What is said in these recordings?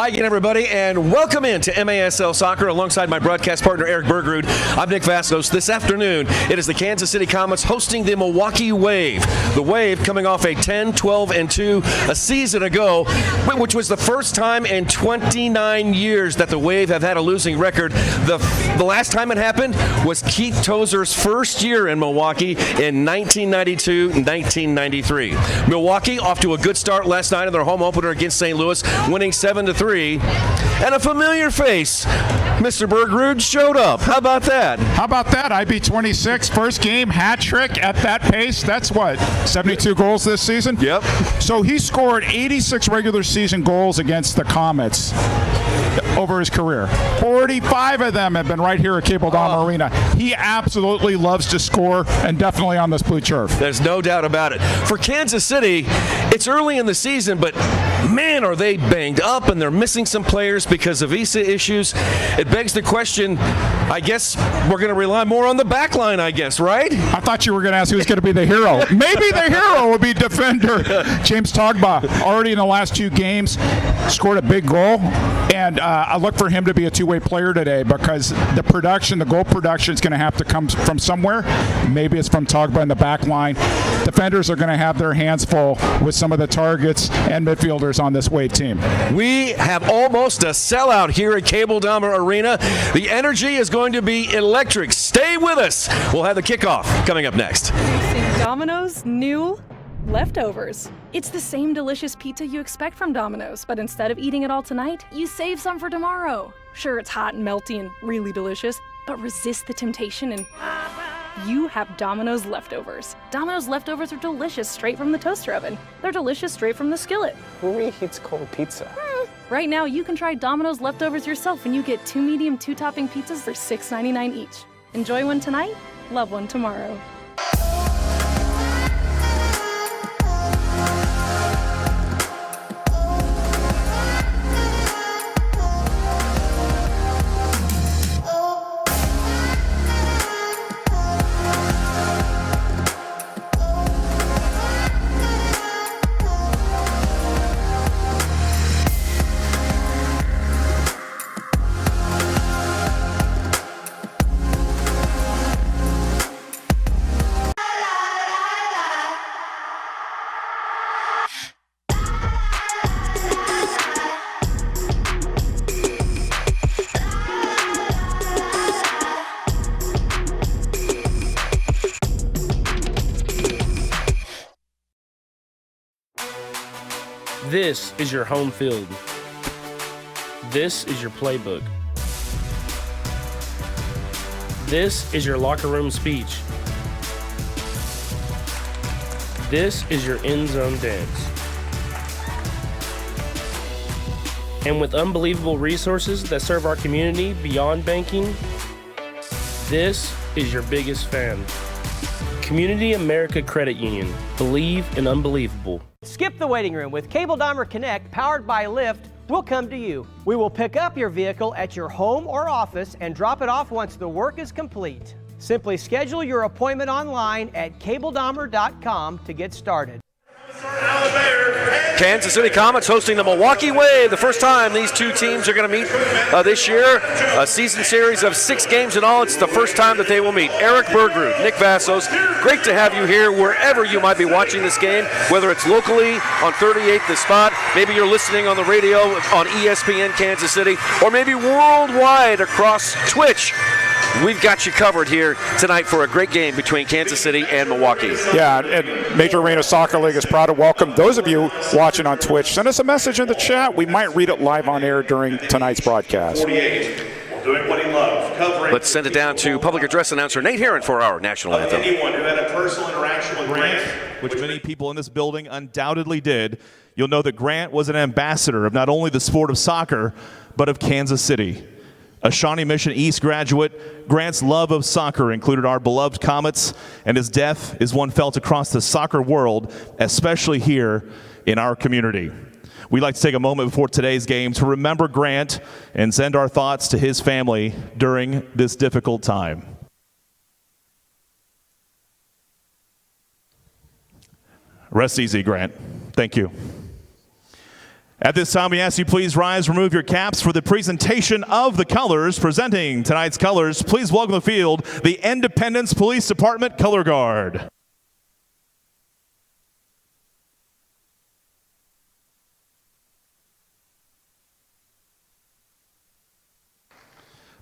Hi again, everybody, and welcome into MASL Soccer alongside my broadcast partner, Eric Bergerud. I'm Nick Vastos. This afternoon, it is the Kansas City Comets hosting the Milwaukee Wave. The Wave coming off a 10-12-2 a season ago, which was the first time in 29 years that the Wave have had a losing record. The last time it happened was Keith Tozer's first year in Milwaukee in 1992-1993. Milwaukee off to a good start last night in their home opener against St. Louis, winning 7-3. And a familiar face, Mr. Bergerud, showed up. How about that? How about that? IB 26, first game, hat trick at that pace. That's what, 72 goals this season? Yep. So he scored 86 regular season goals against the Comets over his career. 45 of them have been right here at Cable Dome Arena. He absolutely loves to score, and definitely on this blue turf. There's no doubt about it. For Kansas City, it's early in the season, but man, are they banged up, and they're missing some players because of visa issues. It begs the question, I guess we're going to rely more on the back line, I guess, right? I thought you were going to ask who's going to be the hero. Maybe the hero will be defender James Togba. Already in the last 2 games, scored a big goal, and I look for him to be a two-way player today because the production, the goal production is going to have to come from somewhere. Maybe it's from Togba in the back line. Defenders are going to have their hands full with some of the targets and midfielders on this Wave team. We have almost a sellout here at Cable Dome Arena. The energy is going to be electric. Stay with us. We'll have the kickoff coming up next. Domino's new leftovers. It's the same delicious pizza you expect from Domino's, but instead of eating it all tonight, you save some for tomorrow. Sure, it's hot and melty and really delicious, but resist the temptation and you have Domino's leftovers. Domino's leftovers are delicious straight from the toaster oven. They're delicious straight from the skillet. Who reheats cold pizza? Right now, you can try Domino's leftovers yourself when you get 2 medium 2-topping pizzas for $6.99 each. Enjoy one tonight, love one tomorrow. This is your home field. This is your playbook. This is your locker room speech. This is your end zone dance. And with unbelievable resources that serve our community beyond banking, this is your biggest fan. Community America Credit Union. Believe in unbelievable. Skip the waiting room. With Cable Dahmer Connect, powered by Lyft, we'll come to you. We will pick up your vehicle at your home or office and drop it off once the work is complete. Simply schedule your appointment online at cabledahmer.com to get started. Kansas City Comets hosting the Milwaukee Wave. The first time these two teams are going to meet this year. A season series of 6 games in all. It's the first time that they will meet. Eric Bergerud, Nick Vassos, great to have you here wherever you might be watching this game, whether it's locally on 38 The Spot, maybe you're listening on the radio on ESPN Kansas City, or maybe worldwide across Twitch. We've got you covered here tonight for a great game between Kansas City and Milwaukee. Yeah, and Major Arena Soccer League is proud to welcome those of you watching on Twitch. Send us a message in the chat. We might read it live on air during tonight's broadcast. Doing what he loves, covering. Let's send it down to public address announcer Nate Herron for our national anthem. Anyone who had a personal interaction with Grant, which many people in this building undoubtedly did, you'll know that Grant was an ambassador of not only the sport of soccer, but of Kansas City. A Shawnee Mission East graduate, Grant's love of soccer included our beloved Comets, and his death is one felt across the soccer world, especially here in our community. We'd like to take a moment before today's game to remember Grant and send our thoughts to his family during this difficult time. Rest easy, Grant. Thank you. At this time, we ask you please rise, remove your caps for the presentation of the colors. Presenting tonight's colors, please welcome to the field the Independence Police Department Color Guard.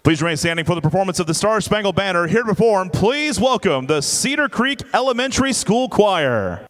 Please remain standing for the performance of the Star Spangled Banner. Here to perform, please welcome the Cedar Creek Elementary School Choir.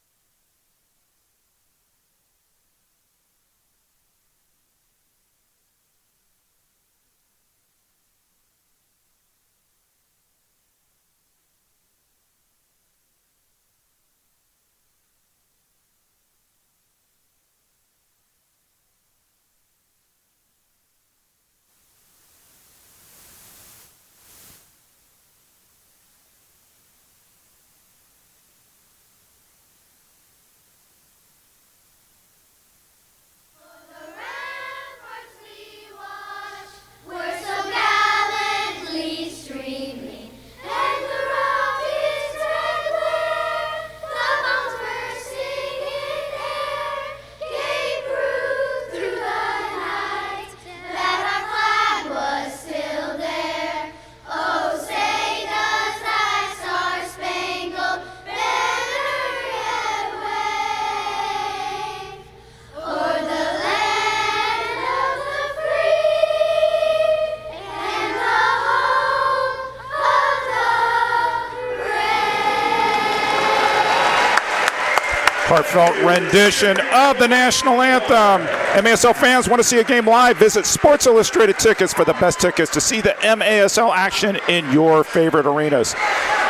Heartfelt rendition of the national anthem. MASL fans want to see a game live? Visit Sports Illustrated Tickets for the best tickets to see the MASL action in your favorite arenas.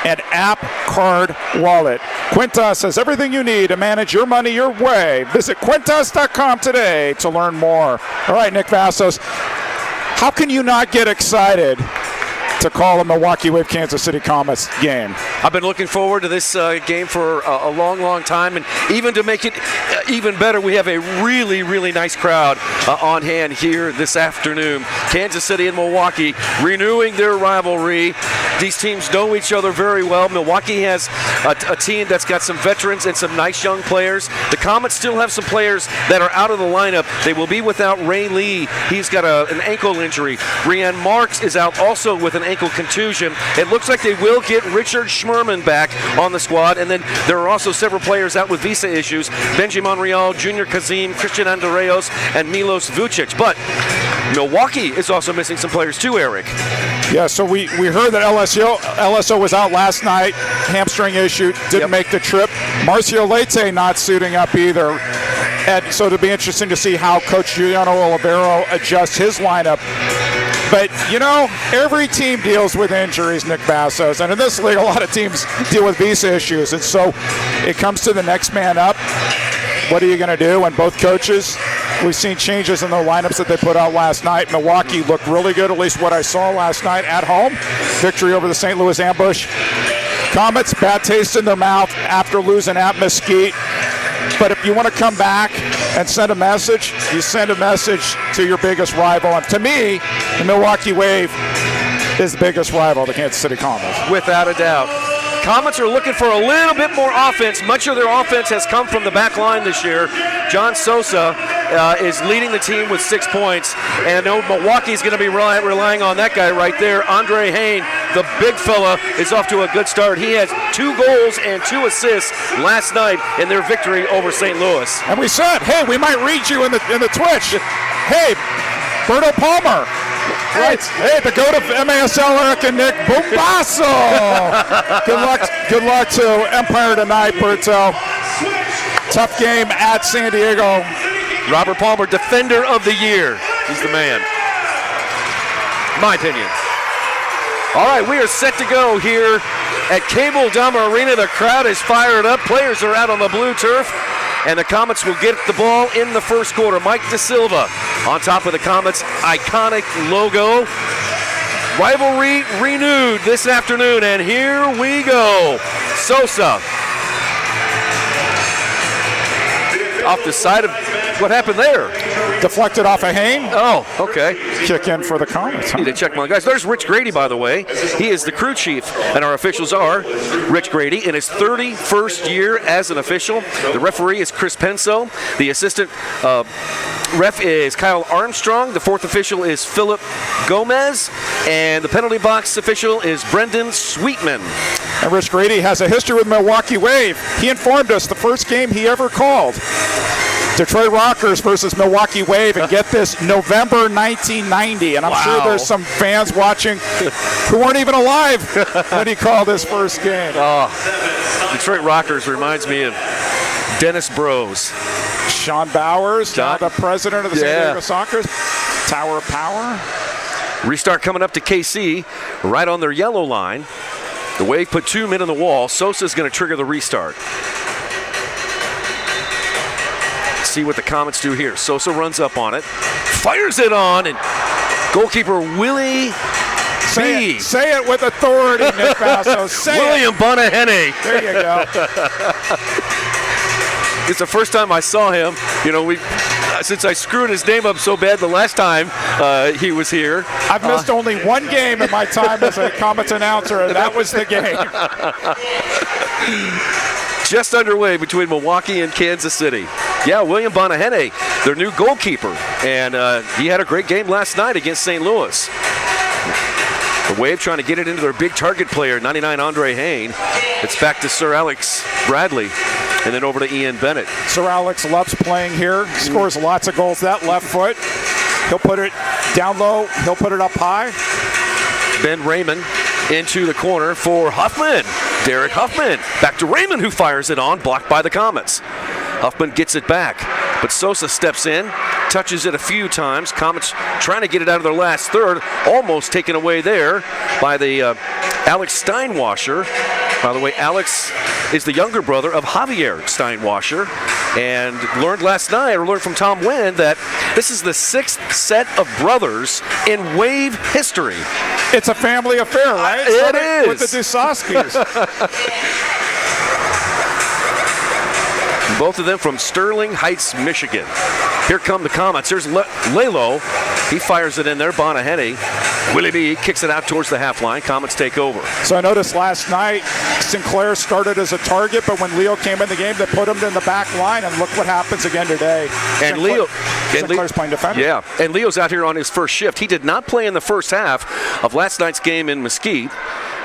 An app, card, wallet. Quintas has everything you need to manage your money your way. Visit Quintas.com today to learn more. All right, Nick Vassos, how can you not get excited to call a Milwaukee Wave Kansas City Comets game? I've been looking forward to this game for a long, long time, and even to make it even better, we have a really, really nice crowd on hand here this afternoon. Kansas City and Milwaukee renewing their rivalry. These teams know each other very well. Milwaukee has a team that's got some veterans and some nice young players. The Comets still have some players that are out of the lineup. They will be without Ray Lee. He's got an ankle injury. Rian Marks is out also with an ankle contusion. It looks like they will get Richard Schmerman back on the squad, and then there are also several players out with visa issues. Benji Monreal, Junior Kazim, Christian Andreos, and Milos Vucic. But Milwaukee is also missing some players too, Eric. Yeah, so we heard that LSO was out last night, hamstring issue, didn't make the trip. Marcio Leite not suiting up either. And so it'll be interesting to see how Coach Giuliano Olivero adjusts his lineup. But, you know, every team deals with injuries, Nick Vassos. And in this league, a lot of teams deal with visa issues. And so it comes to the next man up. What are you going to do? And both coaches, we've seen changes in the lineups that they put out last night. Milwaukee looked really good, at least what I saw last night at home. Victory over the St. Louis Ambush. Comets, bad taste in their mouth after losing at Mesquite. But if you want to come back and send a message, you send a message to your biggest rival. And to me, the Milwaukee Wave is the biggest rival of the Kansas City Comets. Without a doubt. Comets are looking for a little bit more offense. Much of their offense has come from the back line this year. John Sosa is leading the team with 6 points. And I know Milwaukee's going to be relying on that guy right there. Andre Hain, the big fella, is off to a good start. He has 2 goals and 2 assists last night in their victory over St. Louis. And we said, hey, we might read you in the Twitch. Hey, Berto Palmer. Right. Hey, the goat of MASL, Eric and Nick Bumbasso. Good luck to Empire tonight, Berto. Tough game at San Diego. Robert Palmer, Defender of the Year. He's the man. My opinion. All right, we are set to go here at Cable Dahmer Arena. The crowd is fired up. Players are out on the blue turf. And the Comets will get the ball in the first quarter. Mike DeSilva on top of the Comets' iconic logo. Rivalry renewed this afternoon, and here we go. Sosa. Off the side of what happened there? Deflected off of Hain. Oh, okay. Kick in for the Comets. Need to check my guys. There's Rich Grady, by the way. He is the crew chief, and our officials are Rich Grady in his 31st year as an official. The referee is Chris Penso. The assistant ref is Kyle Armstrong. The fourth official is Philip Gomez. And the penalty box official is Brendan Sweetman. And Rich Grady has a history with Milwaukee Wave. He informed us the first game he ever called, Detroit Rockers versus Milwaukee Wave, and get this, November 1990. And I'm sure there's some fans watching who weren't even alive when he called his first game. Detroit Rockers reminds me of Dennis Bros. Sean Bowers, now the president of the San Diego Sockers. Tower of Power. Restart coming up to KC, right on their yellow line. The Wave put 2 men in the wall. Sosa's going to trigger the restart. See what the Comets do here. Sosa runs up on it, fires it on, and goalkeeper Willie B. Say it with authority, Nick Basso. William Bonahene. There you go. It's the first time I saw him. You know, since I screwed his name up so bad the last time he was here. I've missed only one game in my time as a Comets announcer, and that was the game. Just underway between Milwaukee and Kansas City. Yeah, William Bonahene, their new goalkeeper, and he had a great game last night against St. Louis. The Wave trying to get it into their big target player, 99 Andre Hain. It's back to Sir Alex Bradley, and then over to Ian Bennett. Sir Alex loves playing here, scores lots of goals. That left foot, he'll put it down low, he'll put it up high. Ben Raymond into the corner for Huffman. Derek Huffman. Back to Raymond, who fires it on, blocked by the Comets. Huffman gets it back, but Sosa steps in, touches it a few times. Comets trying to get it out of their last third, almost taken away there by the Alex Steinwasser. By the way, Alex is the younger brother of Javier Steinwasser, and learned from Tom Wynn that this is the 6th set of brothers in Wave history. It's a family affair, right? It is. With the Dusoskis. Both of them from Sterling Heights, Michigan. Here come the Comets. There's Lalo. He fires it in there. Bonahene. Willie B kicks it out towards the half line. Comets take over. So I noticed last night Sinclair started as a target, but when Leo came in the game, they put him in the back line, and look what happens again today. And Sinclair's playing defender. Yeah, and Leo's out here on his first shift. He did not play in the first half of last night's game in Mesquite,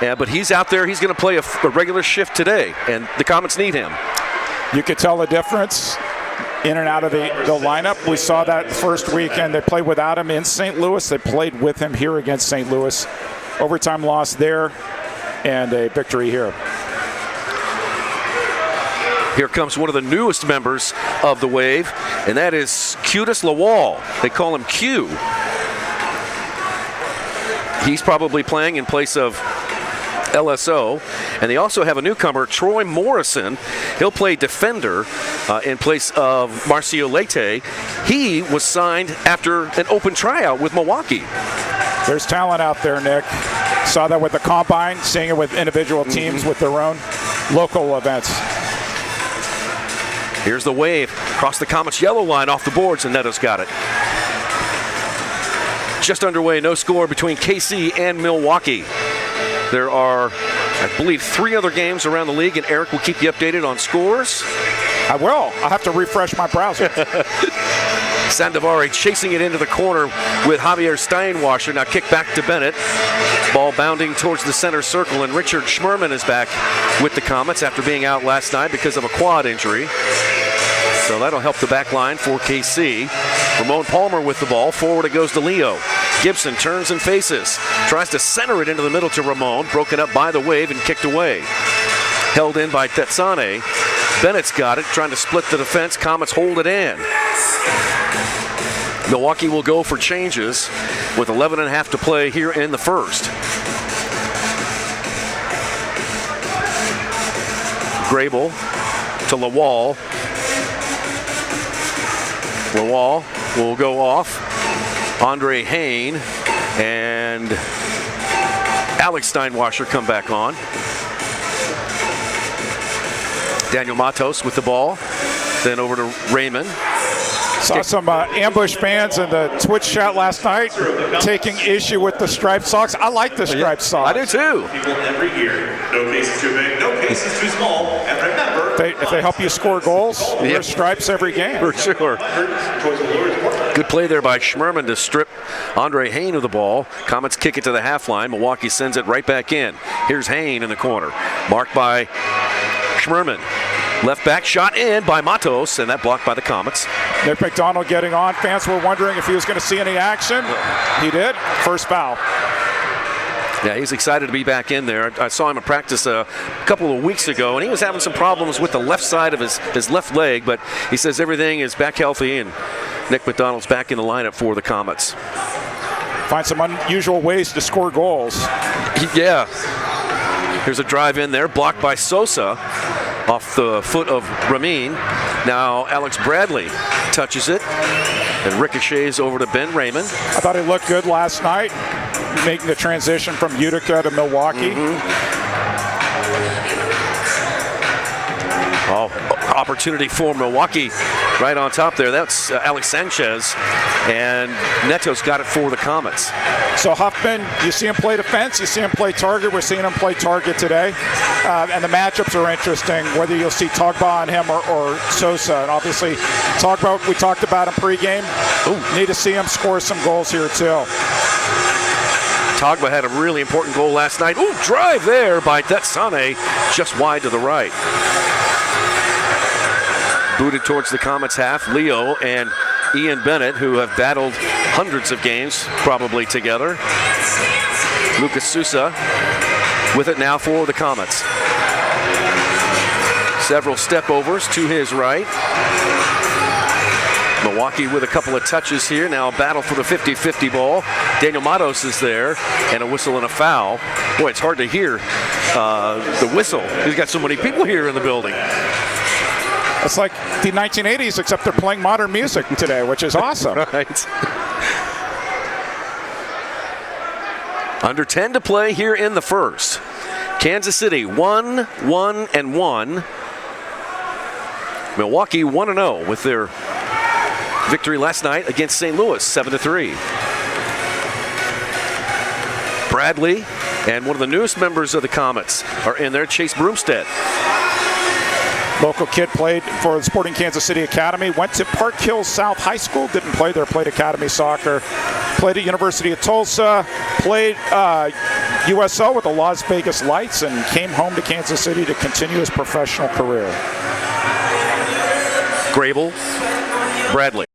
but he's out there. He's going to play a regular shift today, and the Comets need him. You could tell the difference in and out of the lineup. We saw that first weekend. They played without him in St. Louis. They played with him here against St. Louis. Overtime loss there and a victory here. Here comes one of the newest members of the Wave, and that is Cutis Lawal. They call him Q. He's probably playing in place of LSO, and they also have a newcomer, Troy Morrison. He'll play defender in place of Marcio Leite. He was signed after an open tryout with Milwaukee. There's talent out there, Nick. Saw that with the Combine, seeing it with individual teams with their own local events. Here's the Wave across the Comets yellow line off the boards, and Neto's got it. Just underway, no score between KC and Milwaukee. There are, I believe, 3 other games around the league, and Eric will keep you updated on scores. I will. I'll have to refresh my browser. Sandovari chasing it into the corner with Javier Steinwasser. Now kick back to Bennett. Ball bounding towards the center circle, and Richard Schmerman is back with the Comets after being out last night because of a quad injury. So that'll help the back line for KC. Ramon Palmer with the ball. Forward it goes to Leo. Gibson turns and faces. Tries to center it into the middle to Ramon. Broken up by the Wave and kicked away. Held in by Tetsane. Bennett's got it, trying to split the defense. Comets hold it in. Milwaukee will go for changes with 11.5 to play here in the first. Grable to Lawal. Lawal will go off. Andre Hain and Alex Steinwasser come back on. Daniel Matos with the ball. Then over to Raymond. Saw some ambush fans in the Twitch chat last night taking issue with the striped socks. I like the striped socks. I do too. People every year. No case is too big, no case is too small. And remember, If they help you score goals, there's stripes every game. For sure. Good play there by Schmerman to strip Andre Hayne of the ball. Comets kick it to the half line. Milwaukee sends it right back in. Here's Hayne in the corner. Marked by Schmerman. Left back shot in by Matos, and that blocked by the Comets. Nick McDonald getting on. Fans were wondering if he was going to see any action. He did. First foul. Yeah, he's excited to be back in there. I saw him at practice a couple of weeks ago, and he was having some problems with the left side of his left leg, but he says everything is back healthy, and Nick McDonald's back in the lineup for the Comets. Find some unusual ways to score goals. Yeah. Here's a drive in there, blocked by Sosa off the foot of Ramin. Now Alex Bradley touches it and ricochets over to Ben Raymond. I thought he looked good last night, making the transition from Utica to Milwaukee. Oh, opportunity for Milwaukee right on top there. That's Alex Sanchez, and Neto's got it for the Comets. So Huffman, you see him play defense, you see him play target. We're seeing him play target today. And the matchups are interesting, whether you'll see Togba on him or Sosa. And obviously, Togba, we talked about him pregame. Need to see him score some goals here, too. Togba had a really important goal last night. Ooh, drive there by Tetsane, just wide to the right. Booted towards the Comets half. Leo and Ian Bennett, who have battled hundreds of games probably together. Lucas Sousa with it now for the Comets. Several step overs to his right. Milwaukee with a couple of touches here. Now a battle for the 50-50 ball. Daniel Matos is there, and a whistle and a foul. Boy, it's hard to hear the whistle. He's got so many people here in the building. It's like the 1980s, except they're playing modern music today, which is awesome. Right. Under 10 to play here in the first. Kansas City 1-1-1. Milwaukee 1-0 with their victory last night against St. Louis, 7-3. Bradley and one of the newest members of the Comets are in there, Chase Broomstead. Local kid played for the Sporting Kansas City Academy, went to Park Hills South High School, didn't play there, played academy soccer, played at University of Tulsa, played USL with the Las Vegas Lights, and came home to Kansas City to continue his professional career. Grable, Bradley.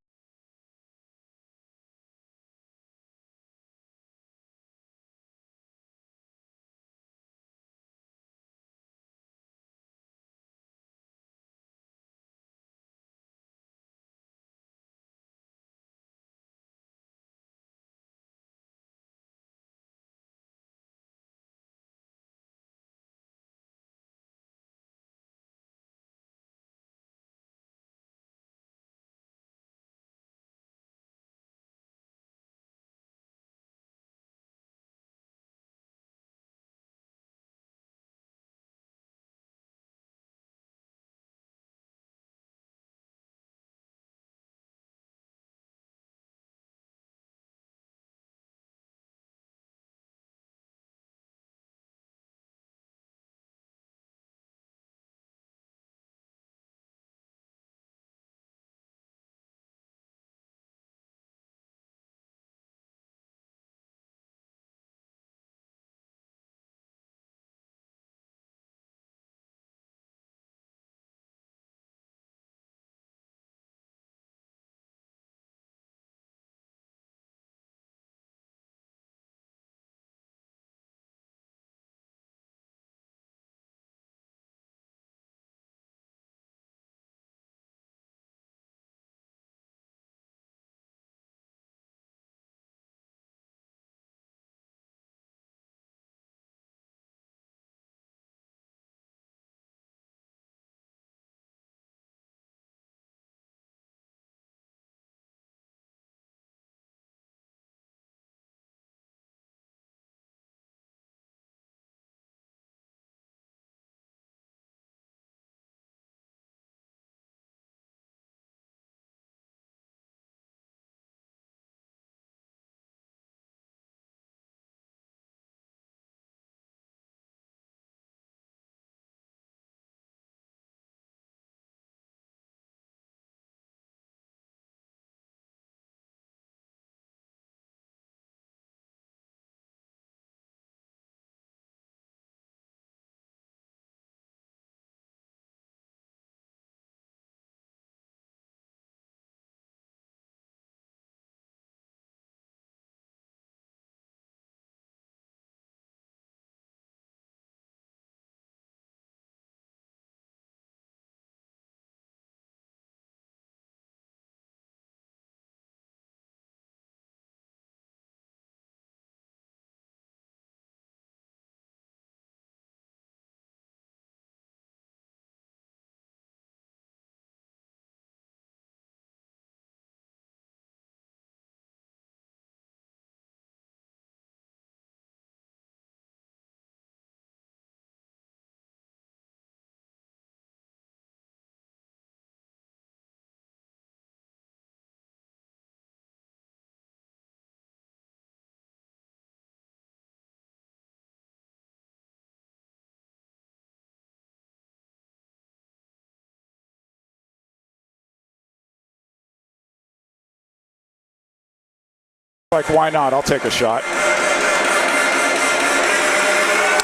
Like, why not? I'll take a shot.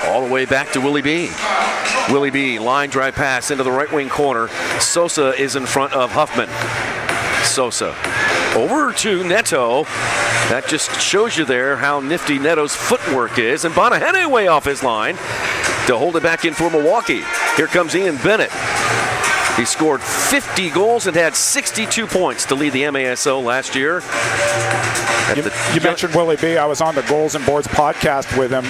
All the way back to Willie B. Willie B, line drive pass into the right wing corner. Sosa is in front of Huffman. Sosa over to Neto. That just shows you there how nifty Neto's footwork is. And Bonahene way off his line to hold it back in for Milwaukee. Here comes Ian Bennett. He scored 50 goals and had 62 points to lead the MASL last year. You mentioned Willie B. I was on the Goals and Boards podcast with him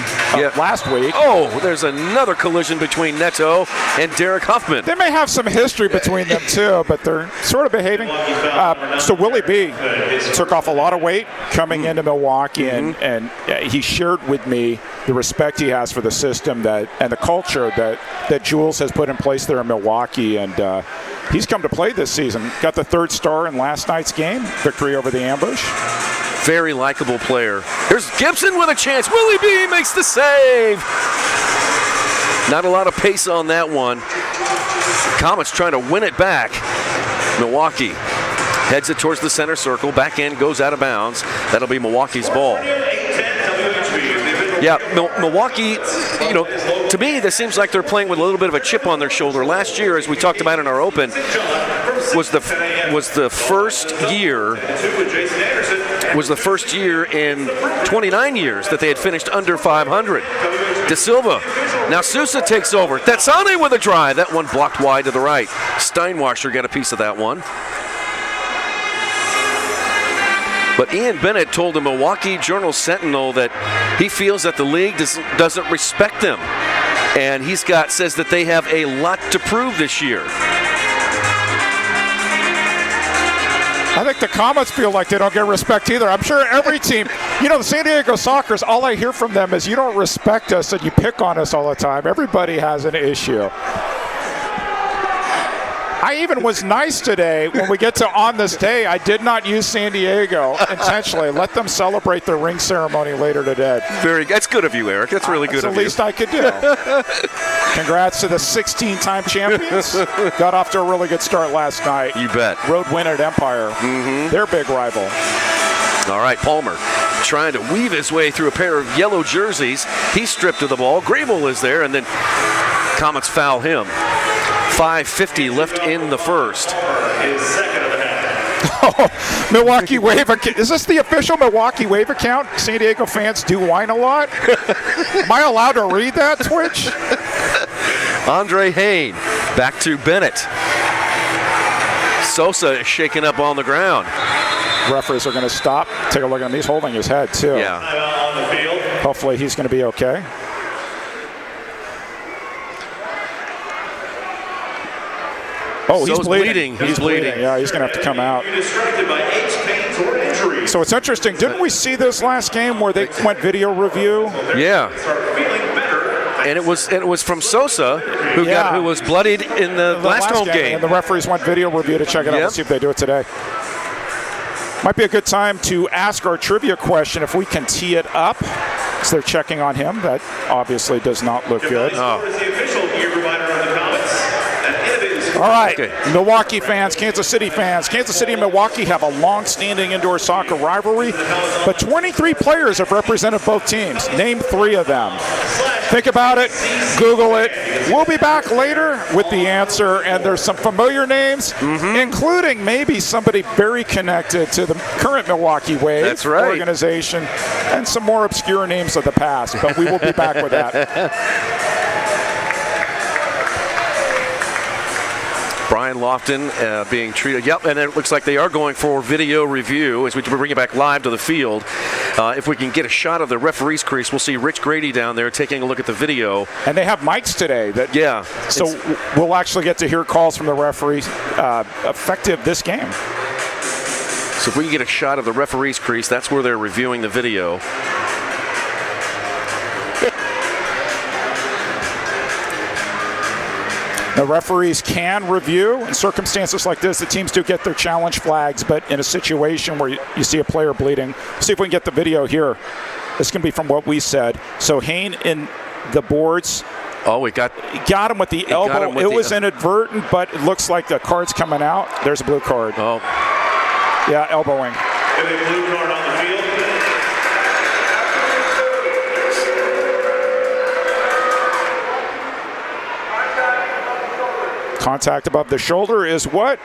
last week. Oh, there's another collision between Neto and Derek Huffman. They may have some history between them too, but they're sort of behaving. So Willie B. took off a lot of weight coming into Milwaukee, and he shared with me the respect he has for the system and the culture that Jules has put in place there in Milwaukee, and he's come to play this season. Got the 3rd star in last night's game, victory over the Ambush. Very likable player. Here's Gibson with a chance. Willie B makes the save. Not a lot of pace on that one. Comets trying to win it back. Milwaukee heads it towards the center circle. Back end goes out of bounds. That'll be Milwaukee's ball. Yeah, Milwaukee, to me, this seems like they're playing with a little bit of a chip on their shoulder. Last year, as we talked about in our open, was the first year in 29 years that they had finished under 500. De Silva. Now Sousa takes over. Tatsane with a drive. That one blocked wide to the right. Steinwasser got a piece of that one. But Ian Bennett told the Milwaukee Journal-Sentinel that he feels that the league doesn't respect them. And says that they have a lot to prove this year. I think the Comets feel like they don't get respect either. I'm sure every team, the San Diego Sockers, all I hear from them is you don't respect us and you pick on us all the time. Everybody has an issue. I even was nice today when we get to On This Day. I did not use San Diego intentionally. Let them celebrate their ring ceremony later today. That's good of you, Eric. That's really good of you. That's the least I could do. Congrats to the 16-time champions. Got off to a really good start last night. You bet. Road win at Empire. Their big rival. All right, Palmer trying to weave his way through a pair of yellow jerseys. He's stripped of the ball. Grable is there, and then Comets foul him. 5:50 left in the first. Milwaukee Wave. Is this the official Milwaukee Wave account? San Diego fans do whine a lot. Am I allowed to read that, Twitch? Andre Hain back to Bennett. Sosa is shaken up on the ground. Referees are going to stop. Take a look at him. He's holding his head, too. Yeah. Hopefully he's going to be okay. Oh, he's bleeding. He's bleeding. Yeah, he's going to have to come out. So it's interesting. Didn't we see this last game where they went video review? Yeah. And it was from Sosa who was bloodied in the last home game. And the referees went video review to check it out. Let's see if they do it today. Might be a good time to ask our trivia question if we can tee it up. So they're checking on him. That obviously does not look good. All right, Milwaukee fans, Kansas City fans. Kansas City and Milwaukee have a long-standing indoor soccer rivalry, but 23 players have represented both teams. Name 3 of them. Think about it, Google it. We'll be back later with the answer, and there's some familiar names, including maybe somebody very connected to the current Milwaukee Wave organization, and some more obscure names of the past, but we will be back with that. Brian Lofton being treated. Yep, and it looks like they are going for video review as we bring it back live to the field. If we can get a shot of the referee's crease, we'll see Rich Grady down there taking a look at the video. And they have mics today. So we'll actually get to hear calls from the referees effective this game. So if we can get a shot of the referee's crease, that's where they're reviewing the video. The referees can review. In circumstances like this, the teams do get their challenge flags, but in a situation where you see a player bleeding, see if we can get the video here. This can be from what we said. So Hain in the boards. Oh, we got him with the elbow. It was inadvertent, but it looks like the card's coming out. There's a blue card. Oh. Yeah, elbowing. And a blue card on the field. Contact above the shoulder is what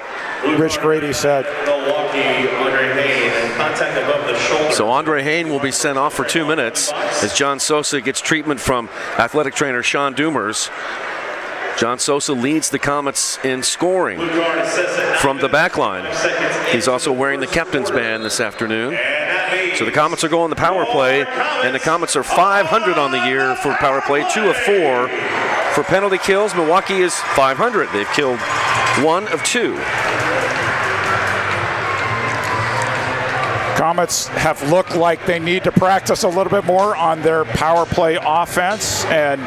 Rich Grady said. Milwaukee, Andre Hayne, and contact above the shoulder. So Andre Hayne will be sent off for 2 minutes as John Sosa gets treatment from athletic trainer Sean Doomers. John Sosa leads the Comets in scoring from the back line. He's also wearing the captain's band this afternoon. So the Comets are going the power play, and the Comets are 500 on the year for power play, 2 of 4. For penalty kills, Milwaukee is 500. They've killed 1 of 2. Comets have looked like they need to practice a little bit more on their power play offense, and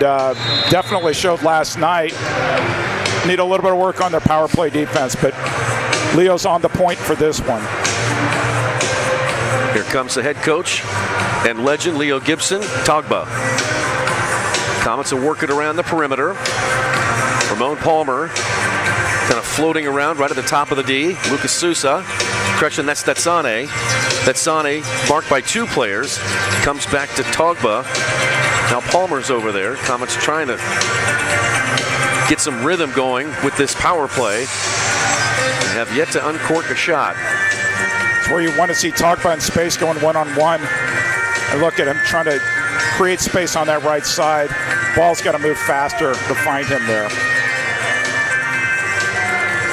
definitely showed last night. Need a little bit of work on their power play defense, but Leo's on the point for this one. Here comes the head coach and legend Leo Gibson, Togba. Comets are working around the perimeter. Ramon Palmer kind of floating around right at the top of the D. Lucas Sousa. Correction, that's Sane. Sane, marked by 2 players, comes back to Togba. Now Palmer's over there. Comets trying to get some rhythm going with this power play. They have yet to uncork a shot. It's where you want to see Togba in space going one-on-one. And look at him trying to create space on that right side. Ball's got to move faster to find him there.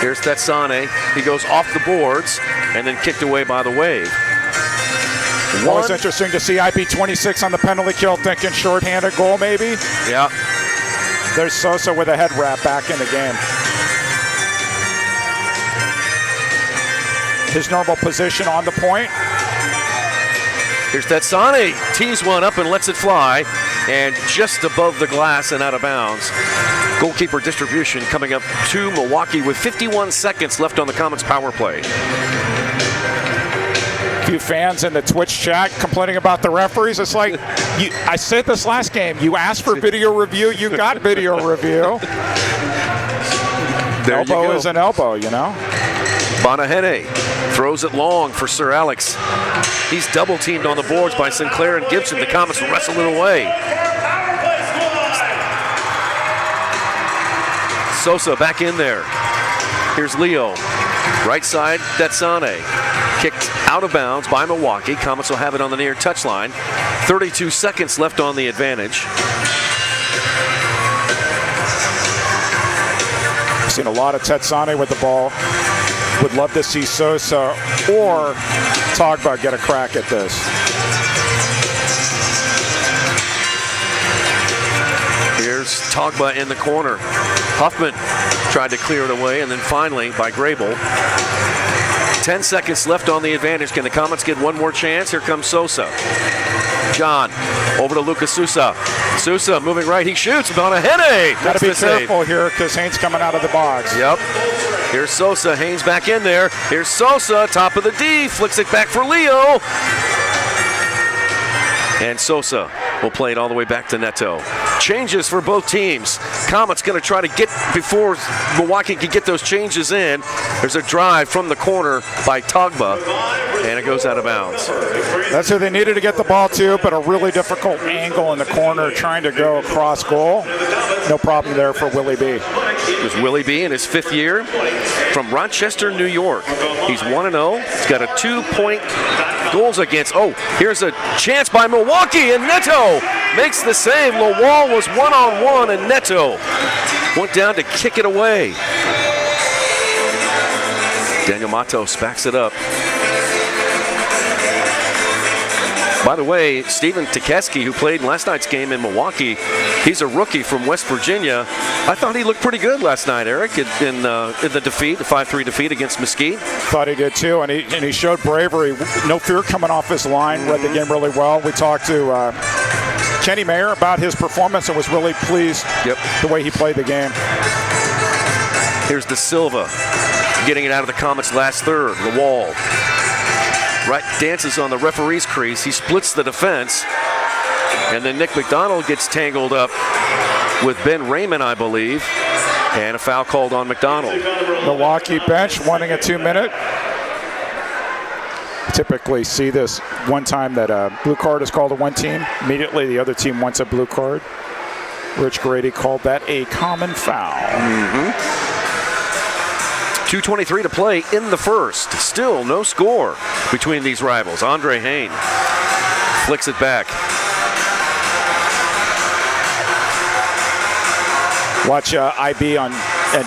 Here's Sane. He goes off the boards and then kicked away by the Wave. Always interesting to see IP26 on the penalty kill, thinking shorthanded goal maybe. Yeah. There's Sosa with a head wrap back in the game. His normal position on the point. Here's Sane. Tees one up and lets it fly. And just above the glass and out of bounds. Goalkeeper distribution coming up to Milwaukee with 51 seconds left on the Comets power play. A few fans in the Twitch chat complaining about the referees. It's like, I said this last game, you asked for video review, you got video review. Elbow is an elbow, you know. Bonahene throws it long for Sir Alex. He's double teamed on the boards by Sinclair and Gibson. The Comets wrestle it away. Sosa back in there. Here's Leo. Right side, Sane. Kicked out of bounds by Milwaukee. Comets will have it on the near touchline. 32 seconds left on the advantage. I've seen a lot of Sane with the ball. Would love to see Sosa or Togba get a crack at this. Here's Togba in the corner. Huffman tried to clear it away, and then finally by Grable. 10 seconds left on the advantage. Can the Comets get one more chance? Here comes Sosa. John over to Lucas Sousa. Sousa moving right. He shoots. Bonahene. Got to be careful here because Haynes coming out of the box. Yep. Here's Sosa. Haynes back in there. Here's Sosa. Top of the D. Flicks it back for Leo. And Sosa will play it all the way back to Neto. Changes for both teams. Comets going to try to get before Milwaukee can get those changes in. There's a drive from the corner by Togba, and it goes out of bounds. That's who they needed to get the ball to, but a really difficult angle in the corner trying to go across goal. No problem there for Willie B. There's Willie B in his 5th year from Rochester, New York. He's 1-0. He's got a 2-point goals against. Oh, here's a chance by Milwaukee, and Neto makes the save. Lawal was one-on-one, and Neto went down to kick it away. Daniel Matos backs it up. By the way, Stephen Tikeski, who played in last night's game in Milwaukee, he's a rookie from West Virginia. I thought he looked pretty good last night, Eric, in the defeat, the 5-3 defeat against Mesquite. Thought he did too, and he showed bravery. No fear coming off his line, read the game really well. We talked to Kenny Mayer about his performance and was really pleased the way he played the game. Here's the Silva getting it out of the Comets' last third. Lawal right dances on the referee's crease. He splits the defense, and then Nick McDonald gets tangled up with Ben Raymond, I believe, and a foul called on McDonald. Milwaukee bench wanting a 2-minute. Typically see this one time that a blue card is called to one team. Immediately the other team wants a blue card. Rich Grady called that a common foul. 2:23 to play in the first. Still no score between these rivals. Andre Hain flicks it back. Watch IB and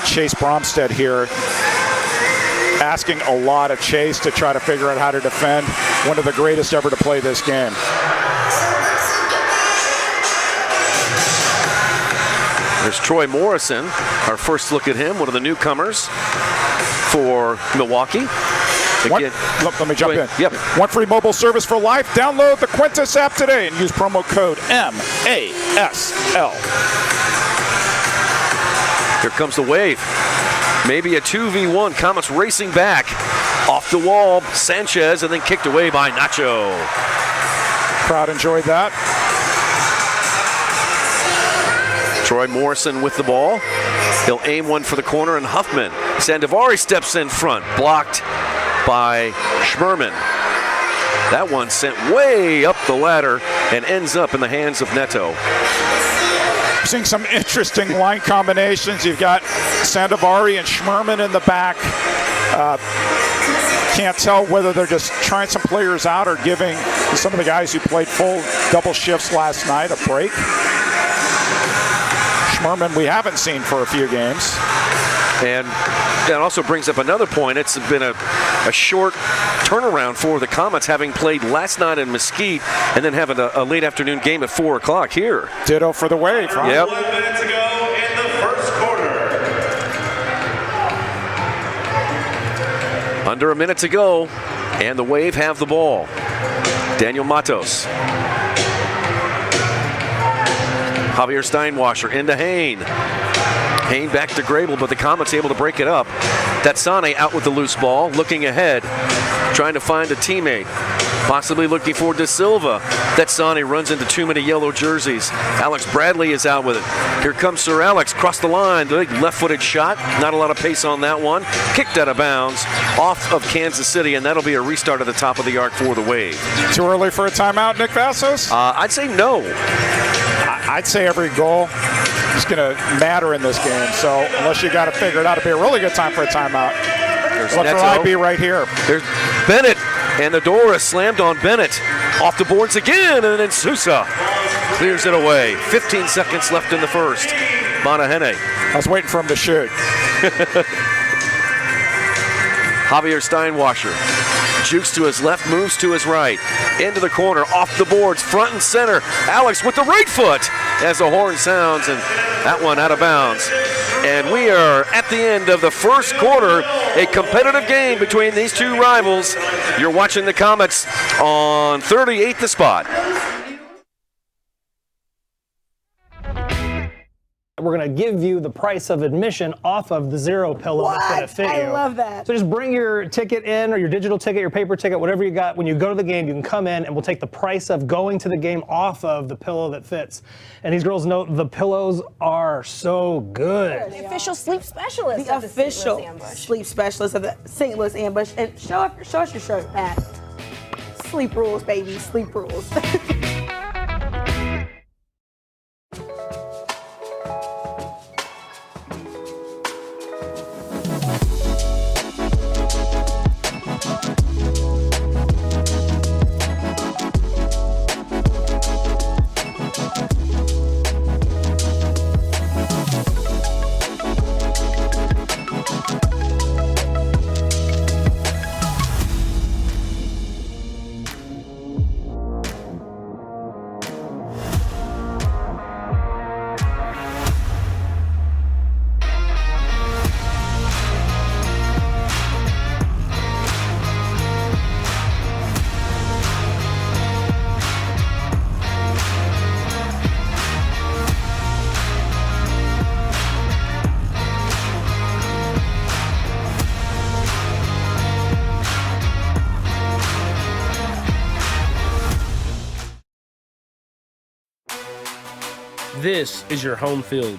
Chase Bromstead here, asking a lot of Chase to try to figure out how to defend. One of the greatest ever to play this game. There's Troy Morrison, our first look at him, one of the newcomers for Milwaukee. Again, let me jump in. Yep. Want free mobile service for life? Download the Quintus app today and use promo code MASL. Here comes the Wave. Maybe a 2v1. Comets racing back. Off the wall, Sanchez, and then kicked away by Nacho. Crowd enjoyed that. Troy Morrison with the ball. He'll aim one for the corner, and Huffman. Sandovari steps in front. Blocked by Schmerman. That one sent way up the ladder and ends up in the hands of Neto. Seeing some interesting line combinations. You've got Sandovari and Schmerman in the back. Can't tell whether they're just trying some players out or giving some of the guys who played full double shifts last night a break. Schmerman we haven't seen for a few games. And that also brings up another point. It's been a short turnaround for the Comets, having played last night in Mesquite and then having a late afternoon game at 4 o'clock here. Ditto for the Wave, huh? Yep. 11 minutes to go in the first quarter. Under a minute to go, and the Wave have the ball. Daniel Matos. Javier Steinwasser into Hain. Hain back to Grable, but the Comets able to break it up. Datsane out with the loose ball, looking ahead, trying to find a teammate. Possibly looking for De Silva. Datsane runs into too many yellow jerseys. Alex Bradley is out with it. Here comes Sir Alex, cross the line. The big left-footed shot. Not a lot of pace on that one. Kicked out of bounds off of Kansas City, and that'll be a restart at the top of the arc for the Wave. Too early for a timeout, Nick Vassos? I'd say no. I'd say every goal is going to matter in this game. So unless you got to figure it out, it'd be a really good time for a timeout. Look for IB right here. There's Bennett, and the door is slammed on Bennett. Off the boards again, and then Sousa clears it away. 15 seconds left in the first. Monahene. I was waiting for him to shoot. Javier Steinwasser jukes to his left, moves to his right. Into the corner, off the boards, front and center. Alex with the right foot as the horn sounds, and that one out of bounds. And we are at the end of the first quarter, a competitive game between these two rivals. You're watching the Comets on 38 The Spot. We're going to give you the price of admission off of the Zero pillow that's going to fit you. I love that. So just bring your ticket in, or your digital ticket, your paper ticket, whatever you got. When you go to the game, you can come in and we'll take the price of going to the game off of the pillow that fits. And these girls know the pillows are so good. The official sleep specialist. The official sleep specialist of the St. Louis Ambush. And show us your shirt, Pat. Sleep rules, baby. Sleep rules. This is your home field.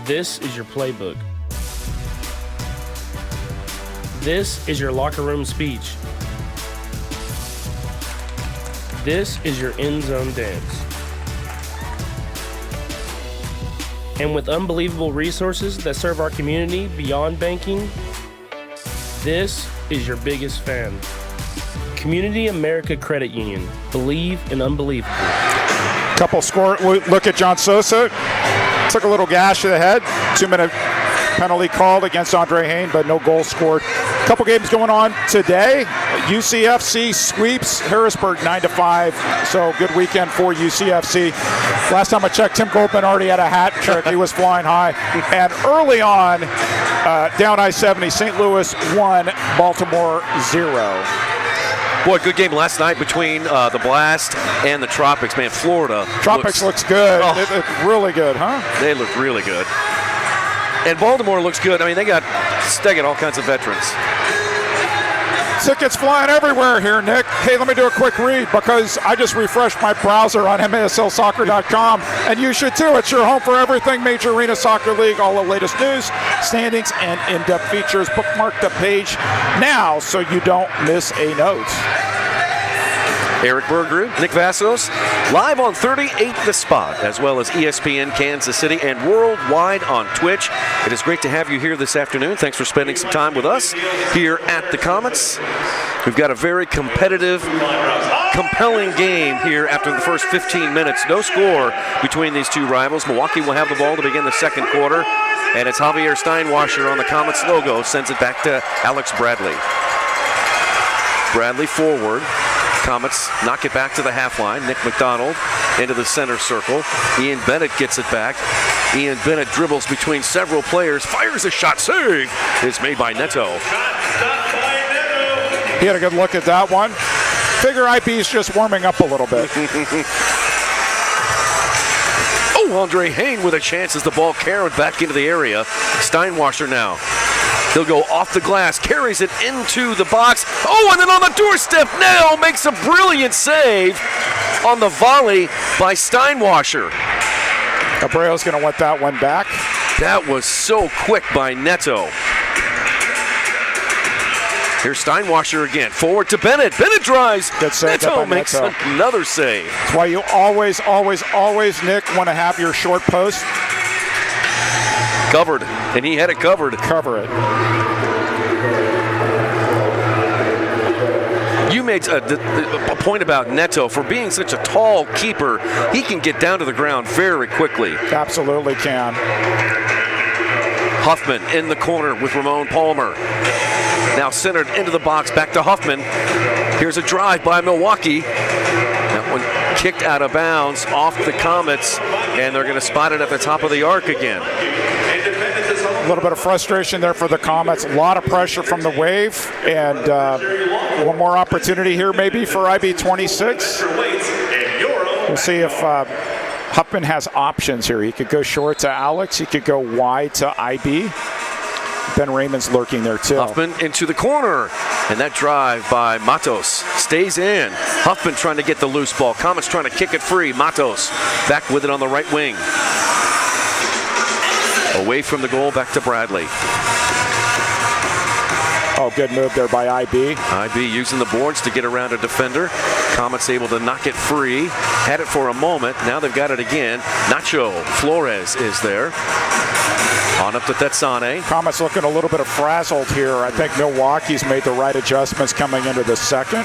This is your playbook. This is your locker room speech. This is your end zone dance. And with unbelievable resources that serve our community beyond banking, this is your biggest fan. Community America Credit Union. Believe in unbelievable. Couple score. Look at John Sosa. Took a little gash to the head. 2-minute penalty called against Andre Hayne, but no goal scored. Couple games going on today. UCFC sweeps Harrisburg 9-5. So good weekend for UCFC. Last time I checked, Tim Goldman already had a hat trick. He was flying high. And early on, down I-70, St. Louis 1, Baltimore 0. Boy, good game last night between the Blast and the Tropics. Man, Florida. Tropics looks good. Oh. It looked really good, huh? They look really good. And Baltimore looks good. I mean, they got all kinds of veterans. Tickets flying everywhere here, Nick. Hey, let me do a quick read because I just refreshed my browser on MASLsoccer.com, and you should too. It's your home for everything Major Arena Soccer League, all the latest news, standings, and in-depth features. Bookmark the page now so you don't miss a note. Eric Bergerud, Nick Vassos, live on 38 The Spot, as well as ESPN Kansas City and worldwide on Twitch. It is great to have you here this afternoon. Thanks for spending some time with us here at the Comets. We've got a very competitive, compelling game here after the first 15 minutes. No score between these two rivals. Milwaukee will have the ball to begin the second quarter, and it's Javier Steinwasser on the Comets logo. Sends it back to Alex Bradley. Bradley forward. Comets knock it back to the half line. Nick McDonald into the center circle. Ian Bennett gets it back. Ian Bennett dribbles between several players, fires a shot. Save is made by Neto. He had a good look at that one. Figure IB's just warming up a little bit. Oh, Andre Hayne with a chance as the ball carried back into the area. Steinwasser now. He'll go off the glass, carries it into the box. Oh, and then on the doorstep, Neto makes a brilliant save on the volley by Steinwasser. Abreu's going to want that one back. That was so quick by Neto. Here's Steinwasser again, forward to Bennett. Bennett drives. Good save. Neto makes another save. That's why you always, Nick, want to have your short post covered, and he had it covered. Cover it. You made a point about Neto. For being such a tall keeper, he can get down to the ground very quickly. Absolutely can. Huffman in the corner with Ramon Palmer. Now centered into the box, back to Huffman. Here's a drive by Milwaukee. That one kicked out of bounds off the Comets, and they're going to spot it at the top of the arc again. A little bit of frustration there for the Comets. A lot of pressure from the Wave, and one more opportunity here maybe for IB 26. We'll see if Huffman has options here. He could go short to Alex. He could go wide to IB. Ben Raymond's lurking there too. Huffman into the corner, and that drive by Matos stays in. Huffman trying to get the loose ball. Comets trying to kick it free. Matos back with it on the right wing. Away from the goal, back to Bradley. Oh, good move there by IB. IB using the boards to get around a defender. Comets able to knock it free. Had it for a moment. Now they've got it again. Nacho Flores is there. On up to Tetsane. Comets looking a little bit of frazzled here. I think Milwaukee's made the right adjustments coming into the second.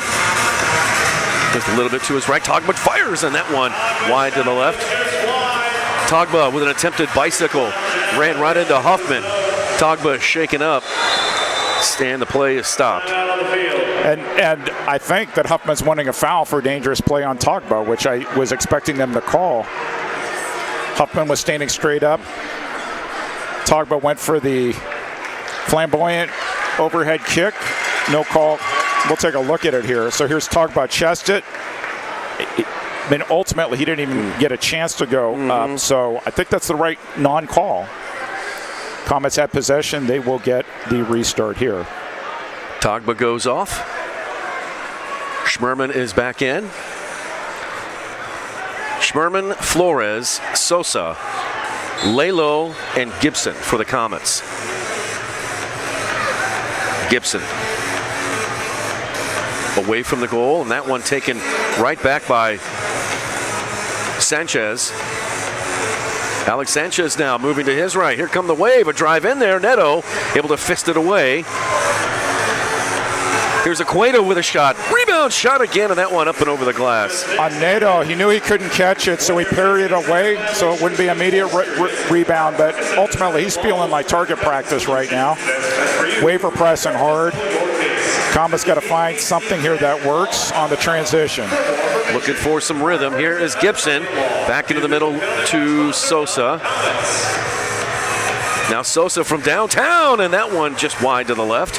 Just a little bit to his right. Togba fires on that one. Wide to the left. Togba with an attempted bicycle. Ran right into Huffman. Togba shaken up. And the play is stopped. And I think that Huffman's wanting a foul for dangerous play on Togba, which I was expecting them to call. Huffman was standing straight up. Togba went for the flamboyant overhead kick. No call. We'll take a look at it here. So here's Togba, chest it. I mean, ultimately, he didn't even get a chance to go up. So I think that's the right non-call. Comets have possession. They will get the restart here. Togba goes off. Schmerman is back in. Schmerman, Flores, Sosa, Lalo, and Gibson for the Comets. Gibson away from the goal, and that one taken right back by Sanchez. Alex Sanchez now moving to his right. Here come the Wave. A drive in there. Neto able to fist it away. Here's Cueto with a shot. Rebound shot again, and that one up and over the glass. On Neto, he knew he couldn't catch it, so he parried it away, so it wouldn't be immediate rebound. But ultimately, he's feeling like target practice right now. Wave are pressing hard. Comets got to find something here that works on the transition. Looking for some rhythm. Here is Gibson. Back into the middle to Sosa. Now Sosa from downtown, and that one just wide to the left.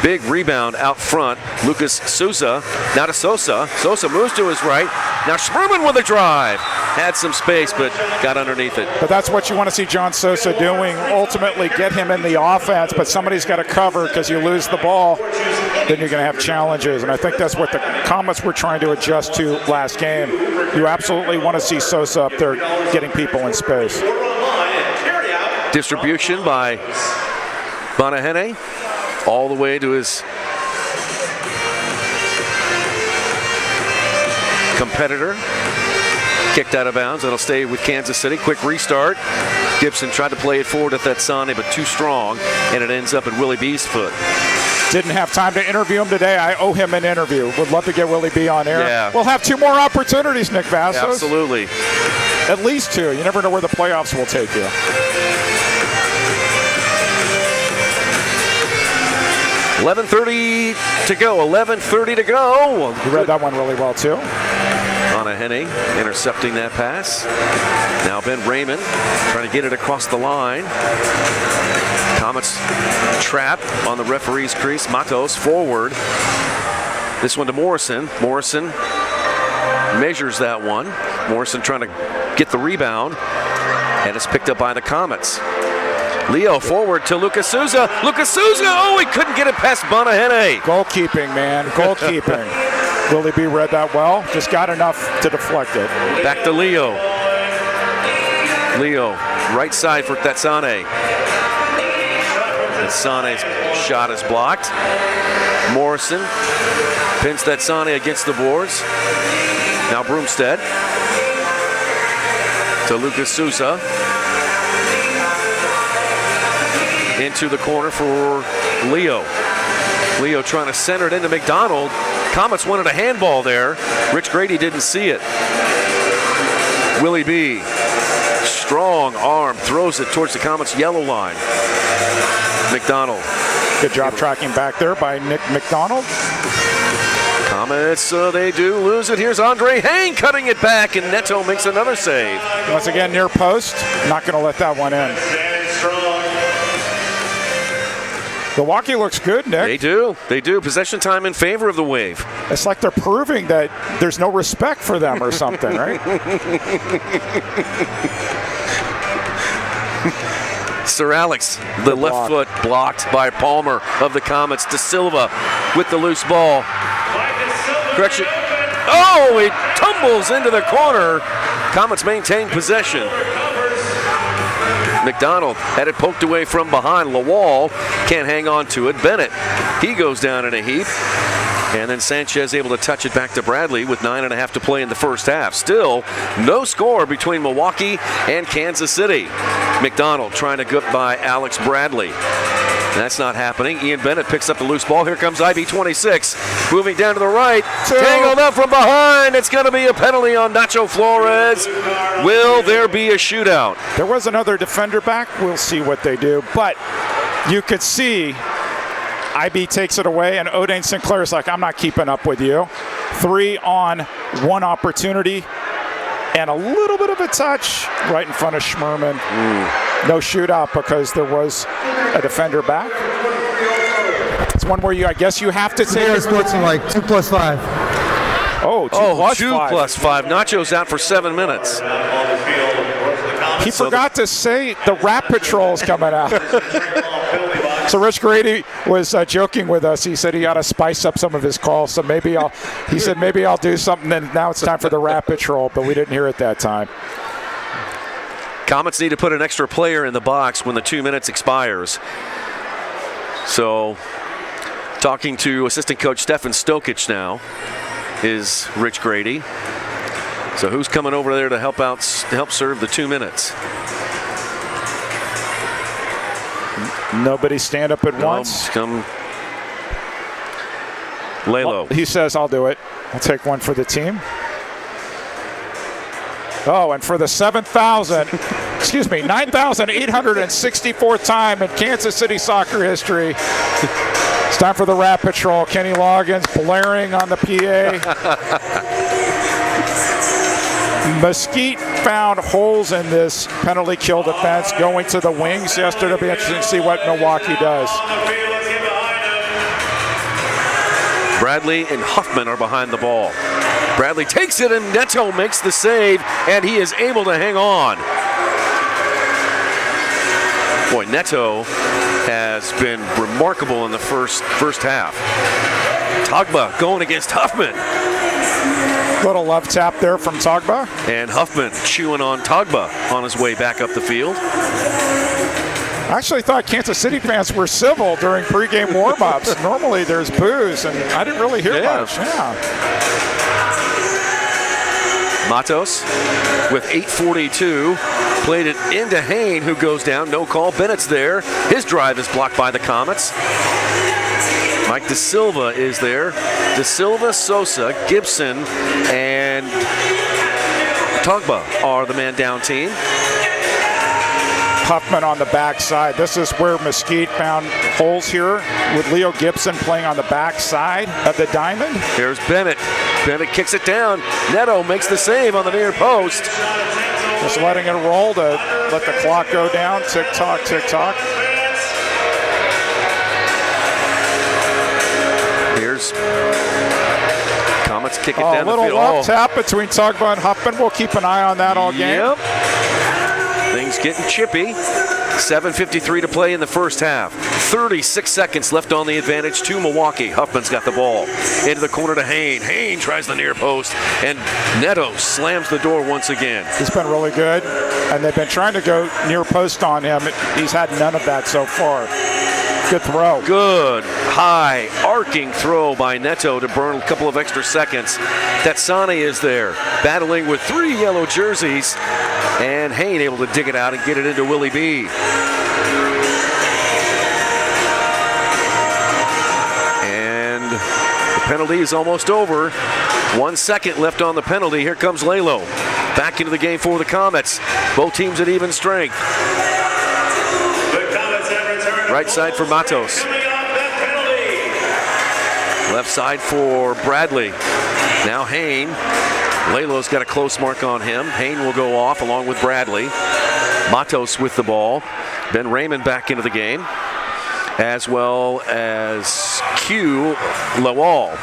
Big rebound out front. Lucas Souza now to Sosa. Sosa moves to his right. Now Schmerman with a drive. Had some space, but got underneath it. But that's what you want to see John Sosa doing. Ultimately get him in the offense, but somebody's got to cover because you lose the ball, then you're going to have challenges. And I think that's what the Comets were trying to adjust to last game. You absolutely want to see Sosa up there getting people in space. Distribution by Bonahene all the way to his competitor. Kicked out of bounds. It'll stay with Kansas City. Quick restart. Gibson tried to play it forward to Thetsane, but too strong, and it ends up at Willie B's foot. Didn't have time to interview him today. I owe him an interview. Would love to get Willie B on air. Yeah. We'll have 2 more opportunities, Nick Vassos. Absolutely. At least 2. You never know where the playoffs will take you. 11:30 to go. 11:30 to go. You read that one really well, too. Bonahene intercepting that pass. Now Ben Raymond trying to get it across the line. Comets trap on the referee's crease. Matos forward. This one to Morrison. Morrison measures that one. Morrison trying to get the rebound, and it's picked up by the Comets. Leo forward to Lucas Souza. Lucas Souza, oh, he couldn't get it past Bonahene. Goalkeeping, man, goalkeeping. Willie B read that well, just got enough to deflect it. Back to Leo. Leo, right side for Thetsane. Thetsane's shot is blocked. Morrison pins Thetsane against the boards. Now Broomstead to Lucas Souza. Into the corner for Leo. Leo trying to center it into McDonald. Comets wanted a handball there. Rich Grady didn't see it. Willie B, strong arm, throws it towards the Comets' yellow line. McDonald. Good job tracking back there by Nick McDonald. Comets, they do lose it. Here's Andre Hain cutting it back, and Neto makes another save. Once again, near post. Not going to let that one in. Milwaukee looks good, Nick. They do. They do. Possession time in favor of the Wave. It's like they're proving that there's no respect for them or something, right? Sir Alex, the left foot blocked by Palmer of the Comets. De Silva with the loose ball. Correction. Oh, it tumbles into the corner. Comets maintain possession. McDonald had it poked away from behind. Lawal can't hang on to it. Bennett, he goes down in a heap. And then Sanchez able to touch it back to Bradley with 9.5 to play in the first half. Still, no score between Milwaukee and Kansas City. McDonald trying to get by Alex Bradley. That's not happening. Ian Bennett picks up the loose ball. Here comes IB26. Moving down to the right. Tangled up from behind. It's going to be a penalty on Nacho Flores. Will there be a shootout? There was another defender back. We'll see what they do. But you could see IB takes it away, and Odain Sinclair's like, I'm not keeping up with you. 3 on 1 opportunity. And a little bit of a touch right in front of Schmerman. No shootout because there was a defender back. It's one where I guess you have to take it. Sports are like 2+5. Oh, 2+5. Nacho's out for 7 minutes. He forgot to say the Rat Patrol's coming out. So Rich Grady was joking with us. He said he ought to spice up some of his calls. So maybe I'll do something. Then now it's time for the Rat Patrol, but we didn't hear it that time. Comets need to put an extra player in the box when the 2 minutes expires. So talking to assistant coach Stefan Stokic now is Rich Grady. So who's coming over there to help serve the 2 minutes? Nobody stand up at once. Come. Lalo. He says, I'll do it. I'll take one for the team. Oh, and for the 9,864th time in Kansas City soccer history, it's time for the Rat Patrol. Kenny Loggins blaring on the PA. Mesquite found holes in this penalty kill defense going to the wings yesterday. It'll be interesting to see what Milwaukee does. Bradley and Huffman are behind the ball. Bradley takes it and Neto makes the save, and he is able to hang on. Boy, Neto has been remarkable in the first half. Togba going against Huffman. Little love tap there from Togba. And Huffman chewing on Togba on his way back up the field. I actually thought Kansas City fans were civil during pregame warm-ups. Normally there's boos, and I didn't really hear much. Yeah. Matos with 8:42 played it into Hain, who goes down. No call. Bennett's there. His drive is blocked by the Comets. Mike De Silva is there. De Silva, Sosa, Gibson, and Togba are the man down team. Huffman on the backside. This is where Mesquite found holes here with Leo Gibson playing on the backside of the diamond. Here's Bennett. Bennett kicks it down. Neto makes the save on the near post. Just letting it roll to let the clock go down. Tick-tock, tick-tock. Here's Comets kick it down the field. A little love tap between Togba and Huffman. We'll keep an eye on that all game. Yep. Things getting chippy. 7:53 to play in the first half. 36 seconds left on the advantage to Milwaukee. Huffman's got the ball. Into the corner to Hain. Hain tries the near post, and Neto slams the door once again. He's been really good, and they've been trying to go near post on him. He's had none of that so far. Good throw. Good high arcing throw by Neto to burn a couple of extra seconds. Tatsani is there, battling with 3 yellow jerseys, and Hain able to dig it out and get it into Willie B. And the penalty is almost over. 1 second left on the penalty. Here comes Lalo. Back into the game for the Comets. Both teams at even strength. Right side for Matos. Left side for Bradley. Now Hain. Lalo's got a close mark on him. Hain will go off along with Bradley. Matos with the ball. Ben Raymond back into the game, as well as Q Lawal.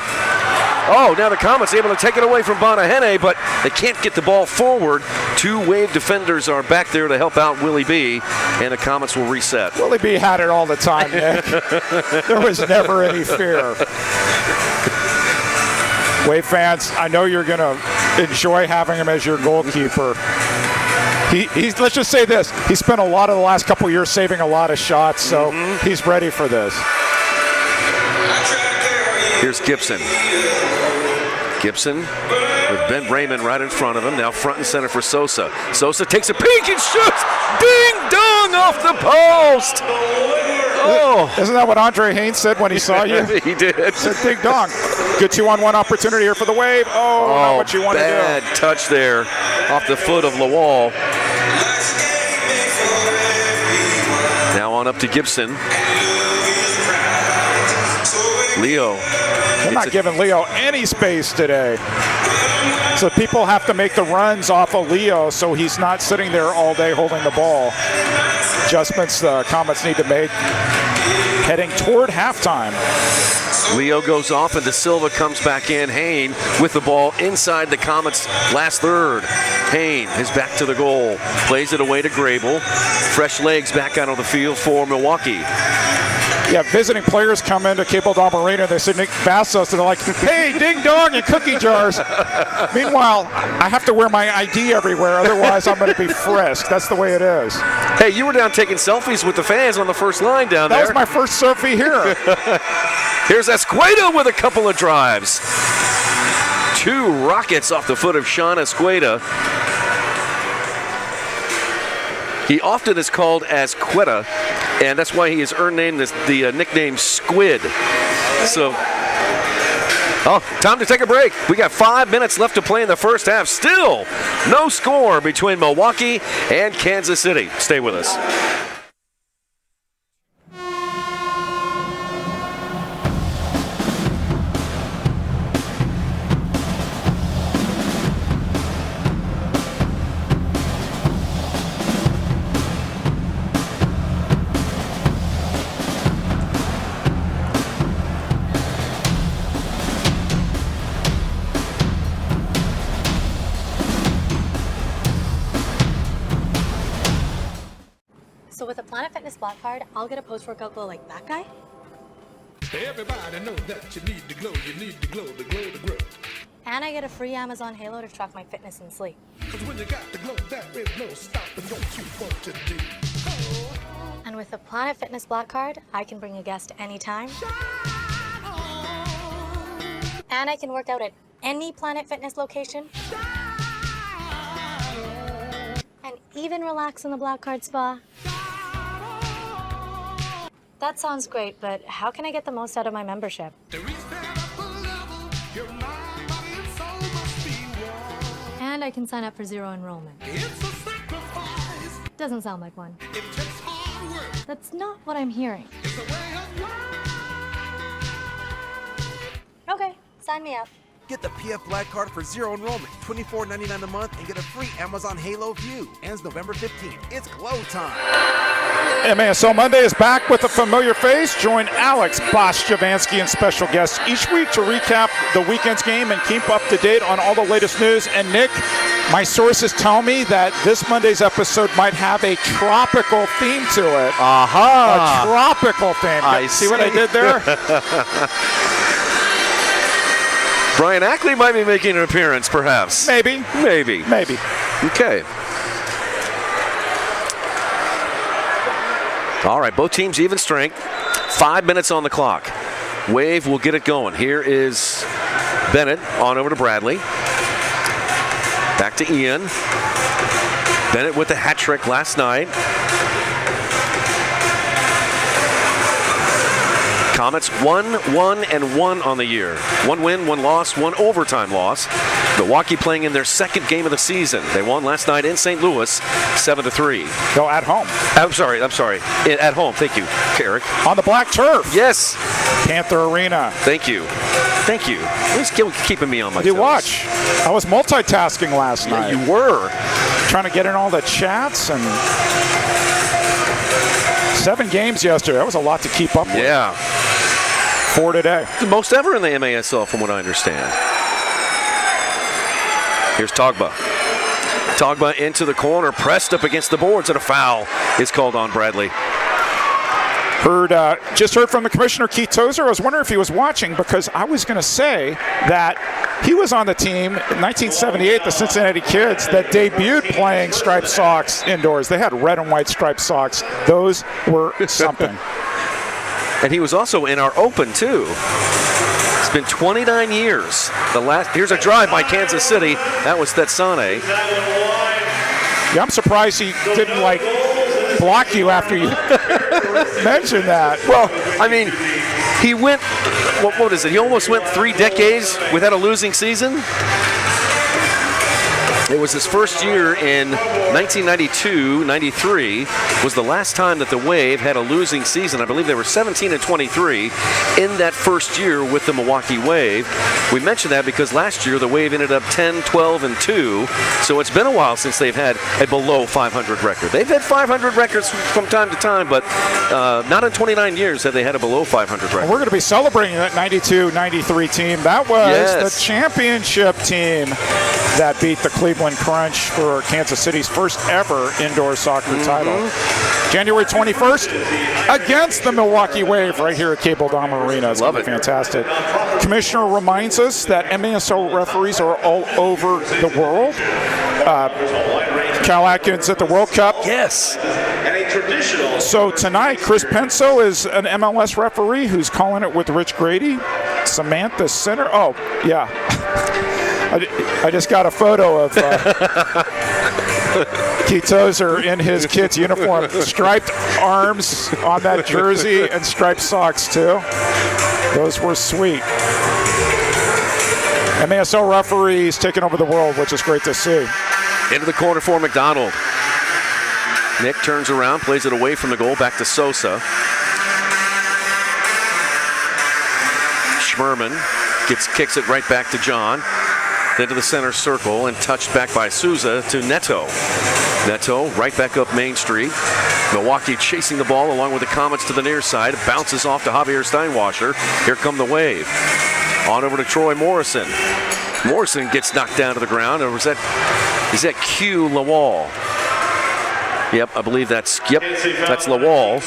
Oh, now the Comets able to take it away from Bonahene, but they can't get the ball forward. 2 Wave defenders are back there to help out Willie B, and the Comets will reset. Willie B had it all the time, Nick. There was never any fear. Wave fans, I know you're going to enjoy having him as your goalkeeper. He's, let's just say this, he spent a lot of the last couple of years saving a lot of shots, so he's ready for this. Here's Gibson. Gibson with Ben Raymond right in front of him. Now front and center for Sosa. Sosa takes a peek and shoots. Ding dong off the post. Oh, isn't that what Andre Haynes said when he saw you? He did. He said ding dong. Good 2-on-1 opportunity here for the Wave. Oh, not what you want to do. Bad touch there off the foot of Lawal. Now on up to Gibson. Leo. They're not giving Leo any space today. So people have to make the runs off of Leo so he's not sitting there all day holding the ball. Adjustments the Comets need to make heading toward halftime. Leo goes off and De Silva comes back in. Hain with the ball inside the Comets' last third. Hain is back to the goal. Plays it away to Grable. Fresh legs back out on the field for Milwaukee. Yeah, visiting players come into Cable Dom Arena. They see Nick Vassos, and they're like, hey, ding dong and cookie jars. Meanwhile, I have to wear my ID everywhere, otherwise I'm going to be frisked. That's the way it is. Hey, you were down taking selfies with the fans on the first line down there. That was my first selfie here. Here's Escueda with a couple of drives. 2 rockets off the foot of Sean Escueda. He often is called as Quetta, and that's why he has earned the nickname Squid. So, time to take a break. We got 5 minutes left to play in the first half. Still no score between Milwaukee and Kansas City. Stay with us. So with a Planet Fitness Black Card, I'll get a post-workout glow like that guy? Everybody knows that you need to glow, the glow, the grow. And I get a free Amazon Halo to track my fitness and sleep. 'Cause when you got the glow, there is no stopping what you want to do. Oh. And with the Planet Fitness Black Card, I can bring a guest anytime. And I can work out at any Planet Fitness location. And even relax in the Black Card spa. That sounds great, but how can I get the most out of my membership? And I can sign up for zero enrollment. Doesn't sound like one. That's not what I'm hearing. Okay, sign me up. Get the PF Black Card for zero enrollment, $24.99 a month, and get a free Amazon Halo View. Ends November 15th. It's glow time. MASL Monday is back with a familiar face. Join Alex, Boss Javansky, and special guests each week to recap the weekend's game and keep up to date on all the latest news. And Nick, my sources tell me that this Monday's episode might have a tropical theme to it. Aha! A tropical theme. I see what I did there? Brian Ackley might be making an appearance, perhaps. Maybe. Okay. All right, both teams even strength. 5 minutes on the clock. Wave will get it going. Here is Bennett on over to Bradley. Back to Ian. Bennett with the hat trick last night. Comets 1-1-1 on the year. 1 win, 1 loss, 1 overtime loss. Milwaukee playing in their second game of the season. They won last night in St. Louis, 7-3. Go at home. I'm sorry. At home. Thank you, Eric. On the black turf. Yes. Panther Arena. Thank you. He's keeping me on my toes. You watch. I was multitasking last night. You were. Trying to get in all the chats and 7 games yesterday. That was a lot to keep up with. Yeah. 4 today. The most ever in the MASL from what I understand. Here's Togba. Togba into the corner, pressed up against the boards, and a foul is called on Bradley. Just heard from the commissioner, Keith Tozer. I was wondering if he was watching because I was going to say that he was on the team in 1978, the Cincinnati Kids, that debuted playing striped socks indoors. They had red and white striped socks. Those were something. And he was also in our Open, too. It's been 29 years. Here's a drive by Kansas City. That was Thetsane. Yeah, I'm surprised he didn't, block you after you mentioned that. Well, I mean, he went, what is it? He almost went 3 decades without a losing season. It was his first year in 1992-93 was the last time that the Wave had a losing season. I believe they were 17-23 in that first year with the Milwaukee Wave. We mentioned that because last year the Wave ended up 10-12-2. So it's been a while since they've had a below 500 record. They've had 500 records from time to time, but not in 29 years have they had a below 500 record. We're going to be celebrating that 92-93 team. That was the championship team that beat the Cleveland Crunch for Kansas City's first ever indoor soccer title. January 21st against the Milwaukee Wave right here at Cable Dome Arena. It's Love it. Fantastic. Commissioner reminds us that MASL referees are all over the world. Cal Atkins at the World Cup. Yes. So tonight, Chris Penso is an MLS referee who's calling it with Rich Grady. Samantha Center. Oh, yeah. I just got a photo of Keith Tozer in his kid's uniform. Striped arms on that jersey and striped socks, too. Those were sweet. MASL referees taking over the world, which is great to see. Into the corner for McDonald. Nick turns around, plays it away from the goal, back to Sosa. Schmerman kicks it right back to John. Then to the center circle and touched back by Souza to Neto. Neto right back up Main Street. Milwaukee chasing the ball along with the Comets to the near side. Bounces off to Javier Steinwasser. Here come the Wave. On over to Troy Morrison. Morrison gets knocked down to the ground. Or is that Q Lawal? Yep, I believe that's Lawal,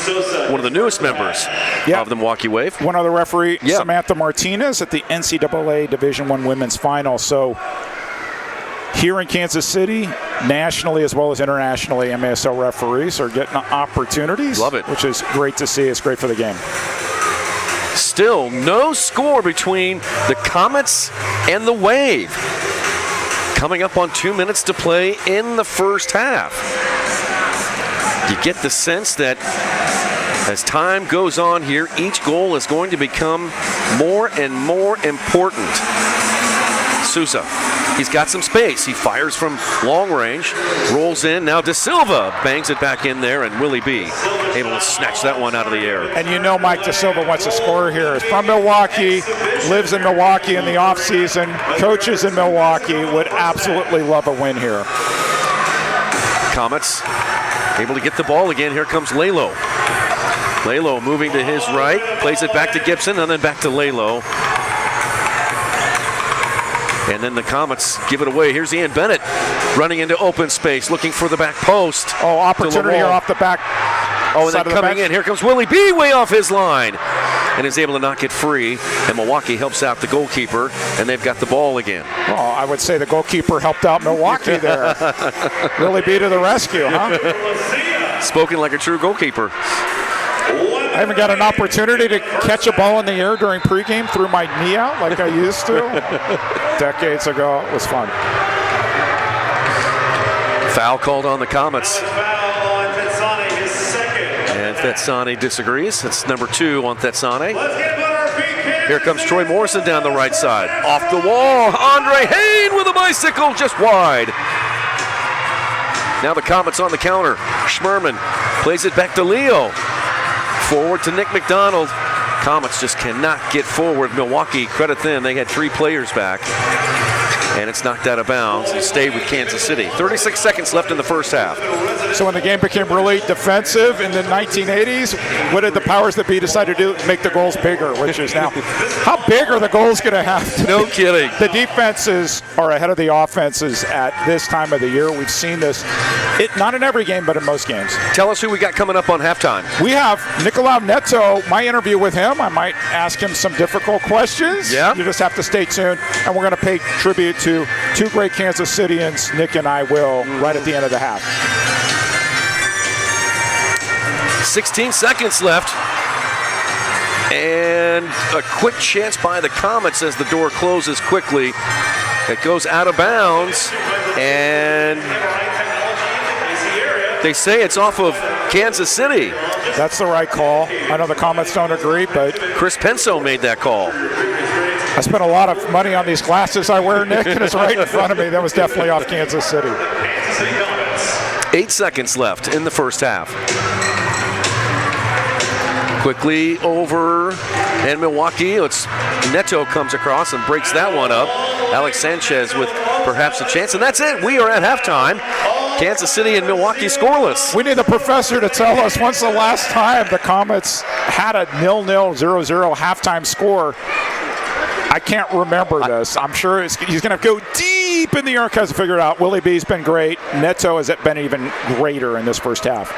one of the newest members of the Milwaukee Wave. One other referee, Samantha Martinez, at the NCAA Division I Women's Final. So here in Kansas City, nationally as well as internationally, MASL referees are getting opportunities. Love it. Which is great to see. It's great for the game. Still no score between the Comets and the Wave. Coming up on 2 minutes to play in the first half. You get the sense that as time goes on here, each goal is going to become more and more important. Sousa, he's got some space. He fires from long range, rolls in. Now De Silva bangs it back in there, and Willie B able to snatch that one out of the air. And you know Mike De Silva wants to score here. He's from Milwaukee, lives in Milwaukee in the offseason. Coaches in Milwaukee would absolutely love a win here. Comets able to get the ball again. Here comes Lalo. Lalo moving to his right, plays it back to Gibson, and then back to Lalo. And then the Comets give it away. Here's Ian Bennett running into open space, looking for the back post. Oh, opportunity here off the back. Oh, and then coming in, here comes Willie B way off his line. And is able to knock it free. And Milwaukee helps out the goalkeeper, and they've got the ball again. Well, I would say the goalkeeper helped out Milwaukee there. Willie B to the rescue, huh? Spoken like a true goalkeeper. I haven't got an opportunity to catch a ball in the air during pregame through my knee out like I used to. Decades ago, it was fun. Foul called on the Comets. And Thetsane disagrees. It's number 2 on Thetsane. Here comes Troy Morrison down the right side. Off the wall, Andre Hain with a bicycle just wide. Now the Comets on the counter. Schmerman plays it back to Leo. Forward to Nick McDonald. Comets just cannot get forward. Milwaukee, credit them, they had 3 players back. And it's knocked out of bounds and stayed with Kansas City. 36 seconds left in the first half. So when the game became really defensive in the 1980s, what did the powers that be decide to do? Make the goals bigger, which is now. How big are the goals going to have to No be? kidding. The defenses are ahead of the offenses at this time of the year. We've seen this, not in every game, but in most games. Tell us who we got coming up on halftime. We have Nicolau Neto. My interview with him, I might ask him some difficult questions. Yeah. You just have to stay tuned. And we're going to pay tribute to 2 great Kansas Cityans, Nick and I will, right at the end of the half. 16 seconds left. And a quick chance by the Comets as the door closes quickly. It goes out of bounds. And they say it's off of Kansas City. That's the right call. I know the Comets don't agree, but Chris Penso made that call. I spent a lot of money on these glasses I wear, Nick, and it's right in front of me. That was definitely off Kansas City. 8 seconds left in the first half. Quickly over, and Milwaukee, Neto comes across and breaks that one up. Alex Sanchez with perhaps a chance, and that's it. We are at halftime. Kansas City and Milwaukee scoreless. We need the professor to tell us when's the last time the Comets had a 0-0, 0-0 halftime score. I can't remember this. I'm sure he's going to go deep in the archives to figure it out. Willie B's been great. Neto has been even greater in this first half.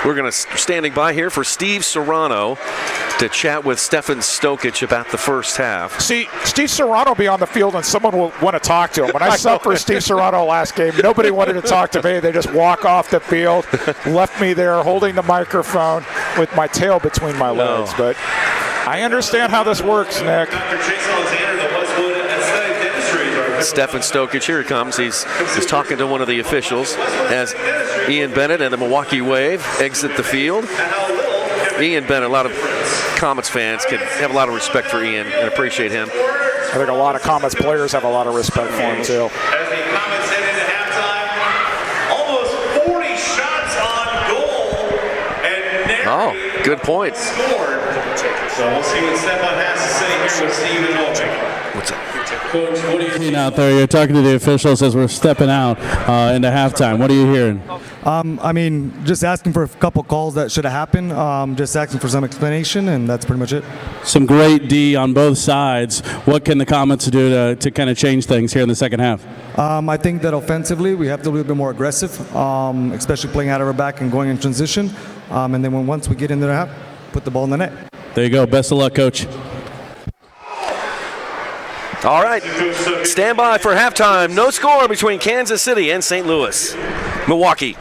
We're going to standing by here for Steve Serrano to chat with Stefan Stokic about the first half. See, Steve Serrano will be on the field and someone will want to talk to him. When I subbed for Steve Serrano last game, nobody wanted to talk to me. They just walk off the field, left me there holding the microphone with my tail between my legs. But I understand how this works, Nick. Stefan Stokic, here he comes. He's talking to one of the officials as Ian Bennett and the Milwaukee Wave exit the field. Ian Bennett, a lot of Comets fans can have a lot of respect for Ian and appreciate him. I think a lot of Comets players have a lot of respect for him, too. As the Comets head into halftime, almost 40 shots on goal, and nary good point. scored. So we'll see what Stefan has to say here with Stephen Wilton. What's up? Coach, what are you seeing out there? You're talking to the officials as we're stepping out into halftime. What are you hearing? I mean, just asking for a couple calls that should have happened. Just asking for some explanation, and that's pretty much it. Some great D on both sides. What can the Comets do to kind of change things here in the second half? I think that offensively we have to be a little bit more aggressive, especially playing out of our back and going in transition. And then once we get into the half, put the ball in the net. There you go. Best of luck, Coach. All right, stand by for halftime. No score between Kansas City and St. Louis. Milwaukee.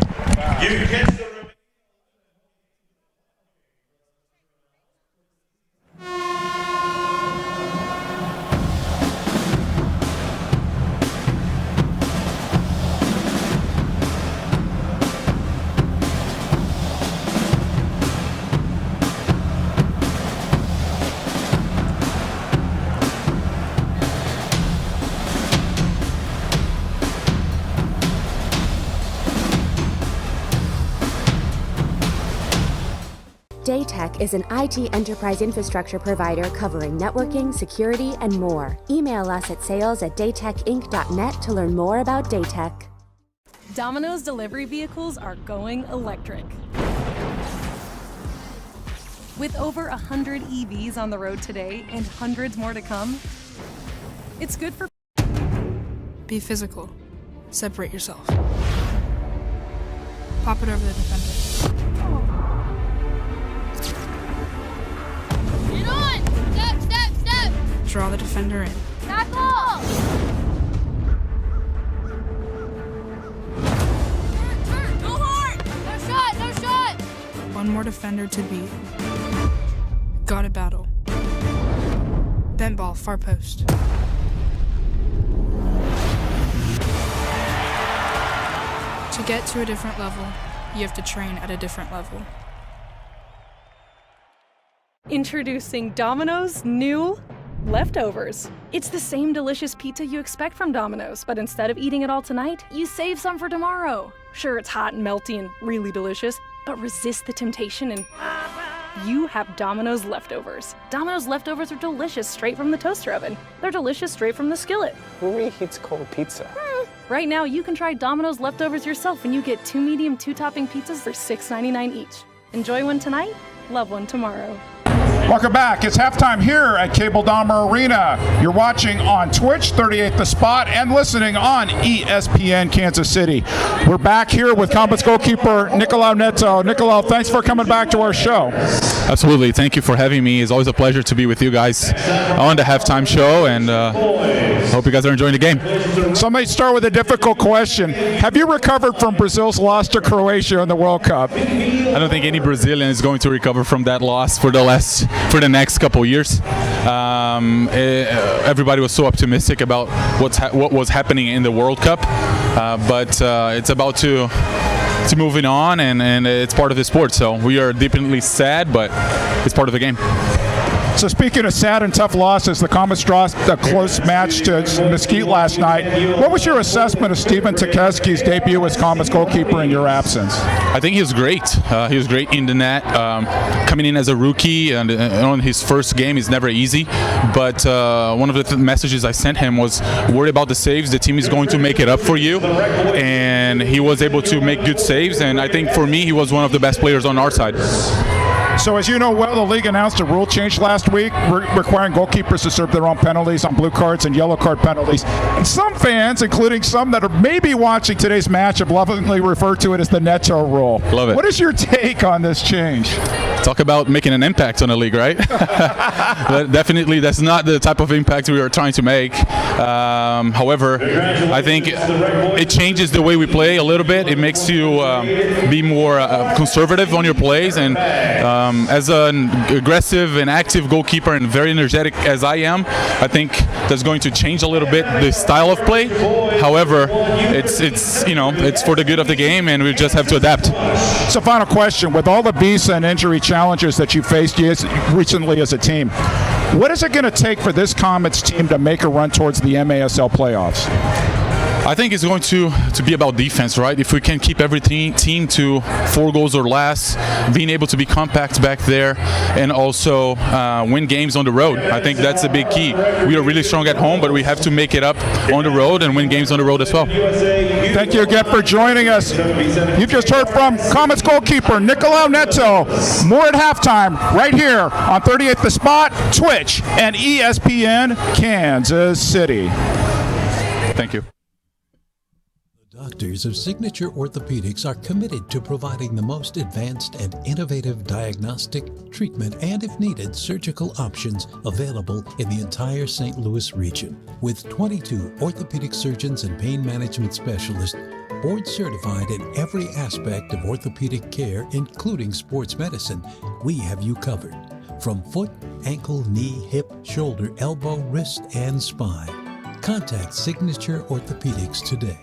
Daytech is an IT enterprise infrastructure provider covering networking, security, and more. Email us at sales@daytechinc.net to learn more about Daytech. Domino's delivery vehicles are going electric. With over 100 EVs on the road today and hundreds more to come, it's good for... Be physical. Separate yourself. Pop it over the defender. Get on! Step, step, step! Draw the defender in. Tackle! Turn! Go hard! No shot! No shot! One more defender to beat. Gotta battle. Bent ball, far post. To get to a different level, you have to train at a different level. Introducing Domino's new leftovers. It's the same delicious pizza you expect from Domino's, but instead of eating it all tonight, you save some for tomorrow. Sure, it's hot and melty and really delicious, but resist the temptation and you have Domino's leftovers. Domino's leftovers are delicious straight from the toaster oven. They're delicious straight from the skillet. Who reheats cold pizza? Right now, you can try Domino's leftovers yourself when you get 2 medium 2-topping pizzas for $6.99 each. Enjoy one tonight, love one tomorrow. Welcome back. It's halftime here at Cable Dahmer Arena. You're watching on Twitch, 38 The Spot, and listening on ESPN Kansas City. We're back here with Comets goalkeeper Nicolau Neto. Nicolau, thanks for coming back to our show. Absolutely. Thank you for having me. It's always a pleasure to be with you guys on the halftime show, and hope you guys are enjoying the game. So let me start with a difficult question. Have you recovered from Brazil's loss to Croatia in the World Cup? I don't think any Brazilian is going to recover from that loss for the next couple years. Everybody was so optimistic about what was happening in the World Cup, but it's about to moving on, and it's part of the sport. So we are deeply sad, but it's part of the game. So speaking of sad and tough losses, the Comets dropped a close match to Mesquite last night. What was your assessment of Stephen Takaski's debut as Comets goalkeeper in your absence? I think he was great. He was great in the net. Coming in as a rookie and on his first game is never easy. But one of the messages I sent him was, worry about the saves. The team is going to make it up for you. And he was able to make good saves. And I think for me, he was one of the best players on our side. So as you know well, the league announced a rule change last week requiring goalkeepers to serve their own penalties on blue cards and yellow card penalties. And some fans, including some that are maybe watching today's match, have lovingly referred to it as the Neto rule. Love it. What is your take on this change? It's talk about making an impact on the league, right? But definitely that's not the type of impact we are trying to make. However, I think it changes the way we play a little bit. It makes you be more conservative on your plays, and as an aggressive and active goalkeeper and very energetic as I am, I think that's going to change a little bit the style of play. However, it's for the good of the game, and we just have to adapt. So, final question: with all the visa and injury challenges that you faced recently as a team, what is it going to take for this Comets team to make a run towards the MASL playoffs? I think it's going to be about defense, right? If we can keep every team to 4 goals or less, being able to be compact back there, and also win games on the road. I think that's a big key. We are really strong at home, but we have to make it up on the road and win games on the road as well. Thank you again for joining us. You've just heard from Comets goalkeeper Nicolau Neto. More at halftime right here on 38th The Spot, Twitch, and ESPN Kansas City. Thank you. Doctors of Signature Orthopedics are committed to providing the most advanced and innovative diagnostic, treatment, and if needed, surgical options available in the entire St. Louis region. With 22 orthopedic surgeons and pain management specialists, board certified in every aspect of orthopedic care, including sports medicine, we have you covered. From foot, ankle, knee, hip, shoulder, elbow, wrist, and spine. Contact Signature Orthopedics today.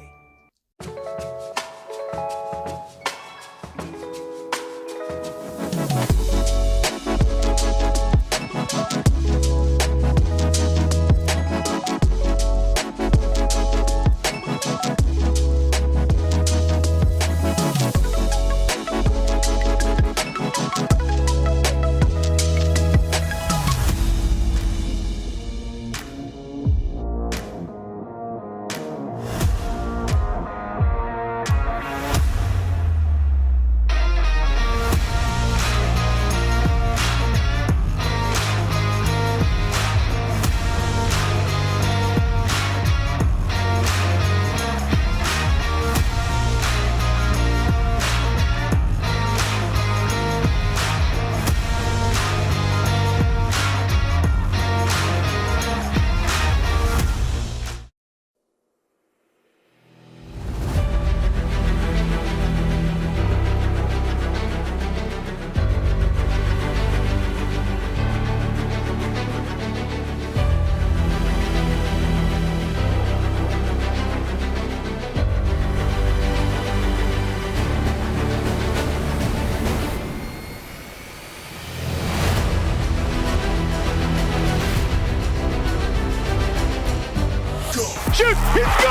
Shoot! He scores!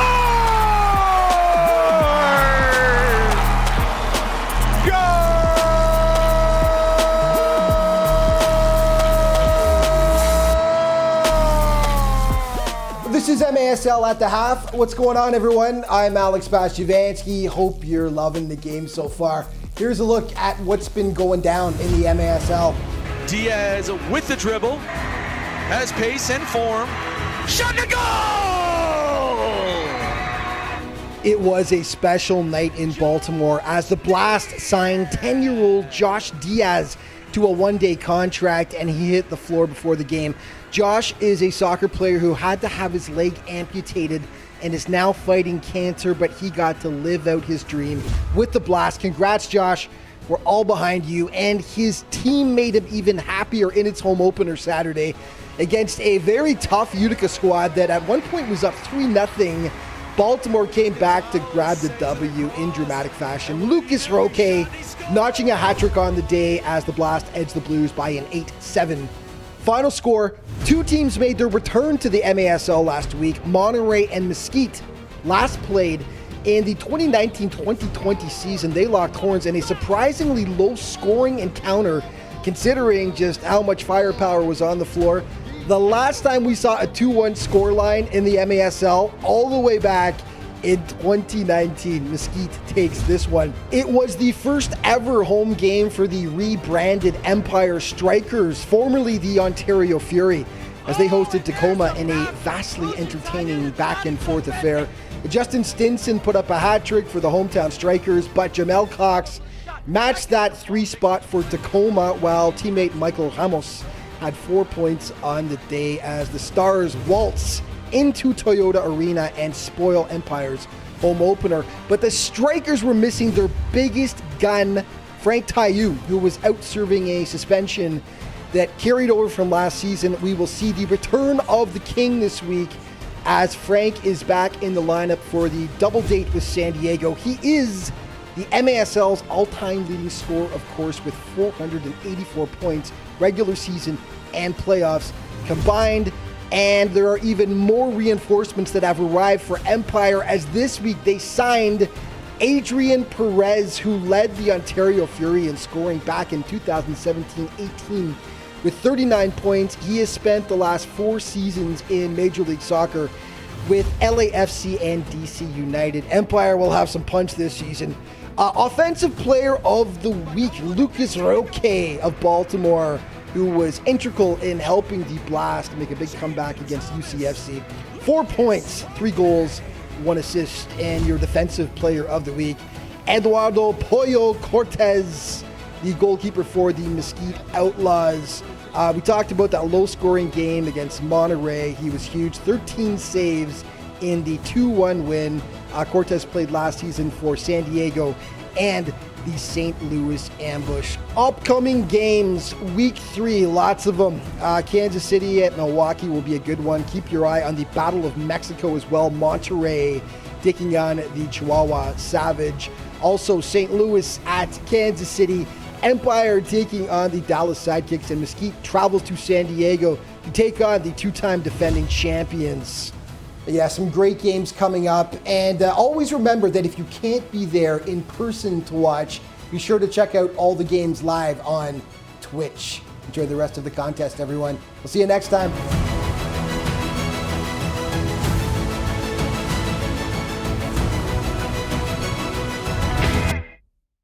This is MASL at the half. What's going on, everyone? I'm Alex Bastiavansky. Hope you're loving the game so far. Here's a look at what's been going down in the MASL. Diaz with the dribble, has pace and form. Shot to goal! It was a special night in Baltimore as the Blast signed 10-year-old Josh Diaz to a one-day contract, and he hit the floor before the game. Josh is a soccer player who had to have his leg amputated and is now fighting cancer, but he got to live out his dream with the Blast. Congrats, Josh. We're all behind you, and his team made him even happier in its home opener Saturday against a very tough Utica squad that at one point was up 3-0. Baltimore came back to grab the W in dramatic fashion. Lucas Roque notching a hat trick on the day as the Blast edged the Blues by an 8-7. Final score, two teams made their return to the MASL last week. Monterey and Mesquite last played in the 2019-2020 season. They locked horns in a surprisingly low-scoring encounter considering just how much firepower was on the floor. The last time we saw a 2-1 scoreline in the MASL, all the way back in 2019, Mesquite takes this one. It was the first ever home game for the rebranded Empire Strikers, formerly the Ontario Fury, as they hosted Tacoma in a vastly entertaining back-and-forth affair. Justin Stinson put up a hat trick for the hometown Strikers, but Jamel Cox matched that 3 spot for Tacoma, while teammate Michael Ramos had 4 points on the day as the Stars waltz into Toyota Arena and spoil Empire's home opener. But the Strikers were missing their biggest gun, Frank Taiu, who was out serving a suspension that carried over from last season. We will see the return of the King this week as Frank is back in the lineup for the double date with San Diego. He is the MASL's all-time leading scorer, of course, with 484 points, regular season and playoffs combined. And there are even more reinforcements that have arrived for Empire, as this week they signed Adrian Perez, who led the Ontario Fury in scoring back in 2017-18 with 39 points. He has spent the last 4 seasons in Major League Soccer with LAFC and DC United. Empire will have some punch this season. Offensive Player of the Week, Lucas Roque of Baltimore, who was integral in helping the Blast make a big comeback against UCFC. 4 points, 3 goals, 1 assist. And your Defensive Player of the Week, Eduardo Pollo Cortez, the goalkeeper for the Mesquite Outlaws. We talked about that low-scoring game against Monterrey. He was huge, 13 saves in the 2-1 win. Cortez played last season for San Diego and the St. Louis Ambush. Upcoming games, week 3, lots of them. Kansas City at Milwaukee will be a good one. Keep your eye on the Battle of Mexico as well. Monterrey taking on the Chihuahua Savage. Also, St. Louis at Kansas City. Empire taking on the Dallas Sidekicks, and Mesquite travels to San Diego to take on the 2-time defending champions. Yeah, some great games coming up. And always remember that if you can't be there in person to watch, be sure to check out all the games live on Twitch. Enjoy the rest of the contest, everyone. We'll see you next time.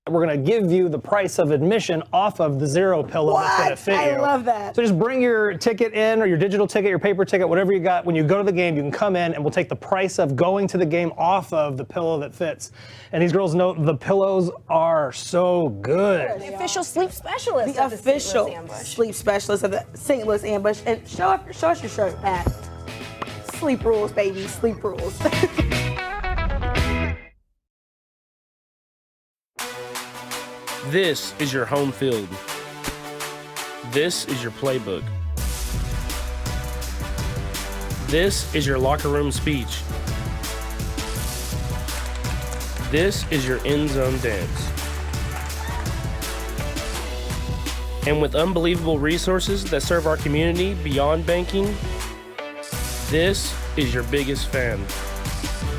We're going to give you the price of admission off of the Zero pillow that's going to fit you. I love that. So just bring your ticket in, or your digital ticket, your paper ticket, whatever you got. When you go to the game, you can come in and we'll take the price of going to the game off of the pillow that fits. And these girls know the pillows are so good. The official sleep specialist. The official sleep specialist of the St. Louis Ambush. And show us your shirt, Pat. Sleep rules, baby. Sleep rules. This is your home field. This is your playbook. This is your locker room speech. This is your end zone dance. And with unbelievable resources that serve our community beyond banking, this is your biggest fan.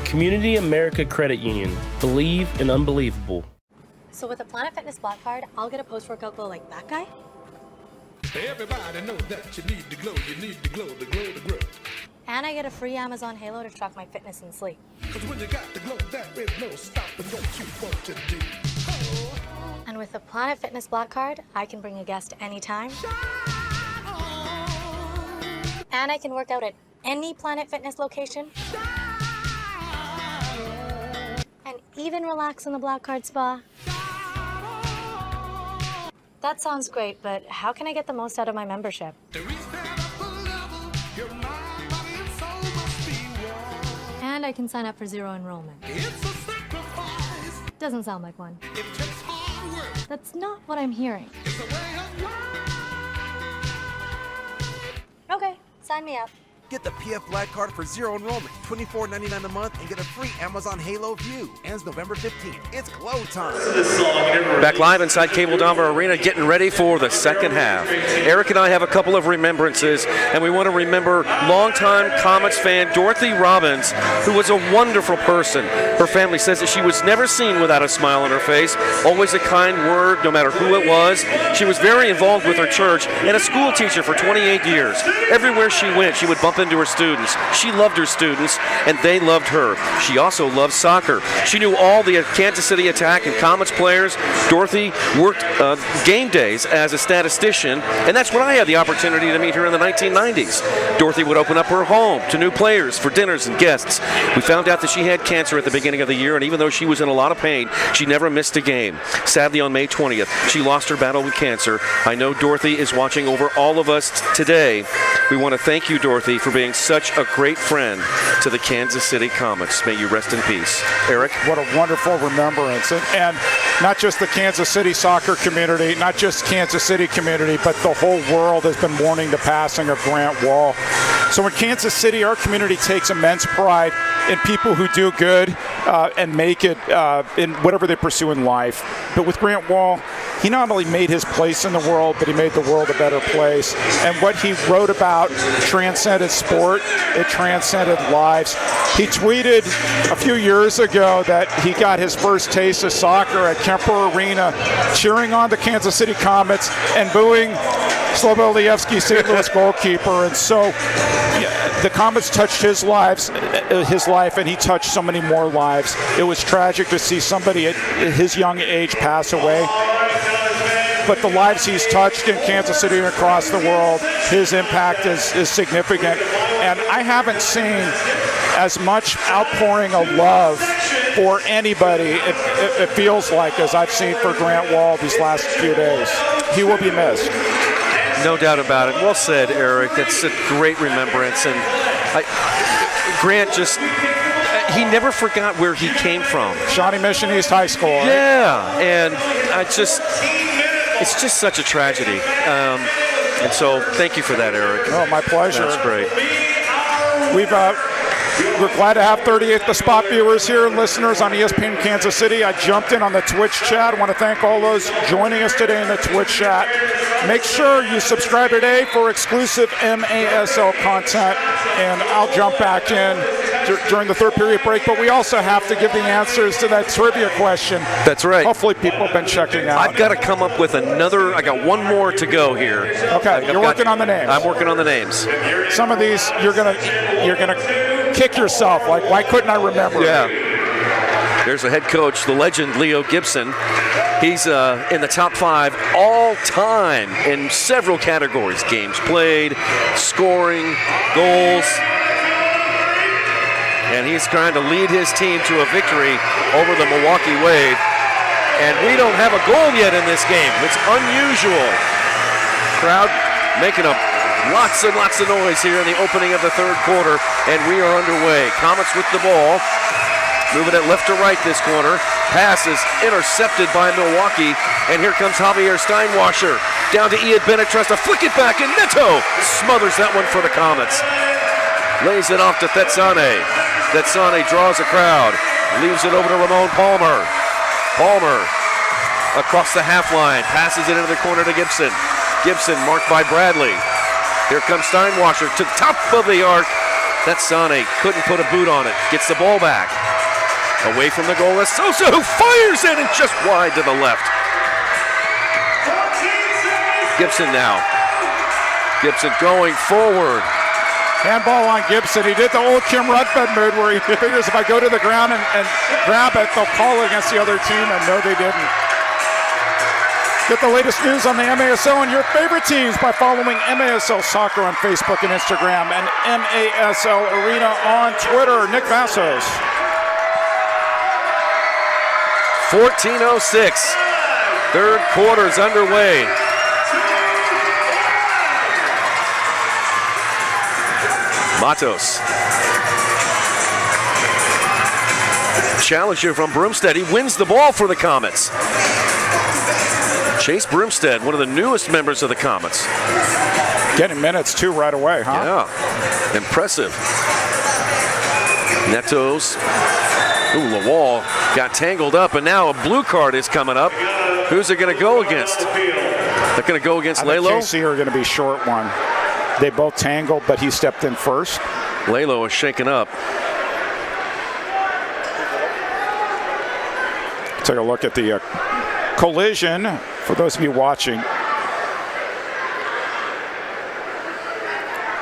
Community America Credit Union. Believe in unbelievable. So with a Planet Fitness Black Card, I'll get a post-workout glow like that guy? Everybody knows that you need to glow, the glow, the glow. And I get a free Amazon Halo to track my fitness and sleep. Cause when you got the glow, there is no stopping what you want to do. Oh. And with the Planet Fitness Black Card, I can bring a guest anytime. And I can work out at any Planet Fitness location. And even relax in the Black Card Spa. That sounds great, but how can I get the most out of my membership? And I can sign up for zero enrollment. Doesn't sound like one. That's not what I'm hearing. Okay, sign me up. Get the PF Black Card for zero enrollment, $24.99 a month, and get a free Amazon Halo View. Ends November 15th. It's glow time. Back live inside Cable Dahmer Arena, getting ready for the second half. Eric and I have a couple of remembrances, and we want to remember longtime Comets fan Dorothy Robbins, who was a wonderful person. Her family says that she was never seen without a smile on her face, always a kind word, no matter who it was. She was very involved with her church and a school teacher for 28 years. Everywhere she went, she would bump something to her students. She loved her students, and they loved her. She also loved soccer. She knew all the Kansas City Attack and Comets players. Dorothy worked game days as a statistician, and that's when I had the opportunity to meet her in the 1990s. Dorothy would open up her home to new players for dinners and guests. We found out that she had cancer at the beginning of the year, and even though she was in a lot of pain, she never missed a game. Sadly, on May 20th, she lost her battle with cancer. I know Dorothy is watching over all of us today. We want to thank you, Dorothy, for being such a great friend to the Kansas City Comets. May you rest in peace. Eric? What a wonderful remembrance. And not just the Kansas City soccer community, not just Kansas City community, but the whole world has been mourning the passing of Grant Wall. So in Kansas City, our community takes immense pride in people who do good and make it in whatever they pursue in life. But with Grant Wall, he not only made his place in the world, but he made the world a better place. And what he wrote about transcended sport, it transcended lives. He tweeted a few years ago that he got his first taste of soccer at Kemper Arena, cheering on the Kansas City Comets and booing Slobodievsky's St. Louis goalkeeper. And so the Comets touched his life, and he touched so many more lives. It was tragic to see somebody at his young age pass away. But the lives he's touched in Kansas City and across the world, his impact is significant. And I haven't seen as much outpouring of love for anybody, it feels like, as I've seen for Grant Wall these last few days. He will be missed. No doubt about it. Well said, Eric. That's a great remembrance. And Grant just, he never forgot where he came from. Shawnee Mission East High School. Right? Yeah, and it's just such a tragedy. And so thank you for that, Eric. Oh, my pleasure. That's great. We're glad to have 38th The Spot viewers here and listeners on ESPN Kansas City. I jumped in on the Twitch chat. I want to thank all those joining us today in the Twitch chat. Make sure you subscribe today for exclusive MASL content, and I'll jump back in during the third period break, but we also have to give the answers to that trivia question. That's right. Hopefully people have been checking out. I've got to come up with another. I got one more to go here. Okay, you're working on the names. I'm working on the names. Some of these you're gonna kick yourself. Like, why couldn't I remember? Yeah. There's the head coach, the legend Leo Gibson. He's in the top 5 all time in several categories: games played, scoring, goals. And he's trying to lead his team to a victory over the Milwaukee Wave. And we don't have a goal yet in this game. It's unusual. Crowd making up lots and lots of noise here in the opening of the third quarter, and we are underway. Comets with the ball, moving it left to right this corner. Pass is intercepted by Milwaukee, and here comes Javier Steinwasser. Down to Ian Bennett, tries to flick it back, and Neto smothers that one for the Comets. Lays it off to Tetsane. Tetsane draws a crowd, leaves it over to Ramon Palmer. Palmer across the half line, passes it into the corner to Gibson. Gibson marked by Bradley. Here comes Steinwasser to the top of the arc. Tetsane couldn't put a boot on it. Gets the ball back. Away from the goal is Sosa, who fires in and just wide to the left. Gibson now. Gibson going forward. Handball on Gibson. He did the old Kim Rutfed move where he figures if I go to the ground and grab it, they'll call against the other team, and no, they didn't. Get the latest news on the MASL and your favorite teams by following MASL Soccer on Facebook and Instagram and MASL Arena on Twitter. Nick Vassos. 14:06. Third quarter's underway. Matos. Challenger from Broomstead. He wins the ball for the Comets. Chase Broomstead, one of the newest members of the Comets. Getting minutes too right away, huh? Yeah, impressive. Netos. Ooh, Lawal got tangled up, and now a blue card is coming up. Who's it going to go against? They're going to go against Lalo? KC are going to be short one. They both tangled, but he stepped in first. Lalo is shaken up. Take a look at the collision for those of you watching.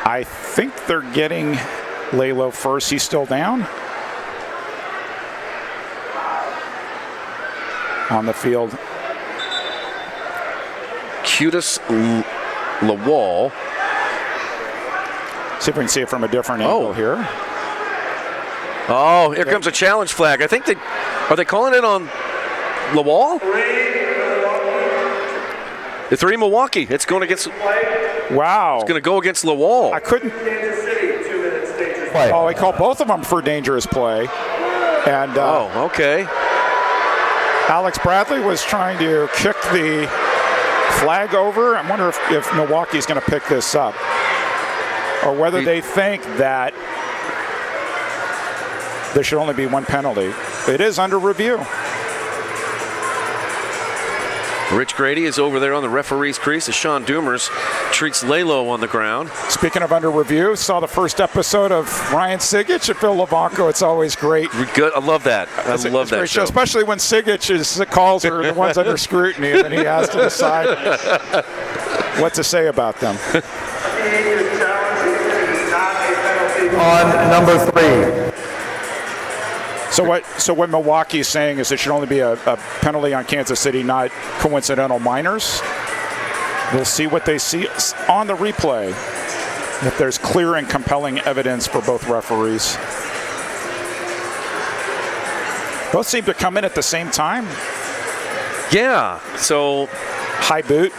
I think they're getting Lalo first. He's still down on the field. Cutis Lawal. See if we can see it from a different angle here. Oh, here comes a challenge flag. I think are they calling it on Lawal? The 3 Milwaukee. It's going against. Wow. It's going to go against Lawal. I couldn't. Oh, he called both of them for dangerous play. And okay. Alex Bradley was trying to kick the flag over. I wonder if Milwaukee's going to pick this up, or whether they think that there should only be one penalty. It is under review. Rich Grady is over there on the referee's crease as Sean Doomers treats Lalo on the ground. Speaking of under review, saw the first episode of Ryan Sigich and Phil Levanko. It's always great. Good. I love that. I love that show. Especially when Sigich's calls are the ones under scrutiny, and then he has to decide what to say about them. On number 3. So what Milwaukee's saying is there should only be a penalty on Kansas City, not coincidental minors. We'll see what they see on the replay, if there's clear and compelling evidence for both referees. Both seem to come in at the same time. Yeah, so high boot.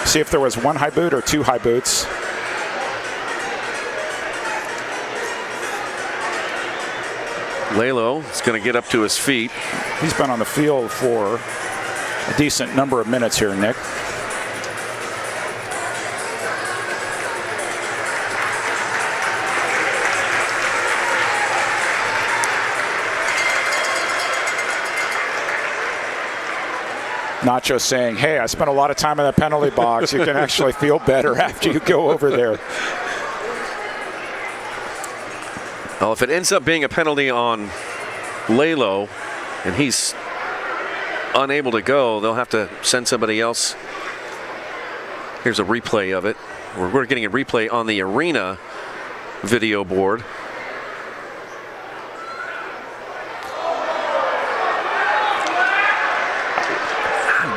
See if there was one high boot or 2 high boots. Lalo is going to get up to his feet. He's been on the field for a decent number of minutes here, Nick. Nacho saying, hey, I spent a lot of time in that penalty box. You can actually feel better after you go over there. Well, if it ends up being a penalty on Lalo and he's unable to go, they'll have to send somebody else. Here's a replay of it. We're getting a replay on the arena video board.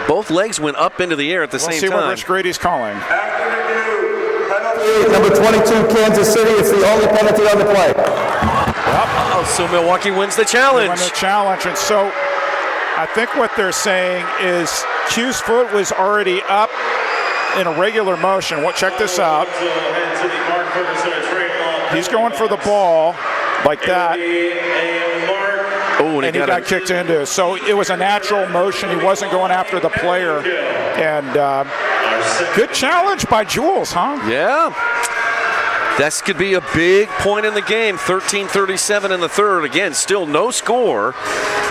Both legs went up into the air at the same time. We'll see what Rich Grady's calling. Number 22, Kansas City. It's the only penalty on the play. Oh, so Milwaukee wins the challenge. They won the challenge, and so I think what they're saying is Q's foot was already up in a regular motion. Well, check this out. He's going for the ball like that. Oh, and he got kicked into. So it was a natural motion. He wasn't going after the player. And good challenge by Jules, huh? Yeah. This could be a big point in the game. 13:37 in the third. Again, still no score.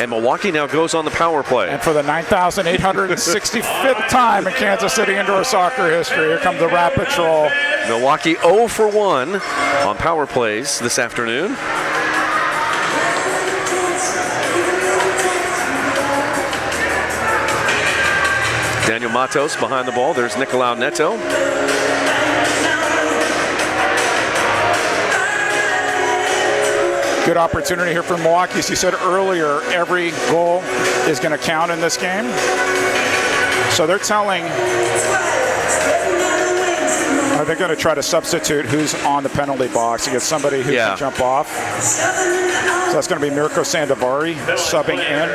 And Milwaukee now goes on the power play. And for the 9,865th time in Kansas City indoor soccer history, here comes the rapid troll. Milwaukee 0 for 1 on power plays this afternoon. Daniel Matos behind the ball. There's Nicolau Neto. Good opportunity here for Milwaukee. As you said earlier, every goal is going to count in this game. So they're telling, are they going to try to substitute who's on the penalty box to get somebody who can jump off? So that's going to be Mirko Sandovari subbing in.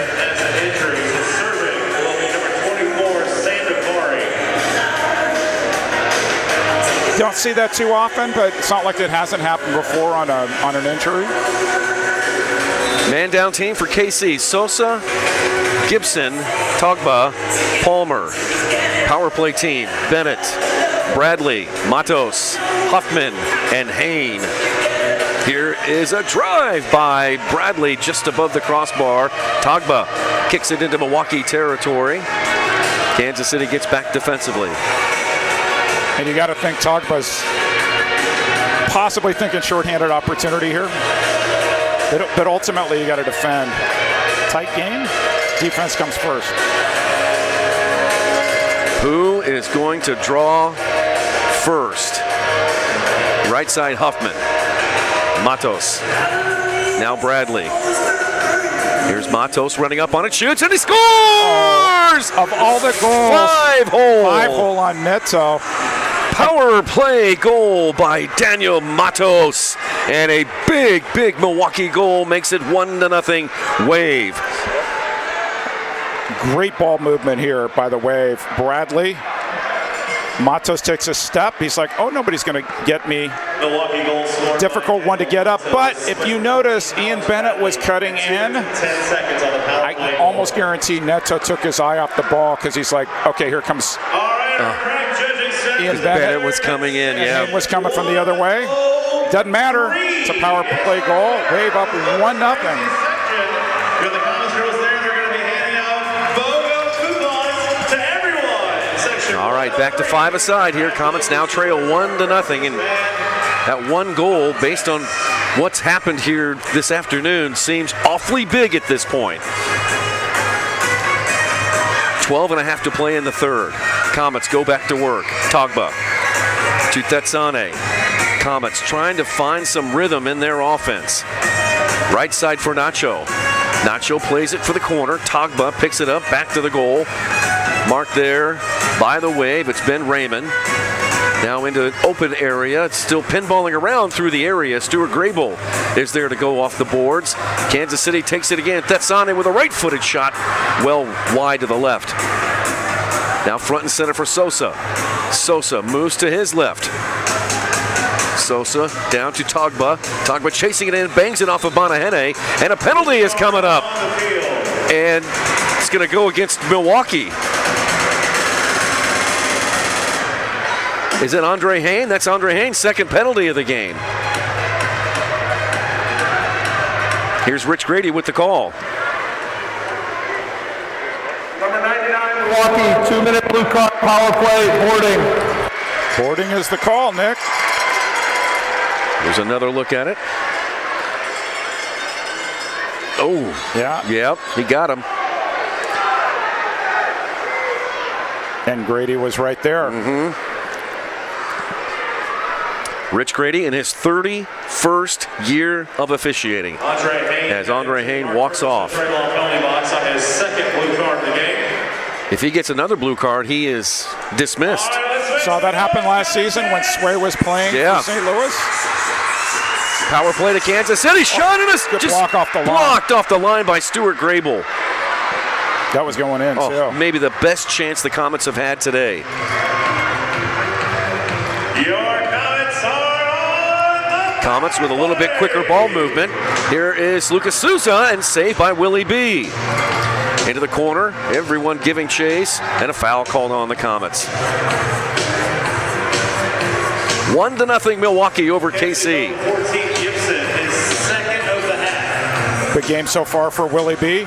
Don't see that too often, but it's not like it hasn't happened before on an injury. Man down team for KC. Sosa, Gibson, Togba, Palmer. Power play team. Bennett, Bradley, Matos, Huffman, and Hain. Here is a drive by Bradley just above the crossbar. Togba kicks it into Milwaukee territory. Kansas City gets back defensively. And you got to think Togba's possibly thinking shorthanded opportunity here. But ultimately, you got to defend. Tight game. Defense comes first. Who is going to draw first? Right side, Huffman. Matos. Now Bradley. Here's Matos running up on it, shoots, and he scores! Of all the goals, 5-hole. 5-hole on Neto. Power play goal by Daniel Matos. And a big, big Milwaukee goal makes it 1-0 Wave. Great ball movement here by the Wave. Bradley. Matos takes a step. He's like, oh, nobody's going to get me. Milwaukee goal scored. Difficult one to get up. But if you notice, Ian Bennett was cutting in. 10 seconds on the power play. I almost guarantee Neto took his eye off the ball because he's like, okay, here comes Ian Bennett was coming in, yeah. Ian was coming from the other way. Doesn't matter. It's a power play goal. Wave up 1-0. All right, back to 5 aside here. Comets now trail 1-0, and that one goal, based on what's happened here this afternoon, seems awfully big at this point. 12.5 to play in the third. Comets go back to work. Togba to Tetsane. Comets trying to find some rhythm in their offense. Right side for Nacho. Nacho plays it for the corner. Togba picks it up, back to the goal. Marked there by the Wave. It's Ben Raymond. Now into an open area. It's still pinballing around through the area. Stuart Grable is there to go off the boards. Kansas City takes it again. Tetsane with a right-footed shot, well wide to the left. Now front and center for Sosa. Sosa moves to his left. Sosa down to Togba. Togba chasing it in, bangs it off of Bonahene, and a penalty is coming up. And it's going to go against Milwaukee. Is it Andre Hain? That's Andre Hain's second penalty of the game. Here's Rich Grady with the call. Number 99, Milwaukee, 2-minute blue card power play, boarding. Boarding is the call, Nick. There's another look at it. Oh, yeah. Yep, he got him. And Grady was right there. Mm-hmm. Rich Grady in his 31st year of officiating. As Andre Hain walks off. If he gets another blue card, he is dismissed. Saw that happen last season when Sway was playing for St. Louis. Power play to Kansas City. Shot in us. Just block off the line. Blocked off the line by Stuart Grable. That was going in, too. Maybe the best chance the Comets have had today. Comets with a little bit quicker ball movement. Here is Lucas Souza, and saved by Willie B. Into the corner, everyone giving chase, and a foul called on the Comets. 1-0 Milwaukee over KC. Big game so far for Willie B.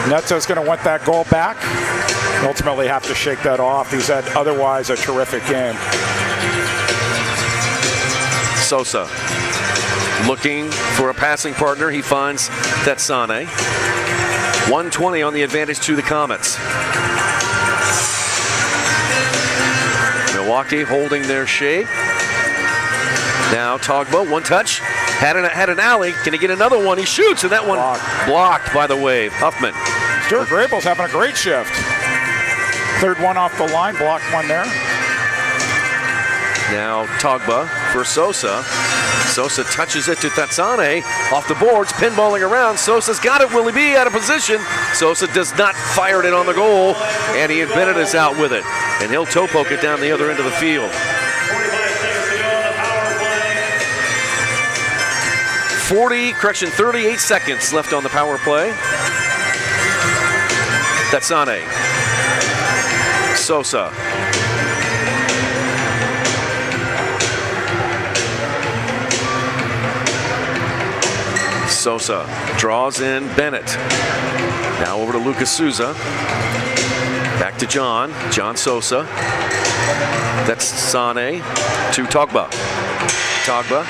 Neto's going to want that goal back. Ultimately have to shake that off. He's had otherwise a terrific game. Sosa looking for a passing partner. He finds Tetsane. 120 on the advantage to the Comets. Milwaukee holding their shape. Now Togba, one touch. Had an alley. Can he get another one? He shoots, and that one blocked by the Wave. Huffman. Stuart Grable's having a great shift. Third one off the line, blocked one there. Now Togba for Sosa. Sosa touches it to Tetsane. Off the boards, pinballing around. Sosa's got it. Willie B out of position. Sosa does not fire it on the goal, and Ian Bennett is out with it. And he'll toe poke it down the other end of the field. 38 seconds left on the power play. Tetsane. Sosa. Sosa draws in Bennett. Now over to Lucas Souza. Back to John Sosa. That's Sane to Togba. Togba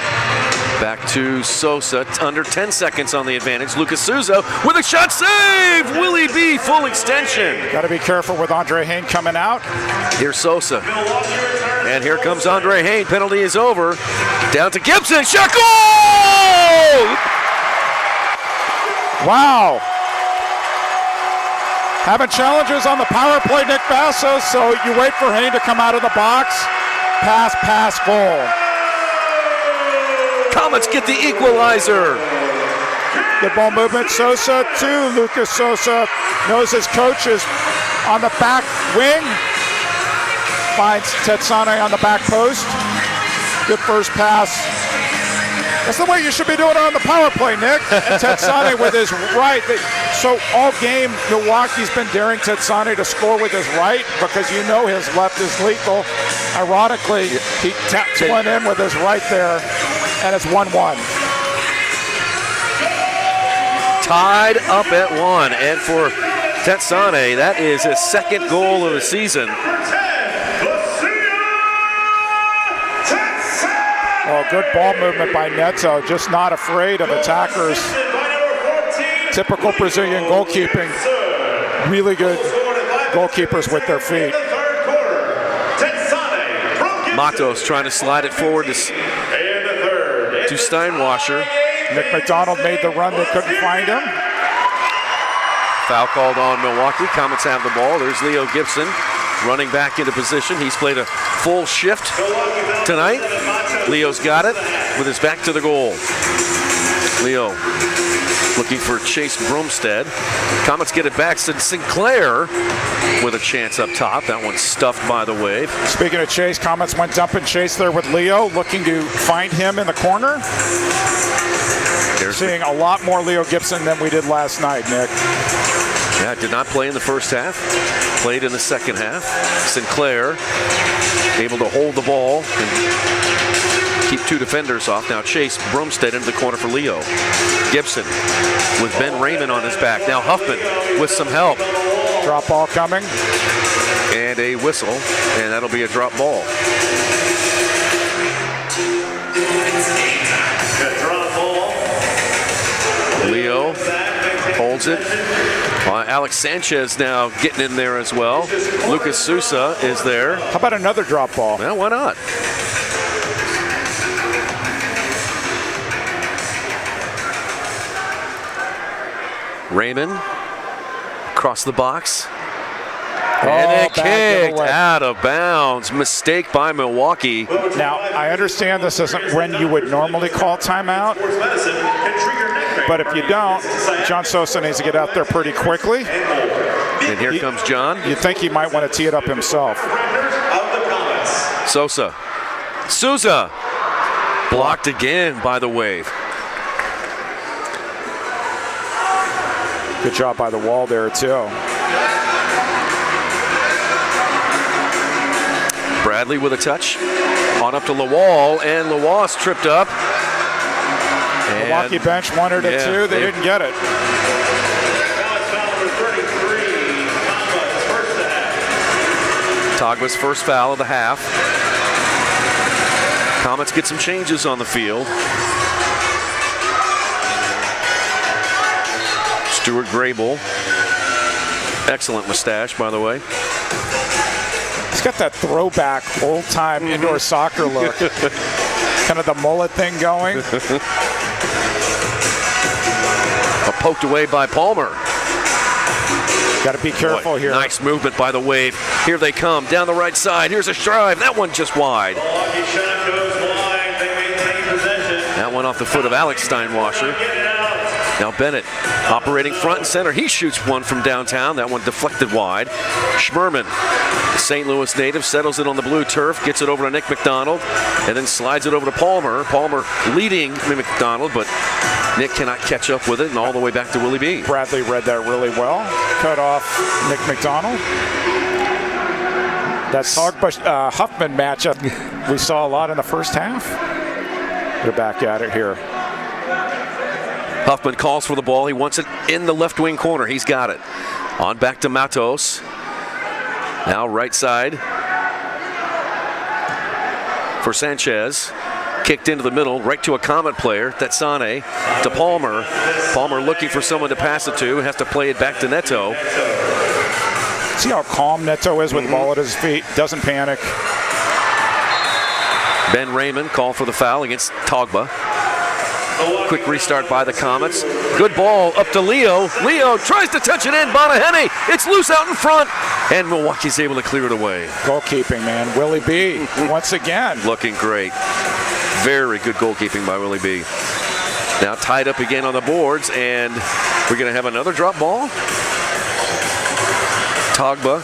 back to Sosa. Under 10 seconds on the advantage. Lucas Souza with a shot save. Willie B full extension. Got to be careful with Andre Hain coming out. Here's Sosa. And here comes Andre Hain. Penalty is over. Down to Gibson. Shot goal! Wow. Having challenges on the power play, Nick Vassos, so you wait for Hain to come out of the box. Pass, goal. Comets get the equalizer. Good ball movement. Sosa to Lucas Sosa. Knows his coach is on the back wing. Finds Tetsane on the back post. Good first pass. That's the way you should be doing it on the power play, Nick. And Tetsane with his right. So all game, Milwaukee's been daring Tetsane to score with his right because you know his left is lethal. Ironically, he tapped one in with his right there, and it's 1-1. Tied up at 1, and for Tetsane, that is his second goal of the season. Oh, good ball movement by Neto, just not afraid of attackers. Typical Brazilian goalkeeping. Really good goalkeepers with their feet. Matos trying to slide it forward to Steinwasser. Nick McDonald made the run, they couldn't find him. Foul called on Milwaukee. Comets have the ball. There's Leo Gibson running back into position. He's played a full shift tonight. Leo's got it with his back to the goal. Leo looking for Chase Bromstead. Comets get it back to Sinclair with a chance up top. That one's stuffed by the Wave. Speaking of Chase, Comets went dump and chase there with Leo, looking to find him in the corner. Seeing a lot more Leo Gibson than we did last night, Nick. Yeah, did not play in the first half. Played in the second half. Sinclair able to hold the ball and keep two defenders off. Now Chase Bromstead into the corner for Leo. Gibson with Ben Raymond on his back. Now Huffman with some help. Drop ball coming. And a whistle, and that'll be a drop ball. Leo holds it. Alex Sanchez now getting in there as well. Lucas Sousa is there. How about another drop ball? Yeah, why not? Raymond across the box. And it kicked out of bounds. Mistake by Milwaukee. Now, I understand this isn't when you would normally call timeout, but if you don't, John Sosa needs to get out there pretty quickly. And here comes John. You'd think he might want to tee it up himself. Sosa. Sousa. Blocked again by the Wave. Good job by the wall there, too. Bradley with a touch. On up to Lawal, and Lawal's tripped up. Milwaukee bench wanted it too. They didn't get it. Togba's first foul of the half. Comets get some changes on the field. Stuart Grable. Excellent mustache, by the way. He's got that throwback old-time indoor soccer look. Kind of the mullet thing going. Poked away by Palmer. Got to be careful here. Nice movement by the Wave. Here they come down the right side. Here's a strive. That one just wide. That one off the foot of Alex Steinwasser. Now Bennett operating front and center. He shoots one from downtown. That one deflected wide. Schmerman, the St. Louis native, settles it on the blue turf, gets it over to Nick McDonald, and then slides it over to Palmer. Palmer leading McDonald, but Nick cannot catch up with it, and all the way back to Willie B. Bradley read that really well. Cut off Nick McDonald. That Huffman matchup we saw a lot in the first half. They're back at it here. Huffman calls for the ball. He wants it in the left wing corner. He's got it. On back to Matos. Now right side for Sanchez. Kicked into the middle, right to a Comet player. Tetsane to Palmer. Palmer looking for someone to pass it to. Has to play it back to Neto. See how calm Neto is with the ball at his feet. Doesn't panic. Ben Raymond called for the foul against Togba. Quick restart by the Comets. Good ball up to Leo. Leo tries to touch it in. Bonahene. It's loose out in front. And Milwaukee's able to clear it away. Goalkeeping, man. Willie B. once again. Looking great. Very good goalkeeping by Willie B. Now tied up again on the boards, and we're going to have another drop ball. Togba.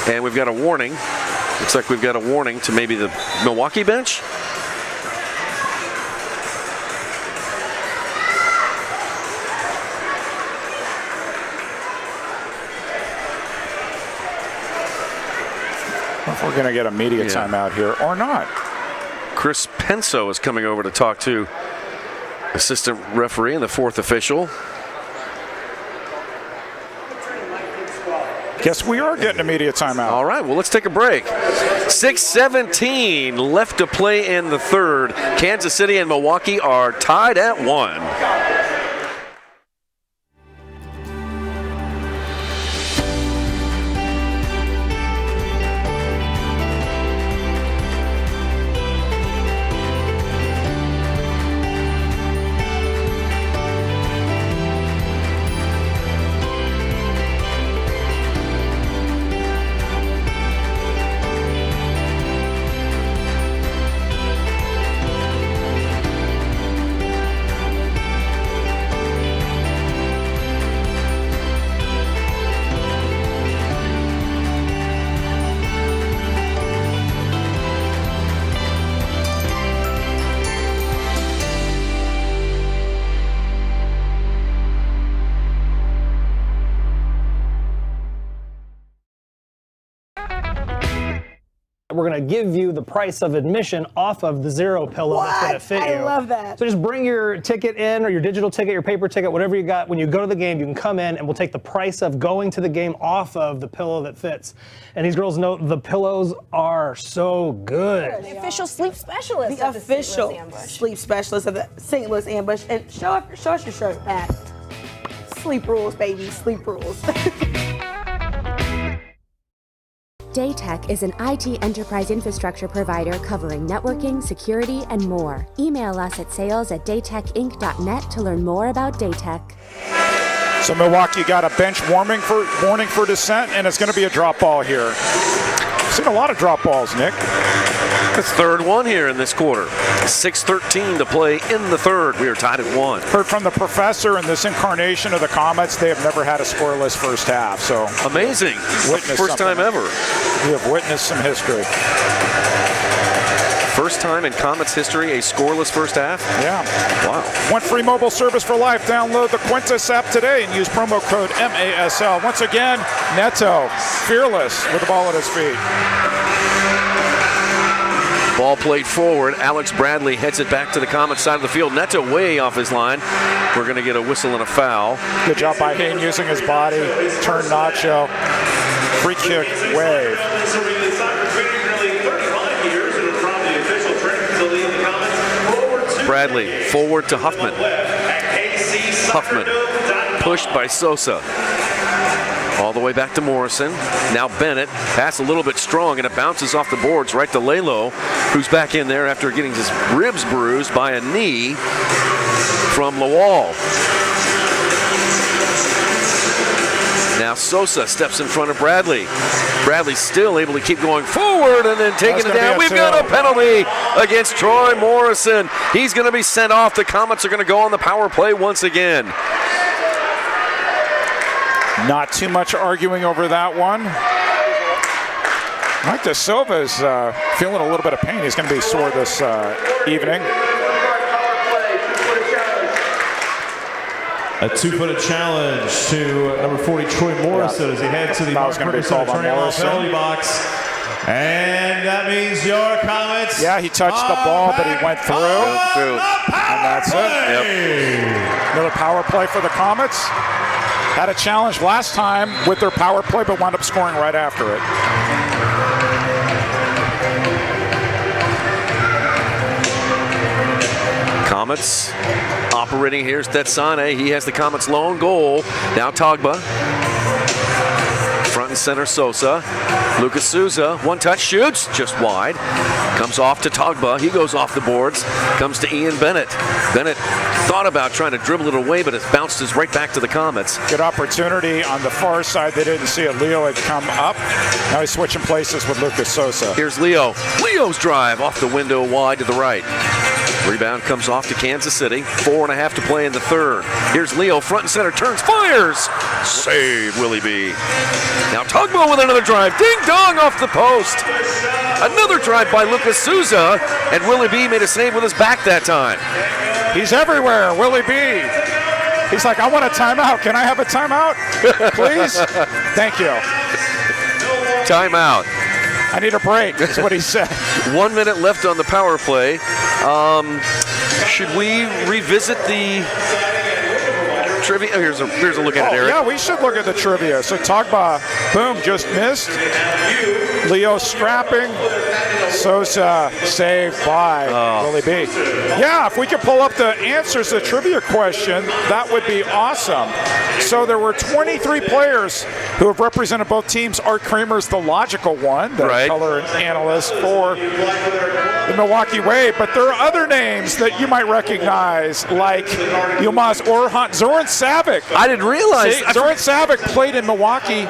And we've got a warning. Looks like we've got a warning to maybe the Milwaukee bench. If we're going to get a media timeout here or not. Chris Penso is coming over to talk to assistant referee and the fourth official. Guess we are getting a media timeout. All right, well, let's take a break. 6:17 left to play in the third. Kansas City and Milwaukee are tied at 1. We're going to give you the price of admission off of the Zero pillow that's going to fit you. I love that. So just bring your ticket in, or your digital ticket, your paper ticket, whatever you got. When you go to the game, you can come in and we'll take the price of going to the game off of the pillow that fits. And these girls know the pillows are so good. The official sleep specialist. The official sleep specialist of the St. Louis Ambush. And show us your shirt, Pat. Sleep rules, baby. Sleep rules. Daytech is an IT enterprise infrastructure provider covering networking, security, and more. Email us at sales@daytechinc.net to learn more about Daytech. So Milwaukee got a bench warning for dissent, and it's going to be a drop ball here. Seen a lot of drop balls, Nick. The third one here in this quarter. 6:13 to play in the third. We are tied at 1. Heard from the professor in this incarnation of the Comets. They have never had a scoreless first half. So amazing. First time ever. We have witnessed some history. First time in Comets history, a scoreless first half? Yeah. Wow. Want free mobile service for life? Download the Quintus app today and use promo code MASL. Once again, Neto, fearless with the ball at his feet. Ball played forward. Alex Bradley heads it back to the Comets side of the field. Neto way off his line. We're going to get a whistle and a foul. Good job by Hayne using his body. Turn Nacho. Free kick, Wave. Bradley forward to Huffman. Huffman pushed by Sosa. All the way back to Morrison. Now Bennett. Pass a little bit strong, and it bounces off the boards right to Lalo, who's back in there after getting his ribs bruised by a knee from Lawal. Now Sosa steps in front of Bradley. Bradley still able to keep going forward and then taking it down. We've got a penalty against Troy Morrison. He's going to be sent off. The Comets are going to go on the power play once again. Not too much arguing over that one. Mike De Silva is feeling a little bit of pain. He's going to be sore this evening. A 2-footed challenge to number 40, Troy Morrison, as he heads to the Mark Ferguson penalty box. And that means your Comets. Yeah, he touched the ball, but he went through. And that's it. Yep. Another power play for the Comets. Had a challenge last time with their power play, but wound up scoring right after it. Comets operating. Here's Tetsane. He has the Comets' lone goal. Now Togba. Front and center Sosa. Lucas Souza, one touch, shoots, just wide. Comes off to Togba. He goes off the boards. Comes to Ian Bennett. Bennett thought about trying to dribble it away, but it bounced us right back to the Comets. Good opportunity on the far side. They didn't see it. Leo had come up. Now he's switching places with Lucas Souza. Here's Leo. Leo's drive off the window wide to the right. Rebound comes off to Kansas City. 4.5 to play in the third. Here's Leo, front and center, turns, fires. Save, Willie B. Now Tugbo with another drive. Ding dong off the post. Another drive by Lucas Souza, and Willie B made a save with his back that time. He's everywhere, Willie B. He's like, I want a timeout. Can I have a timeout, please? Thank you. Timeout. I need a break, is what he said. 1 minute left on the power play. Should we revisit the trivia? Oh, here's a look at it, Eric. Yeah, we should look at the trivia. So Togba, boom, just missed. Leo strapping. Sosa saved by Willie B. Yeah, if we could pull up the answers to the trivia question, that would be awesome. So there were 23 players who have represented both teams. Art Kramer's the logical one, the color analyst for the Milwaukee Wave. But there are other names that you might recognize, like Yilmaz Orhan, Zoran Savic. I didn't realize. Zoran Savic played in Milwaukee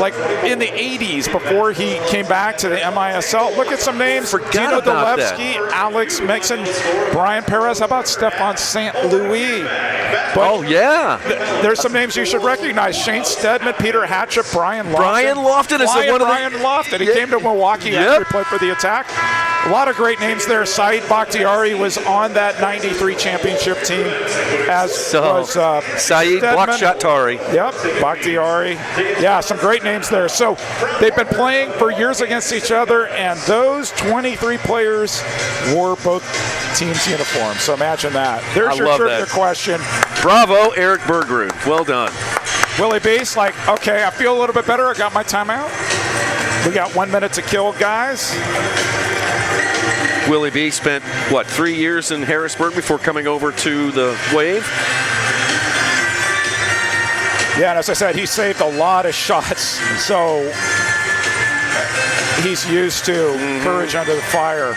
like in the 80s before he came back to the MASL. Look at some names. Dino Dolevsky, Alex Mixon, Brian Perez. How about Stefan St. Louis? Oh, yeah. There's some names you should recognize. Shane Stedman, Peter Hatchett, Brian Lofton. Brian Lofton is one of the... Brian Lofton. He came to Milwaukee after he played for the Attack. A lot of great names there. Saeed Bakhtiari was on that 93 championship team, as was Saeed Bakhtiari. Yep, Bakhtiari. Yeah, some great names there. So they've been playing for years against each other, and those 23 players wore both teams' uniforms. So imagine that. There's your trivia question. Bravo, Eric Bergrud. Well done. Willie B's like, okay, I feel a little bit better. I got my timeout. We got 1 minute to kill, guys. Willie B spent, 3 years in Harrisburg before coming over to the Wave? Yeah, and as I said, he saved a lot of shots, so he's used to courage under the fire.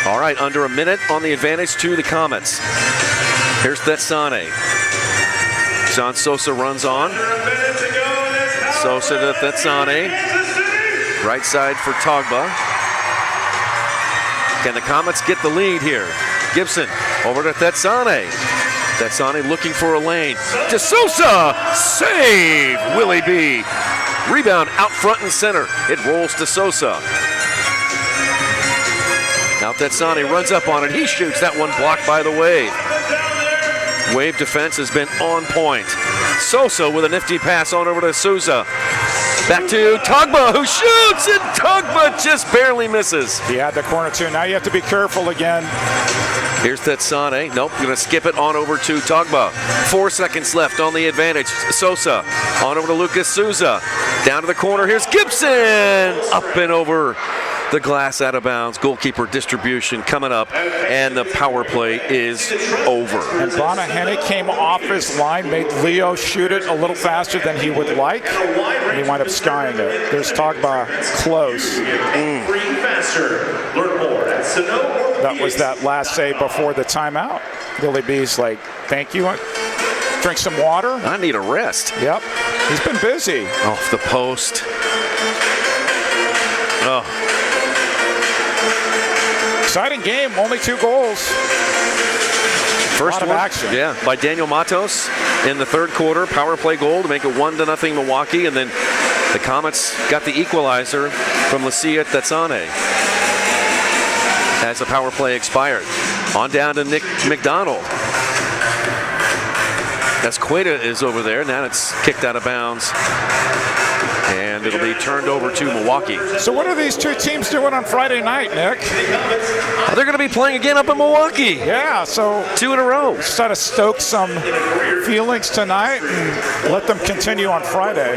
All right, under a minute on the advantage to the Comets. Here's Thetsane. John Sosa runs on. Sosa to Thetsane. Right side for Togba. Can the Comets get the lead here? Gibson over to Thetsane. Thetsane looking for a lane. To Sosa! Save! Willie B. Rebound out front and center. It rolls to Sosa. Now Thetsane runs up on it. He shoots. That one blocked by the Wave. Wave defense has been on point. Sosa with a nifty pass on over to Souza. Back to Togba, who shoots, and Togba just barely misses. He had the corner too. Now you have to be careful again. Here's Thetsane. Nope, going to skip it on over to Togba. 4 seconds left on the advantage. Sosa on over to Lucas Souza. Down to the corner. Here's Gibson. Up and over the glass, out of bounds. Goalkeeper distribution coming up, and the power play is over. And Bonahenne came off his line, made Leo shoot it a little faster than he would like, and he wound up skying it. There's Togba close. That was that last save before the timeout. Willie B's like, thank you. Drink some water. I need a rest. Yep, he's been busy. Off the post. Oh. Exciting game, only 2 goals. First one, action. Yeah, by Daniel Matos in the third quarter. Power play goal to make it 1-0 Milwaukee, and then the Comets got the equalizer from Lucia Thetsane as the power play expired. On down to Nick McDonald. As Cueta is over there, now it's kicked out of bounds. And it'll be turned over to Milwaukee. So what are these 2 teams doing on Friday night, Nick? They're going to be playing again up in Milwaukee. Yeah, so 2 in a row. Just try to stoke some feelings tonight and let them continue on Friday.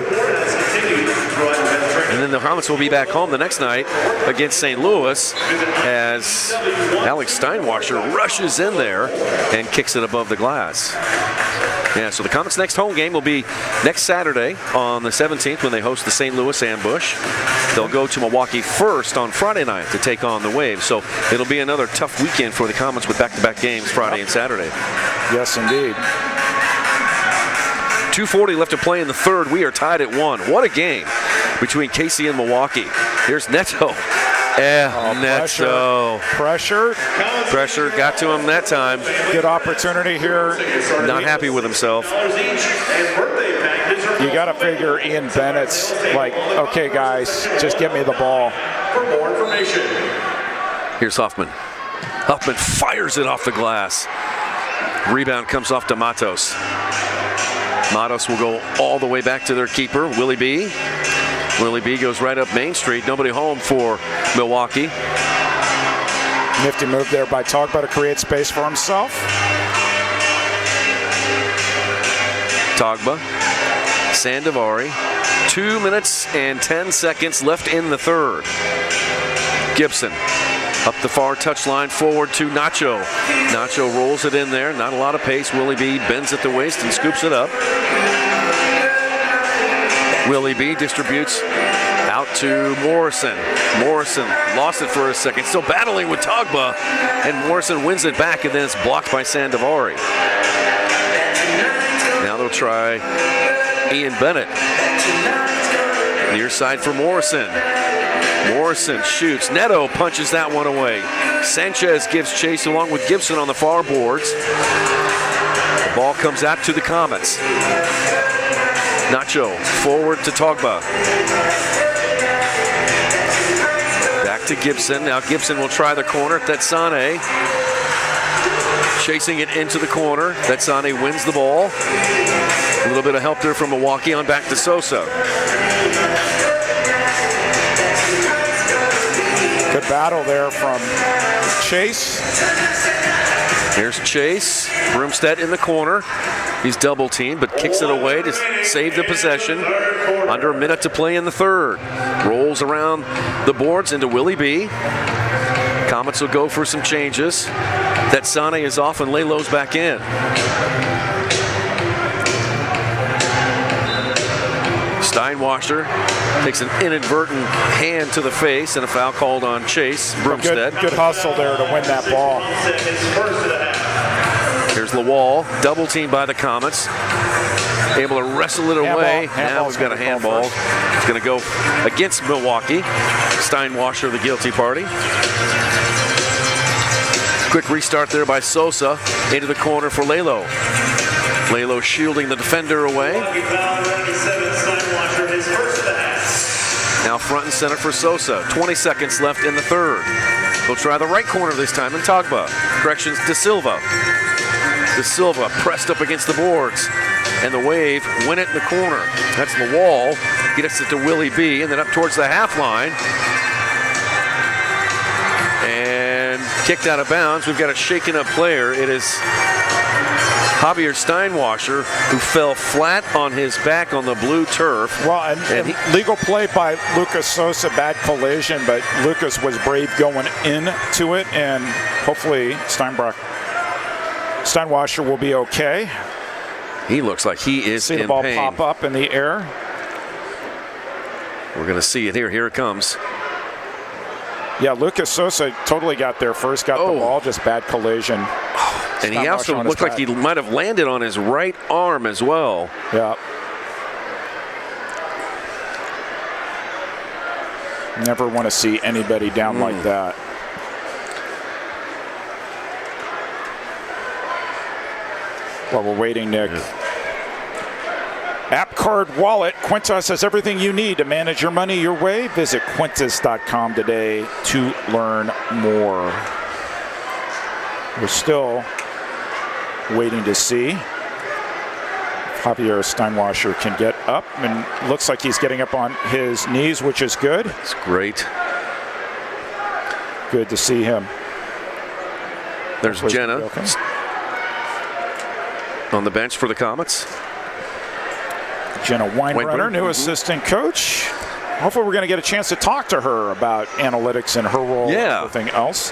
And then the Comets will be back home the next night against St. Louis as Alex Steinwasser rushes in there and kicks it above the glass. Yeah, so the Comets' next home game will be next Saturday on the 17th when they host the St. Louis Ambush. They'll go to Milwaukee first on Friday night to take on the Wave. So it'll be another tough weekend for the Comets with back-to-back games Friday and Saturday. Yes, indeed. 2:40 left to play in the third. We are tied at 1. What a game between Casey and Milwaukee. Here's Neto. Neto. Pressure. Got to him that time. Good opportunity here. Not happy with himself. You got to figure Ian Bennett's like, okay, guys, just get me the ball. For more information. Here's Huffman. Huffman fires it off the glass. Rebound comes off to Matos. Matos will go all the way back to their keeper, Willie B. Willie B goes right up Main Street. Nobody home for Milwaukee. Nifty move there by Togba to create space for himself. Togba, Sandavari. 2 minutes and 10 seconds left in the third. Gibson up the far touchline forward to Nacho. Nacho rolls it in there. Not a lot of pace. Willie B bends at the waist and scoops it up. Willie B distributes out to Morrison. Morrison lost it for a second. Still battling with Togba. And Morrison wins it back, and then it's blocked by Sandavari. Now they'll try Ian Bennett. Near side for Morrison. Morrison shoots. Neto punches that one away. Sanchez gives chase along with Gibson on the far boards. The ball comes out to the Comets. Nacho forward to Togba. Back to Gibson. Now Gibson will try the corner. Tetsane chasing it into the corner. Tetsane wins the ball. A little bit of help there from Milwaukee on back to Sosa. Good battle there from Chase. Here's Chase. Broomstead in the corner. He's double teamed, but kicks it away to save the possession. Under a minute to play in the third. Rolls around the boards into Willie B. Comets will go for some changes. Tetsane is off and Lelo's back in. Steinwasser takes an inadvertent hand to the face and a foul called on Chase Broomstead. Good hustle there to win that ball. Here's Lawal, double teamed by the Comets. Able to wrestle it away. Now he's got a handball. It's going to go against Milwaukee. Steinwasser, the guilty party. Quick restart there by Sosa into the corner for Lelo. Lelo shielding the defender away. Now front and center for Sosa. 20 seconds left in the third. They'll try the right corner this time in Togba. Corrections, De Silva. De Silva pressed up against the boards. And the Wave win it in the corner. That's the wall. He gets it to Willie B. And then up towards the half line. And kicked out of bounds. We've got a shaken up player. It is Javier Steinwasser, who fell flat on his back on the blue turf. Well, and legal play by Lucas Sosa, bad collision, but Lucas was brave going into it, and hopefully Steinwasser will be okay. He looks like he is in pain. See the ball pop up in the air. We're going to see it here. Here it comes. Yeah, Lucas Sosa totally got there first, got the ball, just bad collision. And he also looked like he might have landed on his right arm as well. Yeah. Never want to see anybody down like that. While we're waiting, Nick. App Card Wallet. Quintus has everything you need to manage your money your way. Visit Quintus.com today to learn more. We're still waiting to see if Javier Steinwasser can get up, and looks like he's getting up on his knees, which is good. It's great. Good to see him. There's Jenna on the bench for the Comets. Jenna Weinbrenner, new assistant coach. Hopefully we're going to get a chance to talk to her about analytics and her role and everything else.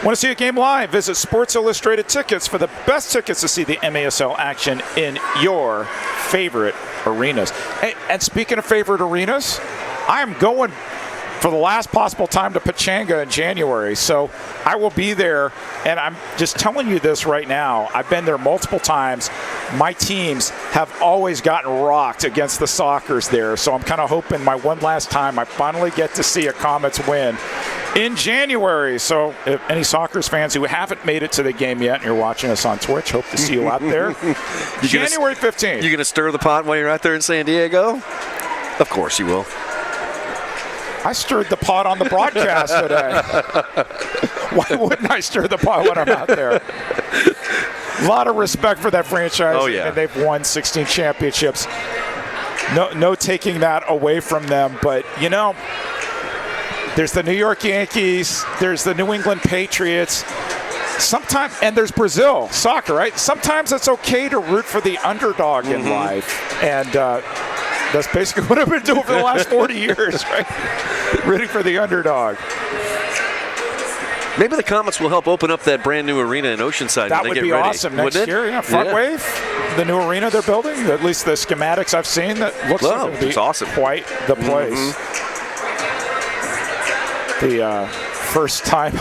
Want to see a game live? Visit Sports Illustrated Tickets for the best tickets to see the MASL action in your favorite arenas. Hey, and speaking of favorite arenas, I am going for the last possible time to Pechanga in January. So I will be there, and I'm just telling you this right now. I've been there multiple times. My teams have always gotten rocked against the Sockers there. So I'm kind of hoping my one last time I finally get to see a Comets win in January. So if any Sockers fans who haven't made it to the game yet and you're watching us on Twitch, hope to see you out there. January 15th. You going to stir the pot while you're out there in San Diego? Of course you will. I stirred the pot on the broadcast today. Why wouldn't I stir the pot when I'm out there? A lot of respect for that franchise. Oh, yeah. And they've won 16 championships. No taking that away from them. But, you know, there's the New York Yankees. There's the New England Patriots. Sometimes, and there's Brazil soccer, right? Sometimes it's okay to root for the underdog in life. And that's basically what I've been doing for the last 40 years, right? Rooting for the underdog. Maybe the Comets will help open up that brand new arena in Oceanside. That when would they be get ready. awesome next year. Yeah, Front Wave, the new arena they're building, at least the schematics I've seen, that looks like it would be awesome. Quite the place. The first time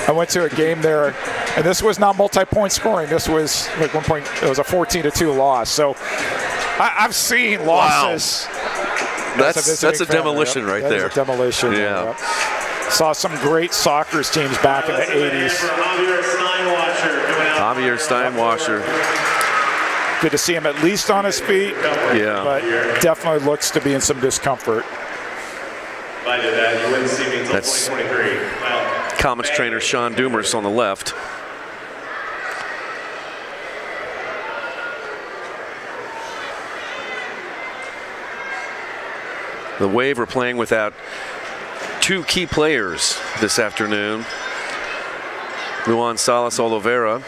I went to a game there, and this was not multi-point scoring. This was like one point. It was a 14-2 loss. So I've seen losses. Wow. That's a demolition right there. That's a demolition. Yeah. Saw some great soccer teams back in the 80s. Javier Steinwasser. Good to see him at least on his feet. Yeah. But definitely looks to be in some discomfort. If I did that, you wouldn't see me until 2023. Well, Comets trainer Sean Dumers on the left. The Wave are playing without two key players this afternoon. Luan Salas Oliveira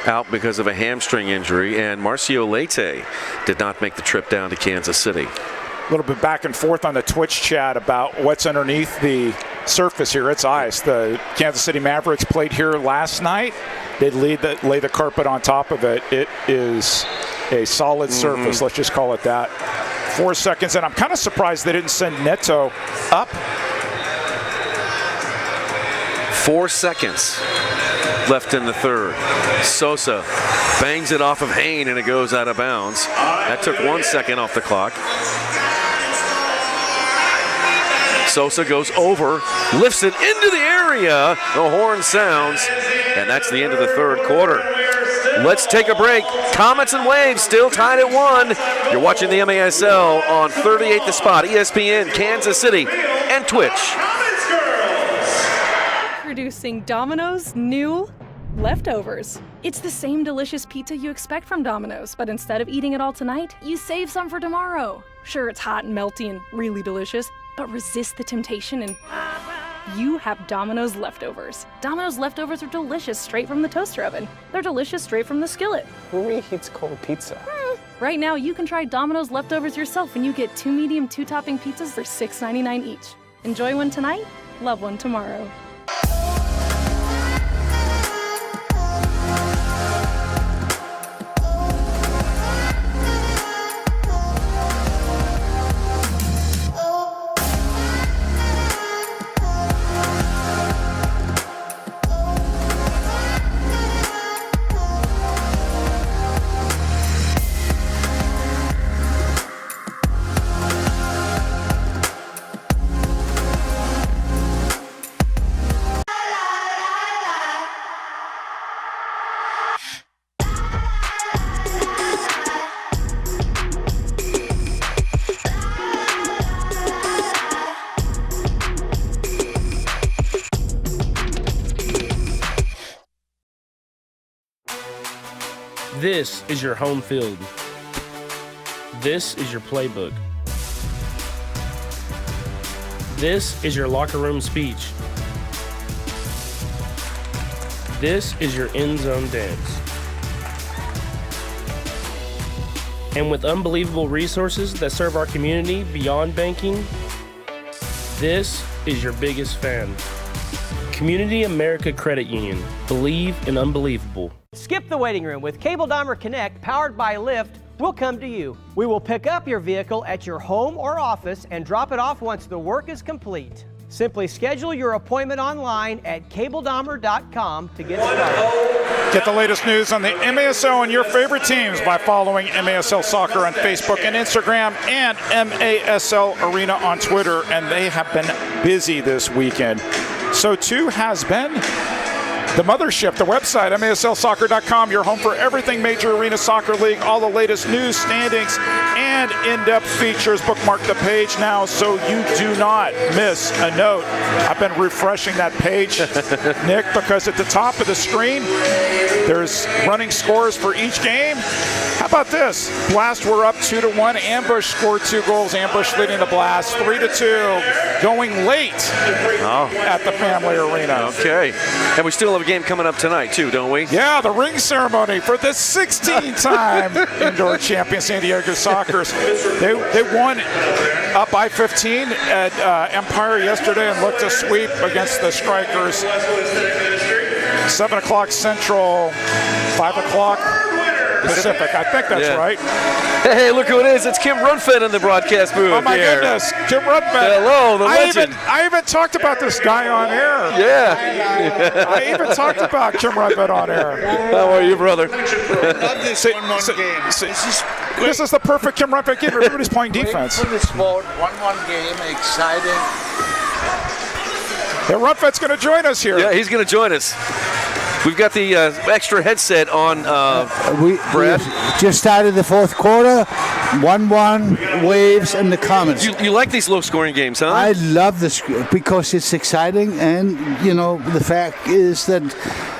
out because of a hamstring injury, and Marcio Leite did not make the trip down to Kansas City. A little bit back and forth on the Twitch chat about what's underneath the surface here. It's ice. The Kansas City Mavericks played here last night. They lay the carpet on top of it. It is a solid surface, let's just call it that. 4 seconds, and I'm kind of surprised they didn't send Neto up. 4 seconds left in the third. Sosa bangs it off of Hain, and it goes out of bounds. That took 1 second off the clock. Sosa goes over, lifts it into the area. The horn sounds, and that's the end of the third quarter. Let's take a break. Comets and Waves still tied at 1. You're watching the MASL on 38 The Spot, ESPN, Kansas City, and Twitch. Introducing Domino's new leftovers. It's the same delicious pizza you expect from Domino's, but instead of eating it all tonight, you save some for tomorrow. Sure, it's hot and melty and really delicious, but resist the temptation and you have Domino's leftovers. Domino's leftovers are delicious straight from the toaster oven. They're delicious straight from the skillet. Who reheats cold pizza? Right now, you can try Domino's leftovers yourself when you get 2 medium 2-topping pizzas for $6.99 each. Enjoy one tonight, love one tomorrow. This is your home field. This is your playbook. This is your locker room speech. This is your end zone dance. And with unbelievable resources that serve our community beyond banking, this is your biggest fan. Community America Credit Union. Believe in unbelievable. Skip the waiting room. With Cable Dahmer Connect, powered by Lyft, we'll come to you. We will pick up your vehicle at your home or office and drop it off once the work is complete. Simply schedule your appointment online at cabledahmer.com to get started. Get the latest news on the MASL and your favorite teams by following MASL Soccer on Facebook and Instagram and MASL Arena on Twitter, and they have been busy this weekend. So too has been the mothership, the website, MASLsoccer.com, your home for everything Major Arena Soccer League, all the latest news, standings, and in-depth features. Bookmark the page now so you do not miss a note. I've been refreshing that page, Nick, because at the top of the screen, there's running scores for each game. How about this? Blast were up 2-1. Ambush scored 2 goals. Ambush leading the Blast 3-2, going late at the Family Arena. Okay. And we still have a game coming up tonight, too, don't we? Yeah, the ring ceremony for the 16th time indoor champion San Diego Sockers. They won up by 15 at Empire yesterday and looked to sweep against the Strikers. 7 o'clock Central, 5 o'clock Pacific. I think that's right. Hey, look who it is. It's Kim Rundfeld in the broadcast booth. Oh, my goodness. Kim Rundfeld. Hello, the legend. I even talked about this guy on air. Yeah. I even talked about Kim Rundfeld on air. How are you, brother? Love this one game. This is the perfect Kim Rundfeld game. Everybody's playing defense. For the sport, 1-1 game, exciting. Yeah, Rundfeld's going to join us here. Yeah, he's going to join us. We've got the extra headset on, Brad. Just started the fourth quarter, 1-1, Waves and the Comets. You like these low-scoring games, huh? I love this because it's exciting, and, you know, the fact is that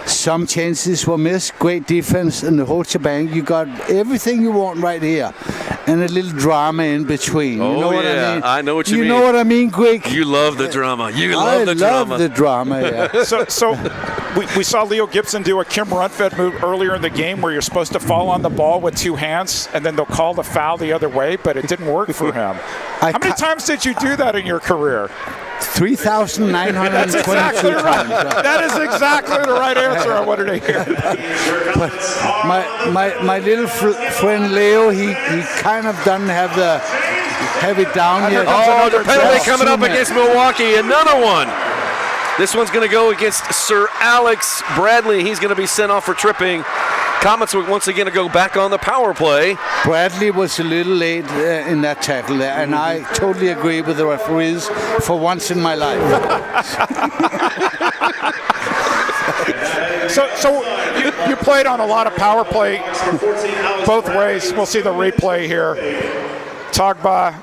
some chances were missed, great defense, and the whole shebang. You got everything you want right here, and a little drama in between. Oh, you know what I mean? I know what you mean. You know what I mean, Greg? You love the drama. You I love the drama. love the drama, yeah. So we saw Leo Gibson do a Kim Rundfeld move earlier in the game where you're supposed to fall on the ball with 2 hands, and then they'll call the foul the other way, but it didn't work for him. How many times did you do that in your career? 3,922 That's exactly right. That is exactly the right answer I wanted to hear. But my little friend Leo, he kind of doesn't have it down yet. Oh, the penalty coming up against Milwaukee. Another one. This one's going to go against Sir Alex Bradley. He's going to be sent off for tripping. Comets will once again go back on the power play. Bradley was a little late in that tackle there, and I totally agree with the referees for once in my life. So you played on a lot of power play both ways. We'll see the replay here. Togba.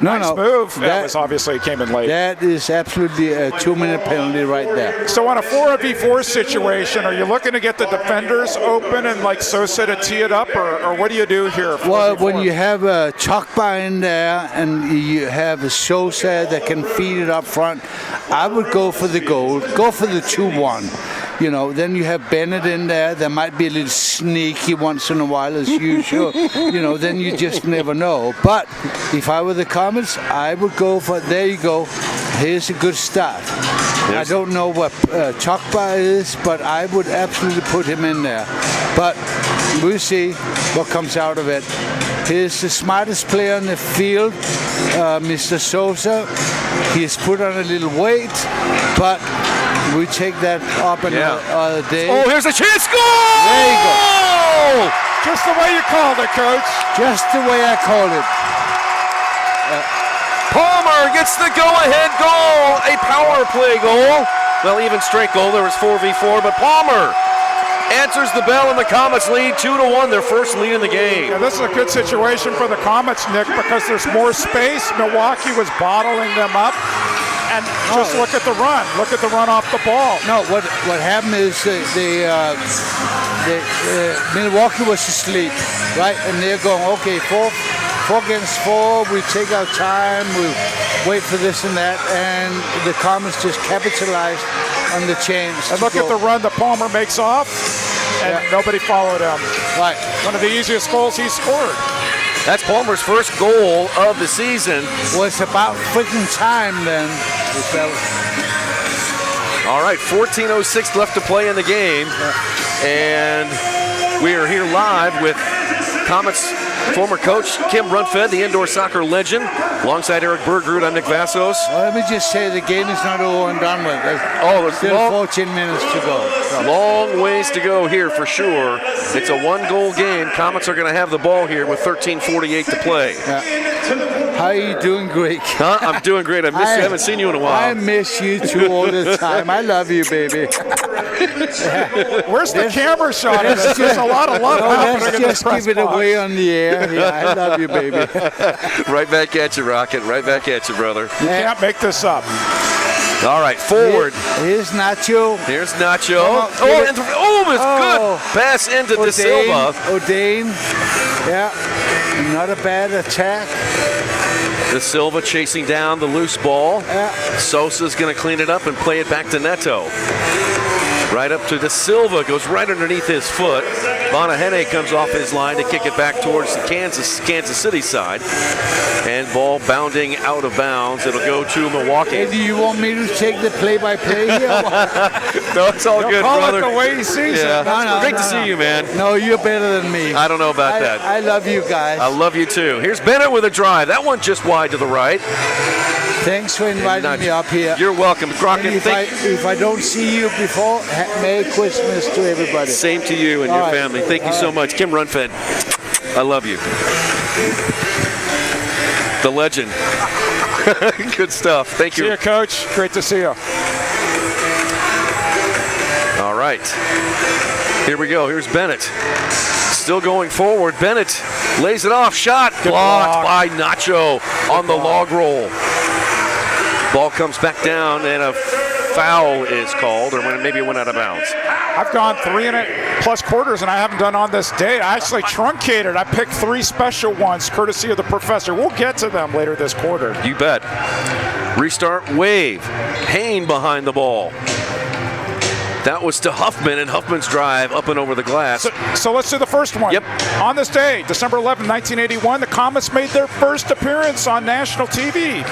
Nice move. That was obviously came in late. That is absolutely a 2-minute penalty right there. So on a 4v4 situation, are you looking to get the defenders open and like Sosa to tee it up, or what do you do here? Well, when you have a Chokba in there and you have a Sosa that can feed it up front, I would go for the goal. Go for the 2-1. You know, then you have Bennett in there. There might be a little sneaky once in a while, as usual. You know, then you just never know. But if I were the Comets, I would go for, there you go. Here's a good start. Yes. I don't know what Chokba is, but I would absolutely put him in there. But we'll see what comes out of it. He's the smartest player on the field, Mr. Sosa. He has put on a little weight, but we take that up another day. Oh, here's a chance. Goal! There you go. Just the way you called it, Coach. Just the way I called it. Palmer gets the go-ahead goal. A power play goal. Well, even straight goal. There was 4v4, but Palmer answers the bell, and the Comets lead 2-1, their first lead in the game. Yeah, this is a good situation for the Comets, Nick, because there's more space. Milwaukee was bottling them up. And just look at the run. Look at the run off the ball. No, what happened is Milwaukee was asleep, right? And they're going, okay, 4 against 4. We take our time. We wait for this and that. And the Comets just capitalized on the chance. And look at the run that Palmer makes off, and nobody followed him. Right. One of the easiest goals he scored. That's Palmer's first goal of the season. Well, it's about freaking time then. All right, 14:06 left to play in the game. And we are here live with Comets former coach Kim Runfed, the indoor soccer legend, alongside Eric Bergerud. I'm Nick Vassos. Well, let me just say the game is not over and done with. There's still 14 minutes to go. Long ways to go here for sure. It's a one-goal game. Comets are going to have the ball here with 13:48 to play. How are you doing? Great. Huh? I'm doing great. I haven't seen you in a while. I miss you too all the time. I love you, baby. Where's the camera shot? There's just a lot of love happening. Let's just give it away on the air. Yeah, I love you, baby. Right back at you, Rocket. Right back at you, brother. You can't make this up. All right, forward. Here's Nacho. Here's Nacho. It's good. Pass into De Silva. O'Dane. Yeah, not a bad attack. De Silva chasing down the loose ball. Sosa's going to clean it up and play it back to Neto. Right up to De Silva, goes right underneath his foot. Bonahene comes off his line to kick it back towards the Kansas City side. And ball bounding out of bounds. It'll go to Milwaukee. Hey, do you want me to take the play-by-play here? No, it's all good, brother. Call it the way he sees it. Great to see you, man. No, you're better than me. I don't know about that. I love you guys. I love you too. Here's Bennett with a drive. That one just wide to the right. Thanks for inviting me up here. You're welcome. Crockett, if I don't see you before, Merry Christmas to everybody. Same to you and your family. Thank you so much. Kim Runfed, I love you. The legend. Good stuff. Thank you. See you, Coach. Great to see you. All right. Here we go. Here's Bennett. Still going forward. Bennett lays it off. Shot blocked by Nacho on the log roll. Ball comes back down and a foul is called, or maybe it went out of bounds. I've gone 3+ quarters and I haven't done on this day. I actually truncated. I picked 3 special ones courtesy of the professor. We'll get to them later this quarter. You bet. Restart Wave. Hayne behind the ball. That was to Huffman, and Huffman's drive up and over the glass. So let's do the first one. Yep. On this day, December 11, 1981, the Comets made their first appearance on national TV.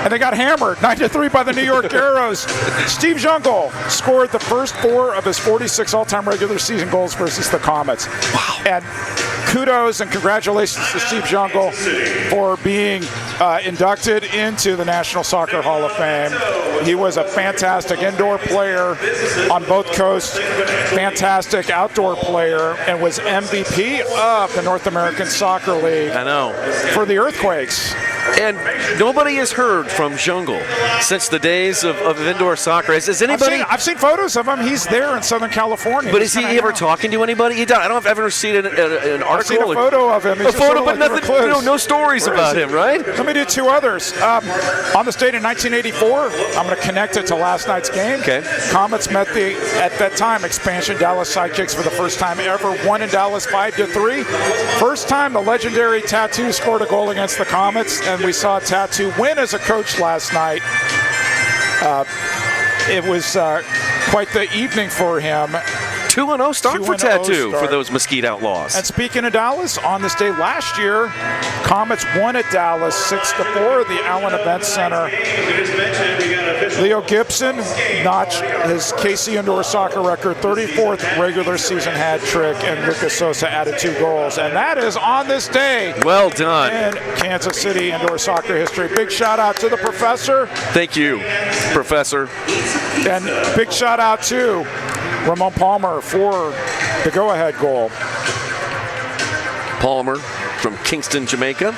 And they got hammered 9-3 by the New York Arrows. Steve Jungle scored the first 4 of his 46 all-time regular season goals versus the Comets. Wow. And kudos and congratulations to Steve Jungle for being inducted into the National Soccer Hall of Fame. He was a fantastic indoor player on both coasts, fantastic outdoor player, and was MVP of the North American Soccer League. I know. For the Earthquakes. And nobody has heard from Jungle since the days of indoor soccer. Has anybody? I've seen photos of him. He's there in Southern California. But is he ever talking to anybody? I don't know if I've ever seen an article. I've seen a photo of him. A photo, but nothing. No stories about him, right? Let me do 2 others. On this date in 1984, I'm going to connect it to last night's game. Okay. Comets met the, at that time, expansion Dallas Sidekicks for the first time ever. Won in Dallas 5-3. First time the legendary Tattoo scored a goal against the Comets, and we saw Tattoo win as a coach last night. It was quite the evening for him. 2-0 start for Tattoo for those Mesquite Outlaws. And speaking of Dallas, on this day last year, Comets won at Dallas 6-4 at the Allen Event Center. Leo Gibson notched his KC Indoor Soccer record, 34th regular season hat trick, and Lucas Sosa added 2 goals. And that is on this day. Well done. In Kansas City Indoor Soccer history. Big shout out to the professor. Thank you, Professor. And big shout out to Ramon Palmer for the go-ahead goal. Palmer from Kingston, Jamaica.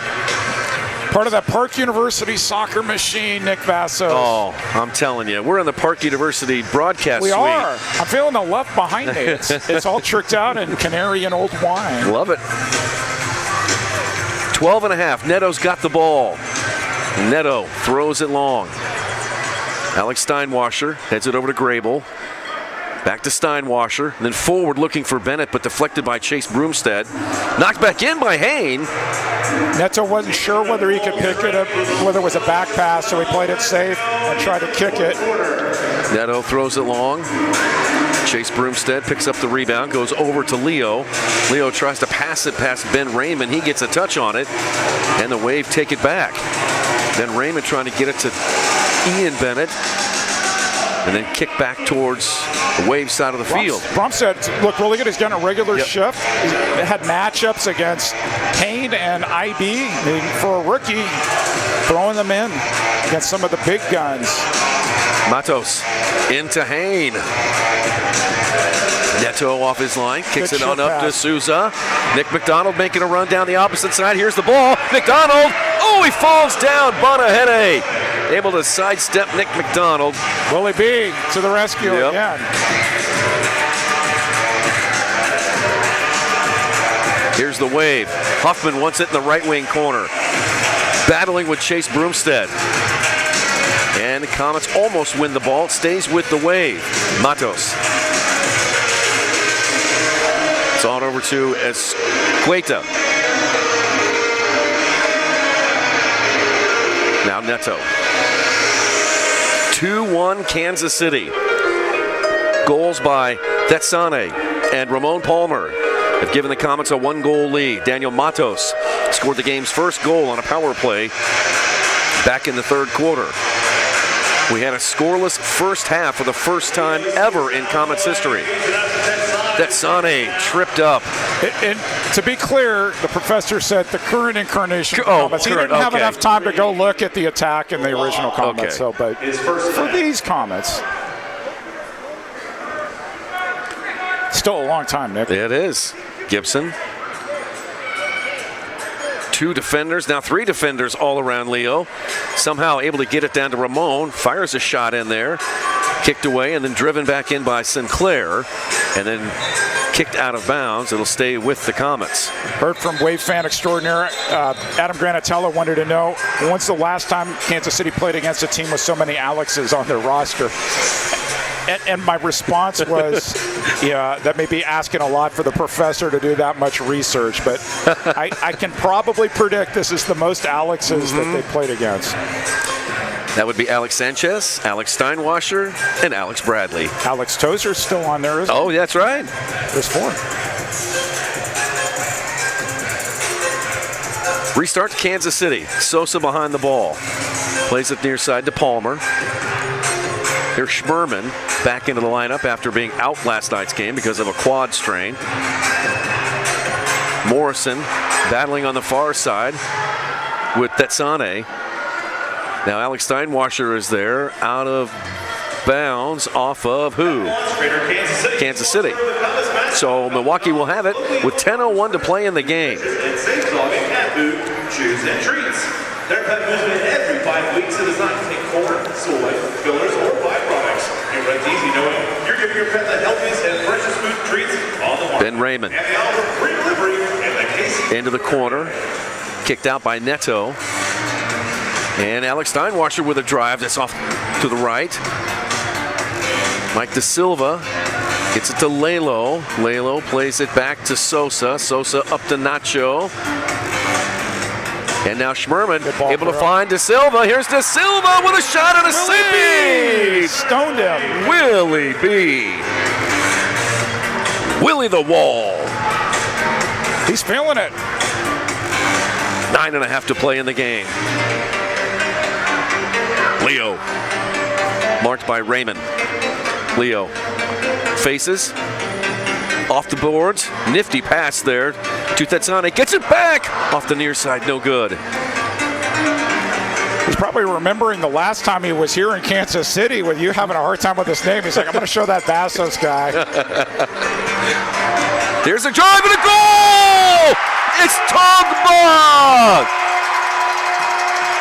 Part of that Park University soccer machine, Nick Vassos. Oh, I'm telling you, we're in the Park University broadcast suite. We are. I'm feeling the love behind me. It's all tricked out in canary and old wine. Love it. 12.5. Neto's got the ball. Neto throws it long. Alex Steinwasser heads it over to Grable. Back to Steinwasser, and then forward looking for Bennett, but deflected by Chase Broomstead. Knocked back in by Hayne. Neto wasn't sure whether he could pick it up, whether it was a back pass, so he played it safe and tried to kick it. Neto throws it long. Chase Broomstead picks up the rebound, goes over to Leo. Leo tries to pass it past Ben Raymond. He gets a touch on it, and the Wave take it back. Ben Raymond trying to get it to Ian Bennett. and then kick back towards the Wave side of the field. Brumstead looked really good. He's got a regular shift. He had matchups against Payne and IB. For a rookie, throwing them in against some of the big guns. Matos into Hain. Neto off his line, kicks it on up to Souza. Nick McDonald making a run down the opposite side. Here's the ball. McDonald, he falls down. Bonahede able to sidestep Nick McDonald. Willie B to the rescue again. Here's the Wave. Huffman wants it in the right wing corner. Battling with Chase Brumstead. And the Comets almost win the ball. It stays with the Wave. Matos. It's on over to Escueta. Now Neto. 2-1 Kansas City. Goals by Tetsane and Ramon Palmer have given the Comets a 1-goal lead. Daniel Matos scored the game's first goal on a power play back in the third quarter. We had a scoreless first half for the first time ever in Comets history. Tetsane tripped up. And to be clear, the professor said the current incarnation of Comets. He didn't have enough time to go look at the attack in the original Comets. So, but for these Comets, still a long time, Nick. It is. Gibson. 2 defenders, now 3 defenders all around Leo. Somehow able to get it down to Ramon. Fires a shot in there. Kicked away and then driven back in by Sinclair. And then kicked out of bounds. It'll stay with the Comets. Heard from Wave fan extraordinaire Adam Granatella wanted to know when's the last time Kansas City played against a team with so many Alexes on their roster. And my response was, that may be asking a lot for the professor to do that much research, but I can probably predict this is the most Alexes that they played against. That would be Alex Sanchez, Alex Steinwasser, and Alex Bradley. Alex Tozer's still on there, isn't he? Oh, that's right. There's 4. Restart to Kansas City. Sosa behind the ball. Plays it near side to Palmer. Here's Schmerman back into the lineup after being out last night's game because of a quad strain. Morrison battling on the far side with Tetsane. Now Alex Steinwasser is there, out of bounds off of who? Kansas City. So Milwaukee will have it with 10:01 to play in the game. Shoes and treats. Their pet moves in every 5 weeks and designed to take corn, soy, fillers, or byproducts. It runs easy knowing you're giving your pet the healthiest and freshest food treats on the market. Ben Raymond. And they offer free delivery and the case. Into the corner. Kicked out by Neto. And Alex Steinwasser with a drive that's off to the right. Mike De Silva gets it to Lelo. Lelo plays it back to Sosa. Sosa up to Nacho. And now Schmerman able to find De Silva. Here's De Silva with a shot and a save. Stoned him. Willie B. Willie the Wall. He's feeling it. 9.5 to play in the game. Leo. Marked by Raymond. Leo faces. Off the boards. Nifty pass there to Tetsane. Gets it back. Off the near side. No good. He's probably remembering the last time he was here in Kansas City with you having a hard time with his name. He's like, I'm going to show that Vassos guy. There's a drive and a goal! It's Togba!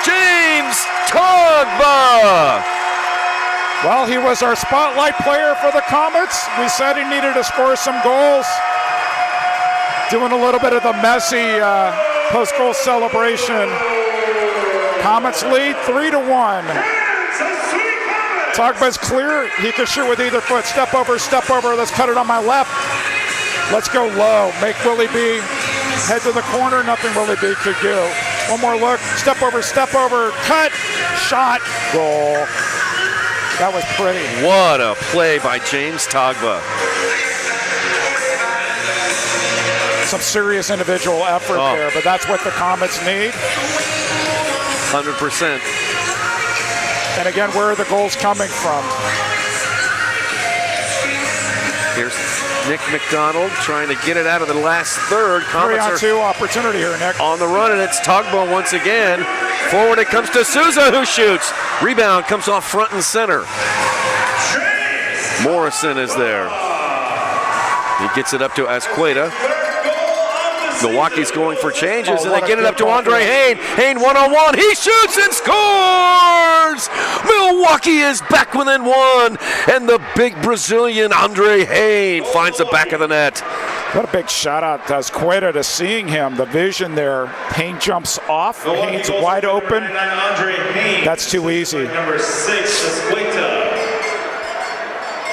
James Togba! Well, he was our spotlight player for the Comets. We said he needed to score some goals. Doing a little bit of the messy post-goal celebration. Comets lead 3-1. Togba's clear. He can shoot with either foot. Step over, step over. Let's cut it on my left. Let's go low. Make Willie B head to the corner. Nothing Willie B could do. One more look. Step over, cut, shot, goal. That was pretty. What a play by James Togba. Some serious individual effort there, but that's what the Comets need. 100%. And again, where are the goals coming from? Nick McDonald trying to get it out of the last third. 3-on-2 opportunity here, Nick. On the run, and it's Togbo once again. Forward it comes to Souza, who shoots. Rebound comes off front and center. Morrison is there. He gets it up to Asqueta. Milwaukee's going for changes, and they get it up to Andre Hayne. Hayne one-on-one. He shoots and scores! Milwaukee is back within one, and the big Brazilian Andre Hayne finds the back of the net. What a big shout out to Asqueta to seeing him. The vision there. Hayne jumps off. Hayne's wide open. That's too easy. Number 6, Asqueta.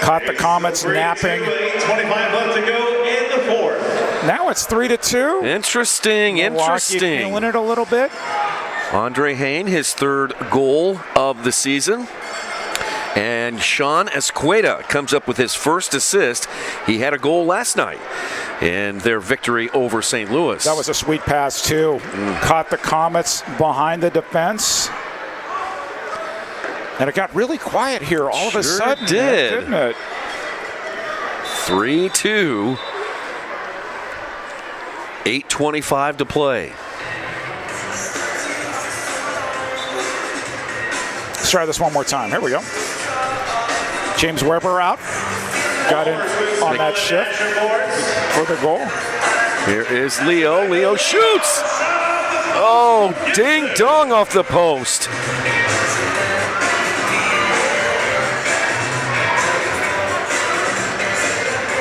Caught the Comets napping. 25 left to go in the fourth. Now it's 3-2. Interesting. Feeling it a little bit. Andre Hayne, his third goal of the season. And Sean Asqueta comes up with his first assist. He had a goal last night in their victory over St. Louis. That was a sweet pass, too. Caught the Comets behind the defense. And it got really quiet here all of a sudden. Didn't it? 3-2. 8:25 to play. Let's try this one more time. Here we go. James Weber out. Got in on that shift for the goal. Here is Leo. Leo shoots. Oh, ding dong off the post.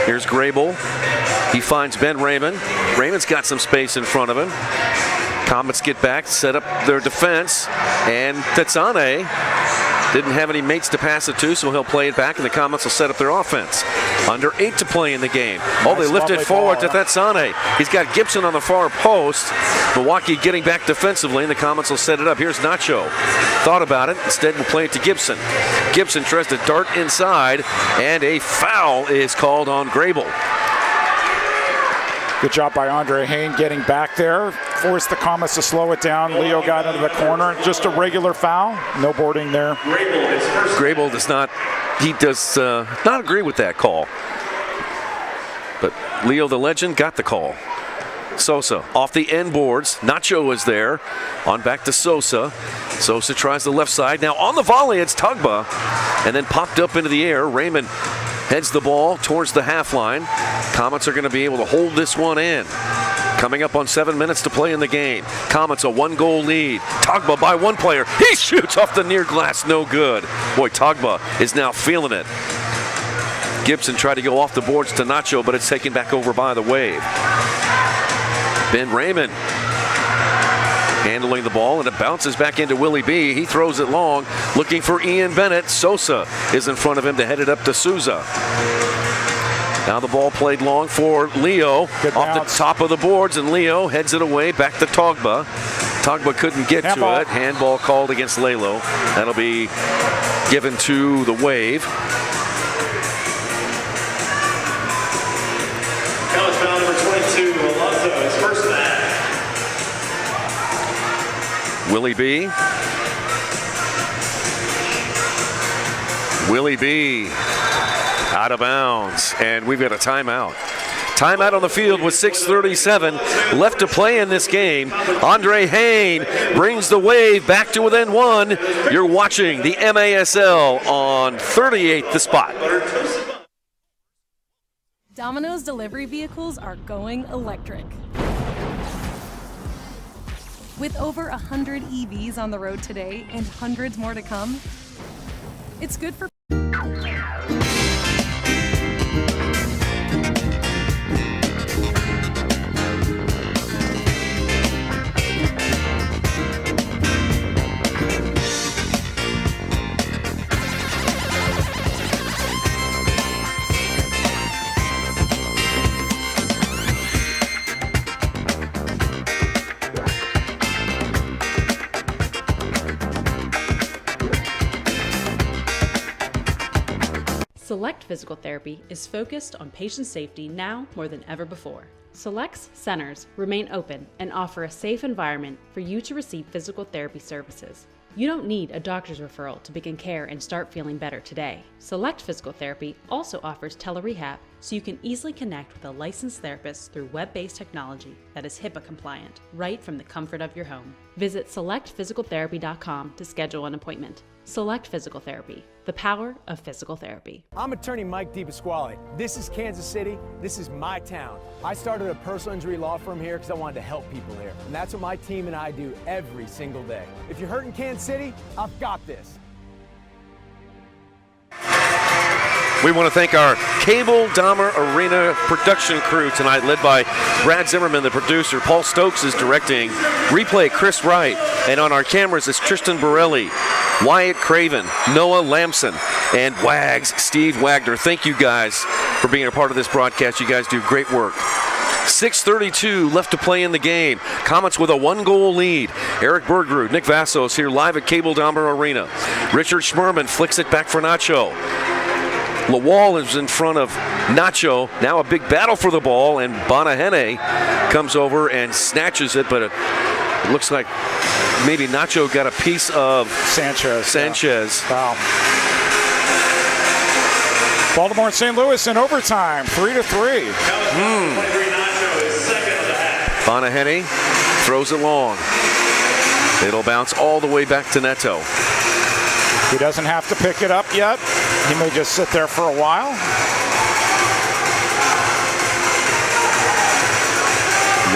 Here's Grable. He finds Ben Raymond. Raymond's got some space in front of him. Comets get back, set up their defense, and Tetsane didn't have any mates to pass it to, so he'll play it back, and the Comets will set up their offense. Under 8 to play in the game. Oh, they lift it forward to Tetsane. He's got Gibson on the far post. Milwaukee getting back defensively, and the Comets will set it up. Here's Nacho. Thought about it. Instead, we'll play it to Gibson. Gibson tries to dart inside, and a foul is called on Grable. Good job by Andre Hayne getting back there. Forced the Comets to slow it down. Leo got into the corner. Just a regular foul. No boarding there. Grable does not agree with that call. But Leo the legend got the call. Sosa off the end boards. Nacho is there. On back to Sosa. Sosa tries the left side. Now on the volley, it's Tugba. And then popped up into the air. Raymond heads the ball towards the half line. Comets are going to be able to hold this one in. Coming up on 7 minutes to play in the game. Comets a 1-goal lead. Togba by one player. He shoots off the near glass. No good. Boy, Togba is now feeling it. Gibson tried to go off the boards to Nacho, but it's taken back over by the Wave. Ben Raymond handling the ball, and it bounces back into Willie B. He throws it long, looking for Ian Bennett. Sosa is in front of him to head it up to Souza. Now the ball played long for Leo off the top of the boards, and Leo heads it away back to Togba. Togba couldn't get to it. Handball called against Lalo. That'll be given to the Wave. College foul number 22, Alonso, his first match. Willie B. Willie B. out of bounds, and we've got a timeout. Timeout on the field with 6:37 left to play in this game. Andre Hayne brings the Wave back to within one. You're watching the MASL on 38th The Spot. Domino's delivery vehicles are going electric. With over 100 EVs on the road today and hundreds more to come, it's good for Select Physical Therapy is focused on patient safety now more than ever before. Select's centers remain open and offer a safe environment for you to receive physical therapy services. You don't need a doctor's referral to begin care and start feeling better today. Select Physical Therapy also offers telerehab, so you can easily connect with a licensed therapist through web-based technology that is HIPAA compliant, right from the comfort of your home. Visit selectphysicaltherapy.com to schedule an appointment. Select Physical Therapy, the power of physical therapy. I'm attorney Mike DePasquale. This is Kansas City. This is my town. I started a personal injury law firm here because I wanted to help people here. And that's what my team and I do every single day. If you're hurt in Kansas City, I've got this. We want to thank our Cable Dahmer Arena production crew tonight, led by Brad Zimmerman, the producer. Paul Stokes is directing. Replay, Chris Wright. And on our cameras is Tristan Borelli, Wyatt Craven, Noah Lamson, and Wags, Steve Wagner. Thank you guys for being a part of this broadcast. You guys do great work. 6:32 left to play in the game. Comets with a 1-goal lead. Eric Bergerud, Nick Vassos here live at Cable Dahmer Arena. Richard Schmerman flicks it back for Nacho. Lawal is in front of Nacho. Now a big battle for the ball, and Bonahene comes over and snatches it, but it looks like maybe Nacho got a piece of Sanchez. Yeah. Wow. Baltimore and St. Louis in overtime, 3-3. Bonahene throws it long. It'll bounce all the way back to Neto. He doesn't have to pick it up yet. He may just sit there for a while.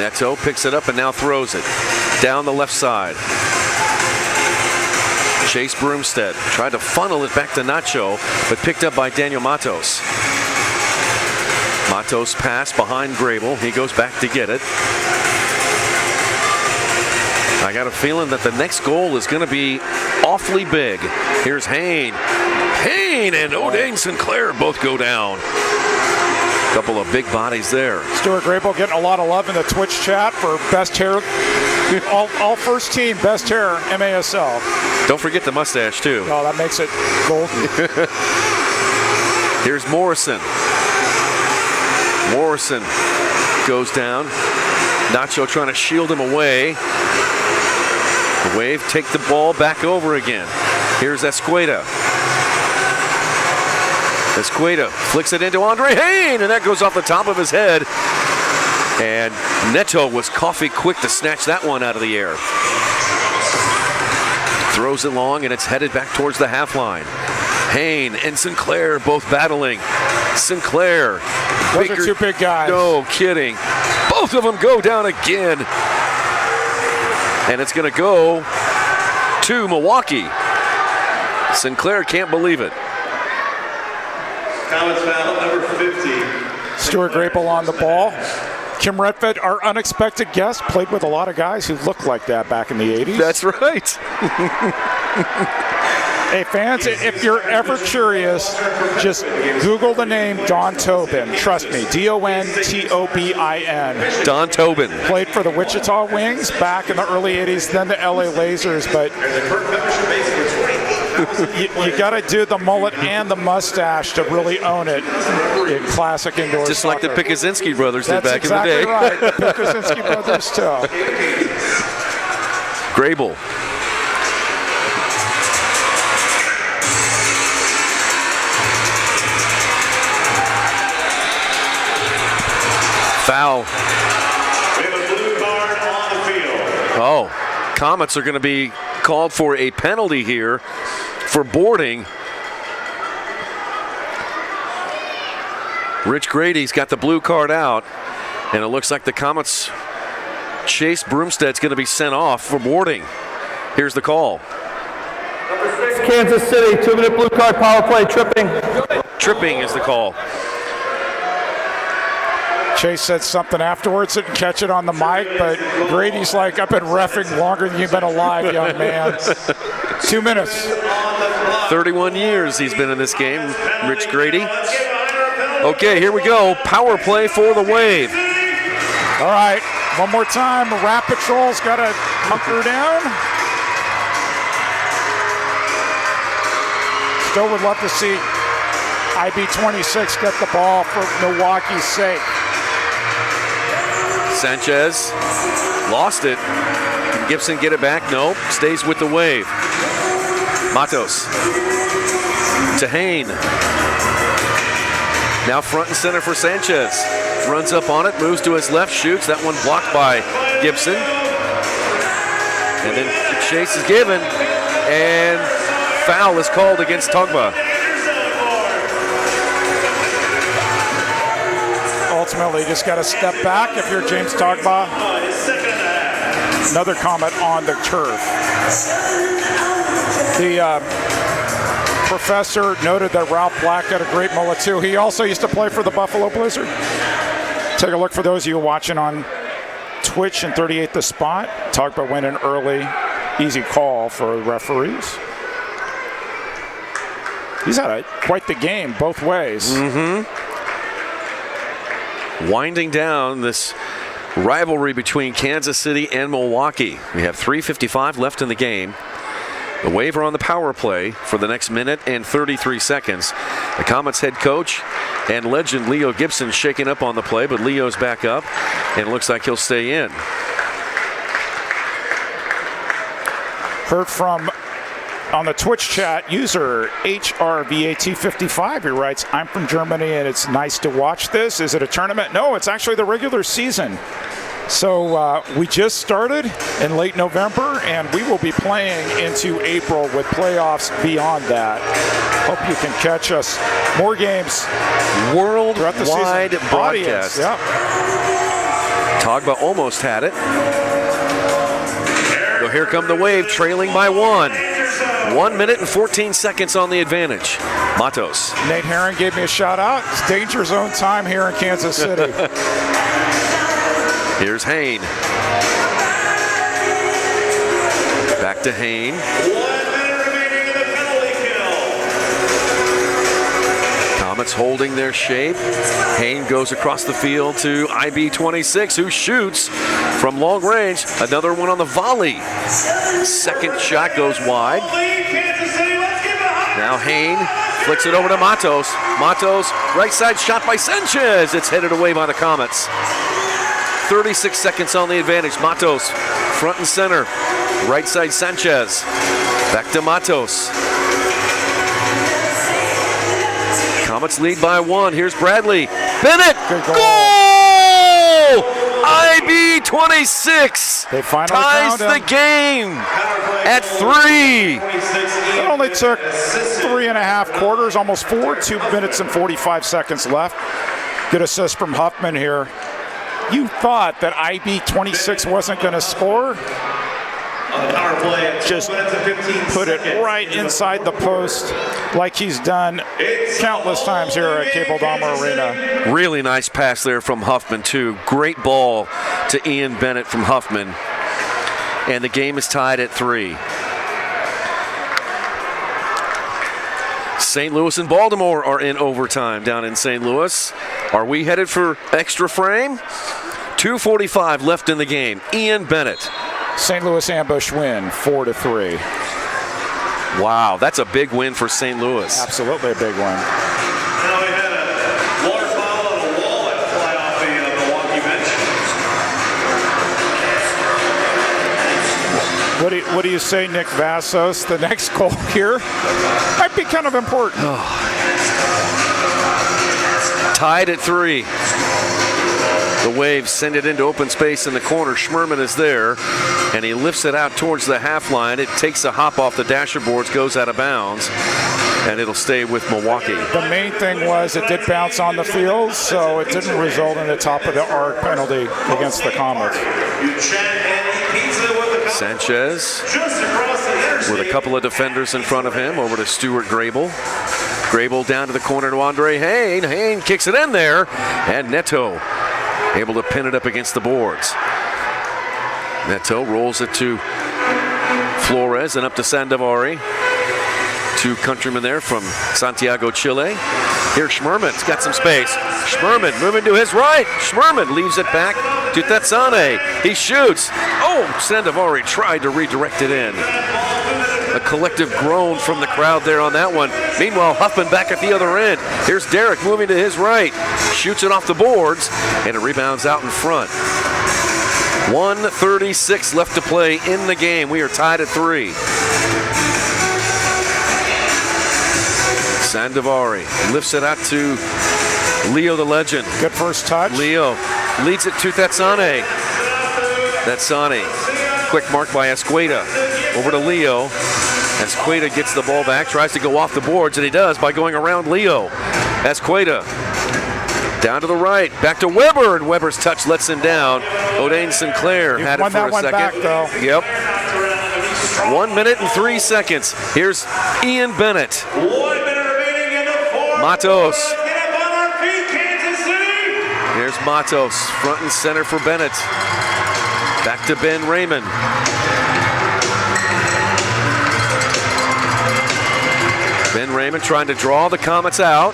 Neto picks it up and now throws it down the left side. Chase Broomstead tried to funnel it back to Nacho, but picked up by Daniel Matos. Matos pass behind Grable. He goes back to get it. I got a feeling that the next goal is going to be awfully big. Here's Hain. Hain and O'Dane Sinclair both go down. Couple of big bodies there. Stuart Grable getting a lot of love in the Twitch chat for best hair. all first team best hair MASL. Don't forget the mustache too. Oh, that makes it golden. Here's Morrison. Morrison goes down. Nacho trying to shield him away. The Wave take the ball back over again. Here's Escueda. Escueda flicks it into Andre Hain, and that goes off the top of his head. And Neto was coffee quick to snatch that one out of the air. Throws it long, and it's headed back towards the half line. Hain and Sinclair both battling. Sinclair. Those are two big guys. No kidding. Both of them go down again. And it's going to go to Milwaukee. Sinclair can't believe it. Comets foul number 50. Stuart Grable on the ball. Kim Redford, our unexpected guest, played with a lot of guys who looked like that back in the 80s. That's right. Hey, fans, if you're ever curious, just Google the name Don Tobin. Trust me, Dontobin. Don Tobin. Played for the Wichita Wings back in the early 80s, then the LA Lasers, but you got to do the mullet and the mustache to really own it in classic indoor Just soccer. Like the Pikuzinski brothers did back exactly in the day. Right. The Pikuzinski brothers, too. Grable. Foul. We have a blue card on the field. Oh, Comets are going to be called for a penalty here for boarding. Rich Grady's got the blue card out, and it looks like the Comets' Chase Broomstead's going to be sent off for boarding. Here's the call. Number 6, Kansas City, 2-minute blue card, power play, tripping. Tripping is the call. Chase said something afterwards, didn't catch it on the mic, but Grady's like, I've been reffing longer than you've been alive, young man. 2 minutes. 31 years he's been in this game, Rich Grady. Okay, here we go. Power play for the Wave. All right, one more time. Rat Patrol's got to hunker down. Still would love to see IB26 get the ball for Milwaukee's sake. Sanchez lost it. Can Gibson get it back? No, stays with the Wave. Matos to Hain. Now front and center for Sanchez. Runs up on it, moves to his left, shoots. That one blocked by Gibson. And then the chase is given, and foul is called against Togba. Ultimately, you just got to step back if you're James Togba. Another comment on the turf. The professor noted that Ralph Black had a great mullet too. He also used to play for the Buffalo Blizzard. Take a look for those of you watching on Twitch and 38 The Spot. Togba went in early. Easy call for referees. He's had quite the game both ways. Winding down this rivalry between Kansas City and Milwaukee. We have 3:55 left in the game. The Wave are on the power play for the next minute and 33 seconds. The Comets head coach and legend Leo Gibson shaking up on the play, but Leo's back up, and it looks like he'll stay in. Heard from on the Twitch chat, user HRVAT55, he writes, I'm from Germany and it's nice to watch this. Is it a tournament? No, it's actually the regular season. So we just started in late November, and we will be playing into April with playoffs beyond that. Hope you can catch us. More games. Worldwide broadcast. Yep. Togba almost had it. So here come the Wave, trailing by 1. 1 minute and 14 seconds on the advantage. Matos. Nate Herron gave me a shout out. It's danger zone time here in Kansas City. Here's Hain. Back to Hain. 1 minute remaining in the penalty kill. Comets holding their shape. Hain goes across the field to IB26, who shoots from long range. Another one on the volley. Second shot goes wide. Now Hain flicks it over to Matos. Matos, right side shot by Sanchez. It's headed away by the Comets. 36 seconds on the advantage. Matos, front and center. Right side Sanchez. Back to Matos. Comets lead by 1. Here's Bradley. Bennett! Goal! IB26 ties the game at 3. It only took 3.5 quarters, almost 4, 2 minutes and 45 seconds left. Good assist from Huffman here. You thought that IB26 wasn't going to score? Just put it right inside the post like he's done countless times here at Cable Dahmer Arena. Really nice pass there from Huffman, too. Great ball to Ian Bennett from Huffman. And the game is tied at 3. St. Louis and Baltimore are in overtime down in St. Louis. Are we headed for extra frame? 2:45 left in the game. Ian Bennett. St. Louis ambush win, 4-3. Wow, that's a big win for St. Louis. Absolutely a big one. Now we had a water bottle and a wallet fly off the Milwaukee bench. What do you say, Nick Vassos? The next goal here might be kind of important. Tied at 3. The Wave send it into open space in the corner. Schmerman is there, and he lifts it out towards the half line. It takes a hop off the dasher boards, goes out of bounds, and it'll stay with Milwaukee. The main thing was it did bounce on the field, so it didn't result in the top of the arc penalty against the Comets. Sanchez with a couple of defenders in front of him, over to Stuart Grable. Grable down to the corner to Andre Hain. Hain kicks it in there, and Neto able to pin it up against the boards. Neto rolls it to Flores and up to Sandovari. 2 countrymen there from Santiago, Chile. Here Schmerman's got some space. Schmerman moving to his right. Schmerman leaves it back to Tetsane. He shoots. Oh, Sandovari tried to redirect it in. A collective groan from the crowd there on that one. Meanwhile, Huffman back at the other end. Here's Derek moving to his right. Shoots it off the boards, and it rebounds out in front. 1:36 left to play in the game. We are tied at 3. Sandovari lifts it out to Leo the legend. Good first touch. Leo leads it to Thetsane. Thetsane. Quick mark by Escueda. Over to Leo. Escueda gets the ball back, tries to go off the boards, and he does by going around Leo. Escueda down to the right, back to Weber, and Weber's touch lets him down. O'Dane Sinclair had it for a second. Back, though. Yep. 1 minute and 3 seconds. Here's Ian Bennett. 1 minute remaining in the fourth. Matos. Get up on our feet, Kansas City. Here's Matos, front and center for Bennett. Back to Ben Raymond. Ben Raymond trying to draw the Comets out.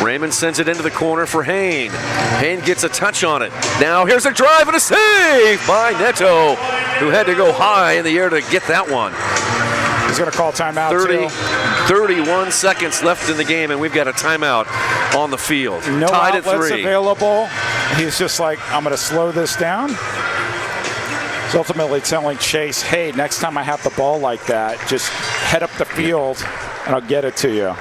Raymond sends it into the corner for Hain. Hain gets a touch on it. Now here's a drive and a save by Neto, who had to go high in the air to get that one. He's going to call timeout. 31 seconds left in the game, and we've got a timeout on the field. No Tied at outlets 3. available. He's just like, I'm going to slow this down. He's ultimately telling Chase, hey, next time I have the ball like that, just head up the field, and I'll get it to you.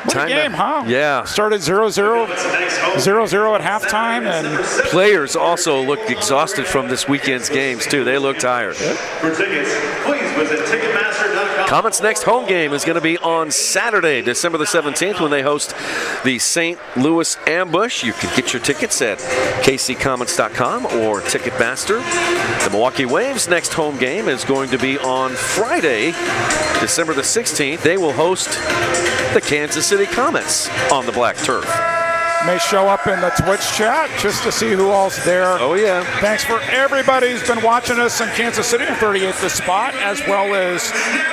What a game, huh? Yeah. Started 0-0 at halftime. And players also looked exhausted from this weekend's games, too. They look tired. For tickets, please visit Ticketmaster.com. Comets' next home game is going to be on Saturday, December the 17th, when they host the St. Louis Ambush. You can get your tickets at kccomets.com or Ticketmaster. The Milwaukee Wave's next home game is going to be on Friday, December the 16th. They will host the Kansas City Comets on the black turf. May show up in the Twitch chat just to see who all's there. Oh, yeah. Thanks for everybody who's been watching us in Kansas City and 38th The Spot, as well as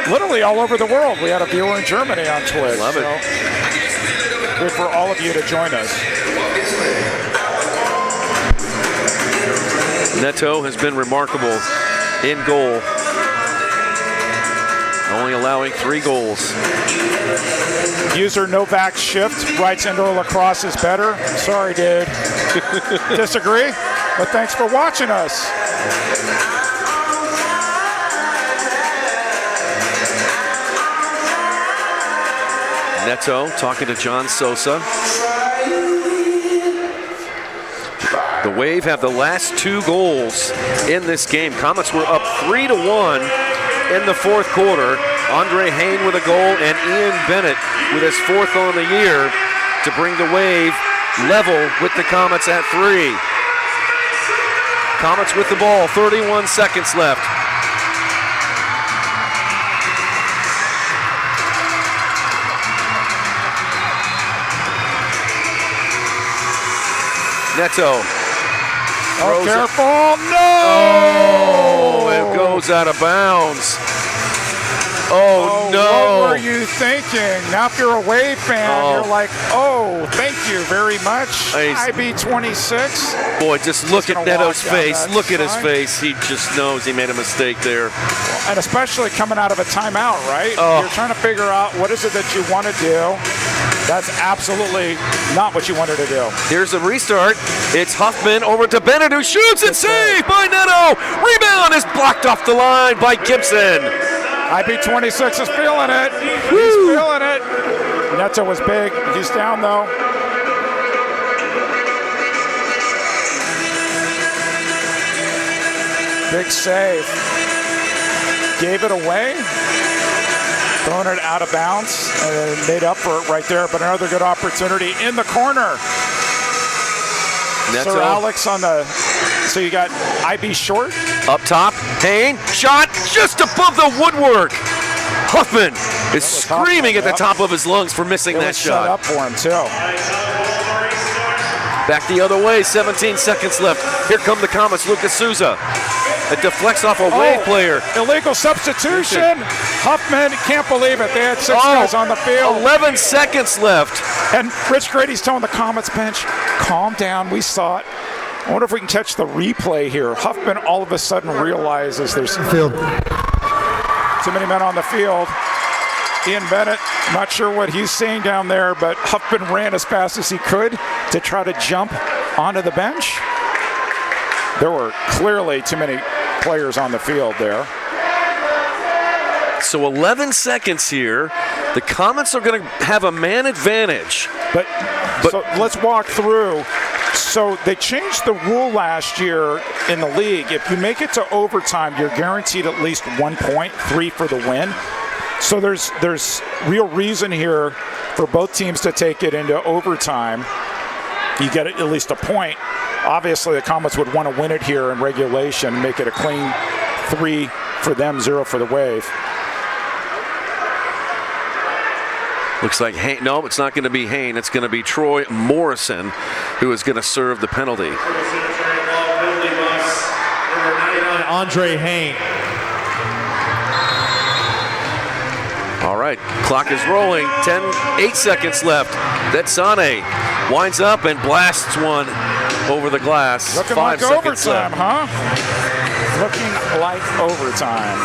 literally all over the world. We had a viewer in Germany on Twitch. Love it. Good for all of you to join us. Neto has been remarkable in goal, only allowing 3 goals. User Novak Shift writes indoor lacrosse is better. Sorry, dude. Disagree, but thanks for watching us. Neto talking to John Sosa. The Wave have the last 2 goals in this game. Comets were up 3-1 in the fourth quarter. Andre Hain with a goal and Ian Bennett with his 4th on the year to bring the Wave level with the Comets at 3. Comets with the ball, 31 seconds left. Neto. Oh, careful. No! Oh, it goes out of bounds. Oh, no. What were you thinking? Now if you're a Wave fan, you're like, oh, thank you very much, IB26. Boy, just look at Neto's face. Look at his face. He just knows he made a mistake there. And especially coming out of a timeout, right? Oh. You're trying to figure out what is it that you want to do. That's absolutely not what you wanted to do. Here's a restart. It's Huffman over to Bennett, who shoots and saved by Neto. Rebound is blocked off the line by Gibson. IB26 is feeling it. He's feeling it. Neto was big. He's down, though. Big save. Gave it away. Throwing it out of bounds and made up for it right there. But another good opportunity in the corner. Neto. Sir Alex on the, so you got IB short. Up top, Hain, shot just above the woodwork. Huffman is screaming at the top of his lungs for missing that shot. Set up for him too. Back the other way, 17 seconds left. Here come the Comets, Lucas Souza. It deflects off a Wave player. Illegal substitution. Huffman can't believe it. They had 6 guys on the field. 11 seconds left. And Rich Grady's telling the Comets bench, calm down, we saw it. I wonder if we can catch the replay here. Huffman all of a sudden realizes there's too many men on the field. Ian Bennett, not sure what he's seeing down there, but Huffman ran as fast as he could to try to jump onto the bench. There were clearly too many players on the field there. So 11 seconds here. The Comets are going to have a man advantage. But so let's walk through. So they changed the rule last year in the league. If you make it to overtime, you're guaranteed at least 1 point, 3 for the win. So there's real reason here for both teams to take it into overtime. You get at least a point. Obviously, the Comets would want to win it here in regulation, make it a clean 3 for them, 0 for the Wave. Looks like no, it's not going to be Hain. It's going to be Troy Morrison who is going to serve the penalty. Andre Hain. All right, clock is rolling. 8 seconds left. Sane winds up and blasts one over the glass. Looking 5 like seconds overtime, left. huh? Looking like overtime.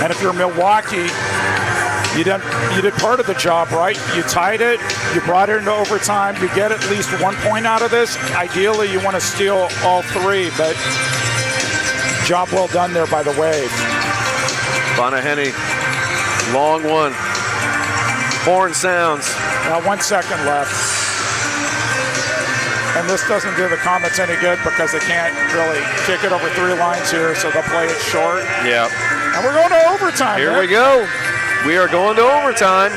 And if you're Milwaukee, you did part of the job, right? You tied it, you brought it into overtime, you get at least 1 point out of this. Ideally, you want to steal all 3, but job well done there by the Wave. Bonaheny, long one. Horn sounds. Now 1 second left. And this doesn't do the Comets any good because they can't really kick it over 3 lines here, so they'll play it short. Yeah. And we're going to overtime. Here we go. We are going to overtime.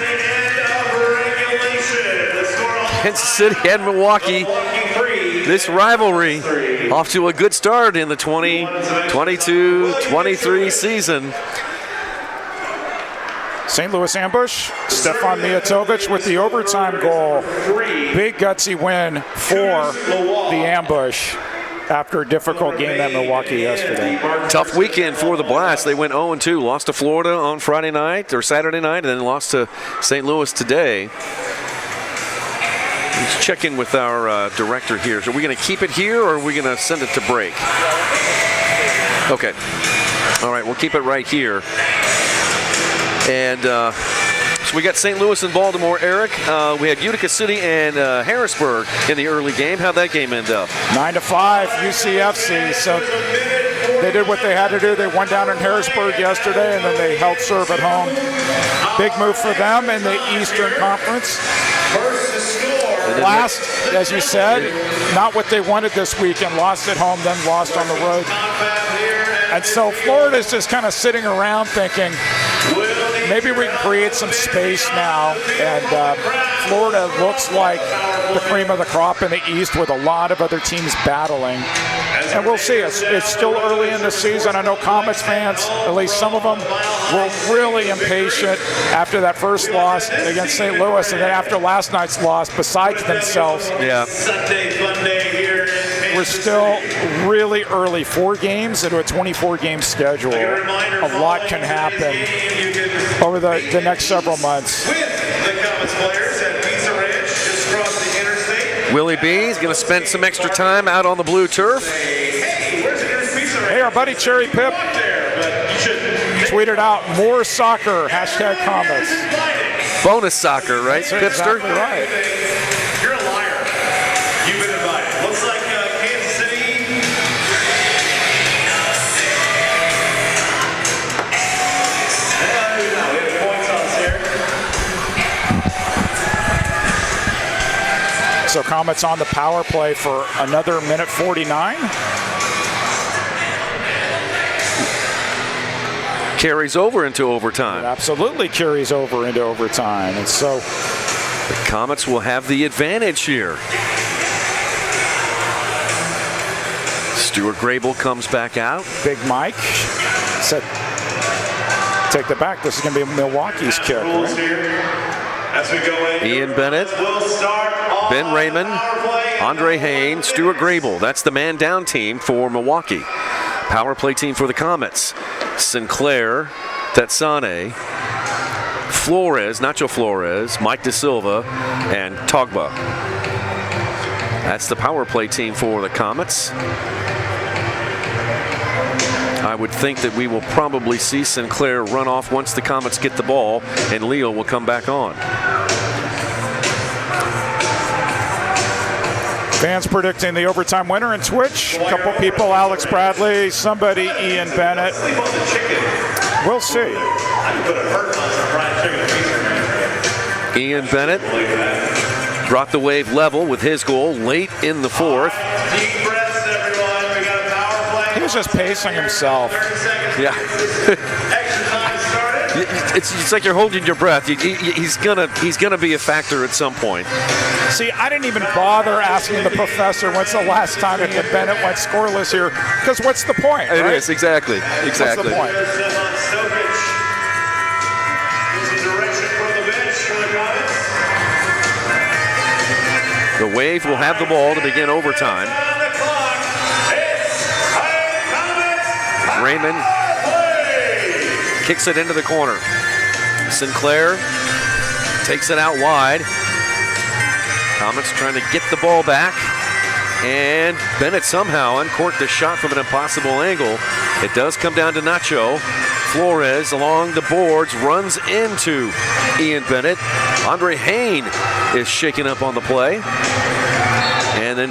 Kansas City and Milwaukee. This rivalry off to a good start in the 2022-23 season. St. Louis ambush. Stefan Mijatovic with the overtime goal. Big gutsy win for the ambush after a difficult game at Milwaukee yesterday. Tough weekend for the Blast. They went 0-2, lost to Florida on Friday night or Saturday night, and then lost to St. Louis today. Let's check in with our director here. Are we going to keep it here or are we going to send it to break? Okay. All right, we'll keep it right here. And so we got St. Louis and Baltimore. Eric, we had Utica City and Harrisburg in the early game. How'd that game end up? 9-5, UCFC. So they did what they had to do. They won down in Harrisburg yesterday, and then they held serve at home. Big move for them in the Eastern Conference. Last, as you said, not what they wanted this weekend. Lost at home, then lost on the road. And so Florida's just kind of sitting around thinking, maybe we can create some space now. And Florida looks like the cream of the crop in the East with a lot of other teams battling. And we'll see. It's still early in the season. I know Comets fans, at least some of them, were really impatient after that first loss against St. Louis, and then after last night's loss, besides themselves. Yeah. We're still really early. 4 games into a 24-game schedule. A lot can happen over the next several months. Willie B is going to spend some extra time out on the blue turf. Hey, our buddy Cherry Pip tweeted out more soccer, #Comets. Bonus soccer, right, That's Pipster? Exactly right. You're a liar. You've been invited. Looks like Kansas City. We have points on us here. So Comets on the power play for another minute 49. Carries over into overtime. It absolutely carries over into overtime. And so the Comets will have the advantage here. Stuart Grable comes back out. Big Mike said, take the back. This is going to be Milwaukee's kick. Right? As we go in, Ian Bennett, Ben Raymond, Andre Hain, Stuart Grable. That's the man down team for Milwaukee. Power play team for the Comets. Sinclair, Tetsane, Flores, Nacho Flores, Mike Da Silva, and Togba. That's the power play team for the Comets. I would think that we will probably see Sinclair run off once the Comets get the ball, and Leo will come back on. Fans predicting the overtime winner in Twitch. A couple people, Alex Bradley, somebody, Ian Bennett. We'll see. Ian Bennett brought the Wave level with his goal late in the fourth. He was just pacing himself. Yeah. It's like you're holding your breath. He's gonna be a factor at some point. See, I didn't even bother asking the professor when's the last time Ian Bennett went scoreless here, because what's the point, right? It is, exactly. What's the point? The Wave will have the ball to begin overtime. Raymond kicks it into the corner. Sinclair takes it out wide. Comets trying to get the ball back. And Bennett somehow uncorked the shot from an impossible angle. It does come down to Nacho. Flores along the boards runs into Ian Bennett. Andre Hain is shaken up on the play. And then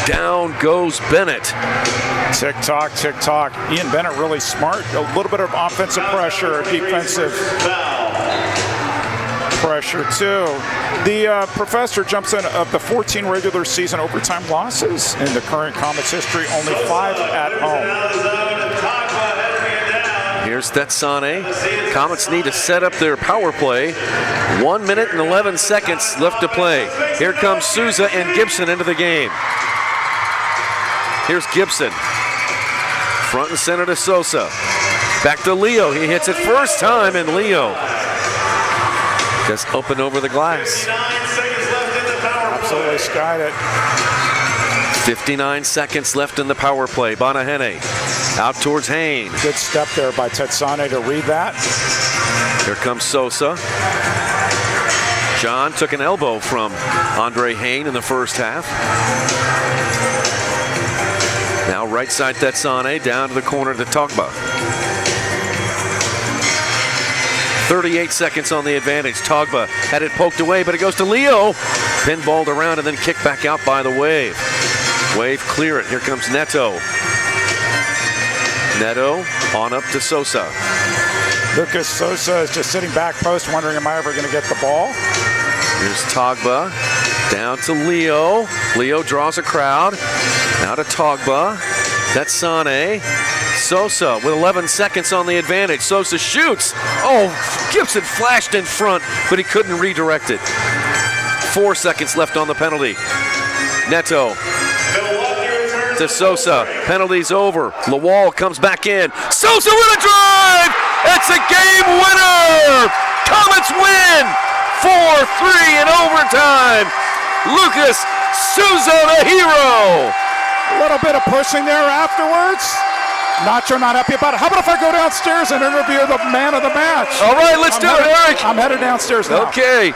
down goes Bennett. Tick-tock, tick-tock. Ian Bennett really smart. A little bit of offensive pressure, defensive pressure too. The professor jumps in of the 14 regular season overtime losses in the current Comets history, only 5 at home. Here's Tetsane. Comets need to set up their power play. 1 minute and 11 seconds left to play. Here comes Souza and Gibson into the game. Here's Gibson. Front and center to Sosa. Back to Leo. He hits it first time, and Leo just open over the glass. Absolutely skied it. 59 seconds left in the power play. Bonahene out towards Hain. Good step there by Tetsane to read that. Here comes Sosa. John took an elbow from Andre Hain in the first half. Now right side Tetsane down to the corner to Togba. 38 seconds on the advantage. Togba had it poked away, but it goes to Leo. Pinballed around and then kicked back out by the Wave. Wave clear it. Here comes Neto. Neto on up to Sosa. Lucas Sosa is just sitting back post wondering, am I ever going to get the ball? Here's Togba. Down to Leo. Leo draws a crowd. Now to Togba. That's Sane. Sosa with 11 seconds on the advantage. Sosa shoots. Oh, Gibson flashed in front, but he couldn't redirect it. 4 seconds left on the penalty. Neto to Sosa. Penalty's over. Lawal comes back in. Sosa with a drive! It's a game winner! Comets win! 4-3 in overtime. Lucas Souza, the hero. A little bit of pushing there afterwards. Nacho not happy about it. How about if I go downstairs and interview the man of the match? All right, let's do it, Eric. I'm headed downstairs now. Okay.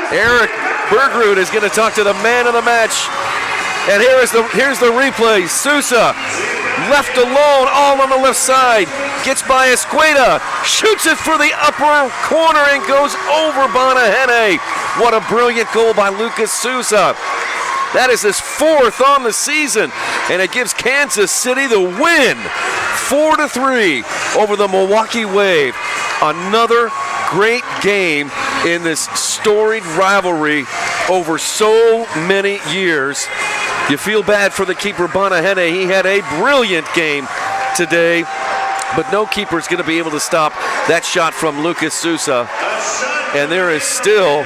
Eric Bergrud is going to talk to the man of the match. And here's the replay. Sousa left alone, all on the left side. Gets by Escueda, shoots it for the upper corner and goes over Bonahene. What a brilliant goal by Lucas Souza. That is his 4th on the season, and it gives Kansas City the win, 4-3 over the Milwaukee Wave. Another great game in this storied rivalry over so many years. You feel bad for the keeper, Bonahene. He had a brilliant game today, but no keeper is going to be able to stop that shot from Lucas Souza. And there is still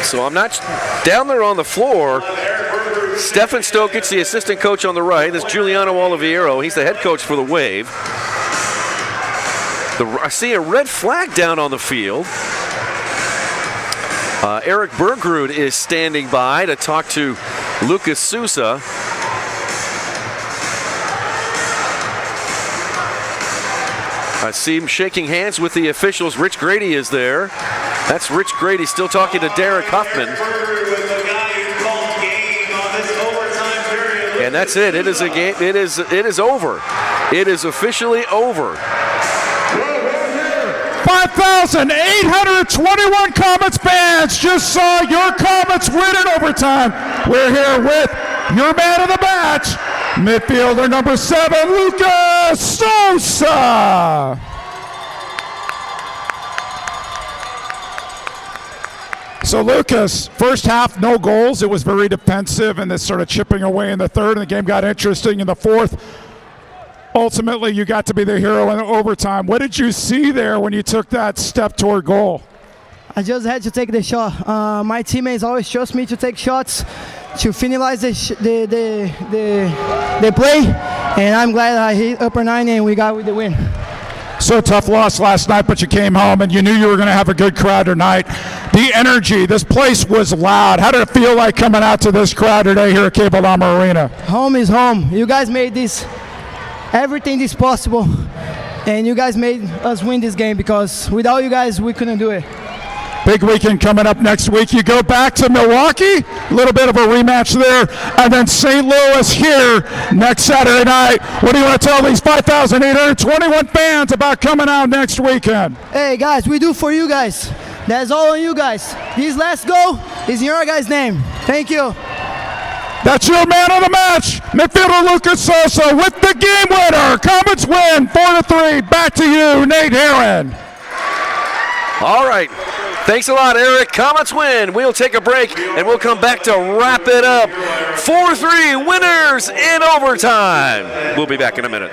so I'm not down there on the floor. Stefan Stokic, the assistant coach on the right. This is Giuliano Oliviero. He's the head coach for the Wave. I see a red flag down on the field. Eric Bergrud is standing by to talk to Lucas Souza. I see him shaking hands with the officials. Rich Grady is there. That's Rich Grady still talking to Derek Huffman. And And that's it. It is a game. It is over. It is officially over. 5,821 Comets fans just saw your Comets win in overtime. We're here with your man of the match, midfielder number 7, Lucas Sosa. So, Lucas, first half, no goals. It was very defensive and this sort of chipping away in the third, and the game got interesting in the fourth. Ultimately, you got to be the hero in overtime. What did you see there when you took that step toward goal? I just had to take the shot. My teammates always trust me to take shots, to finalize the play, and I'm glad I hit upper 90 and we got with the win. So tough loss last night, but you came home and you knew you were going to have a good crowd tonight. The energy, this place was loud. How did it feel like coming out to this crowd today here at Cable Dahmer Arena? Home is home. You guys made everything this possible, and you guys made us win this game, because without you guys, we couldn't do it. Big weekend coming up next week. You go back to Milwaukee, a little bit of a rematch there, and then St. Louis here next Saturday night. What do you want to tell these 5,821 fans about coming out next weekend? Hey guys, we do for you guys. That's all on you guys. This last goal is in your guys' name. Thank you. That's your man of the match, midfielder Lucas Sosa with the game winner. Comets win 4-3. Back to you, Nate Herron. All right. Thanks a lot, Eric. Comets win. We'll take a break, and we'll come back to wrap it up. 4-3 winners in overtime. We'll be back in a minute.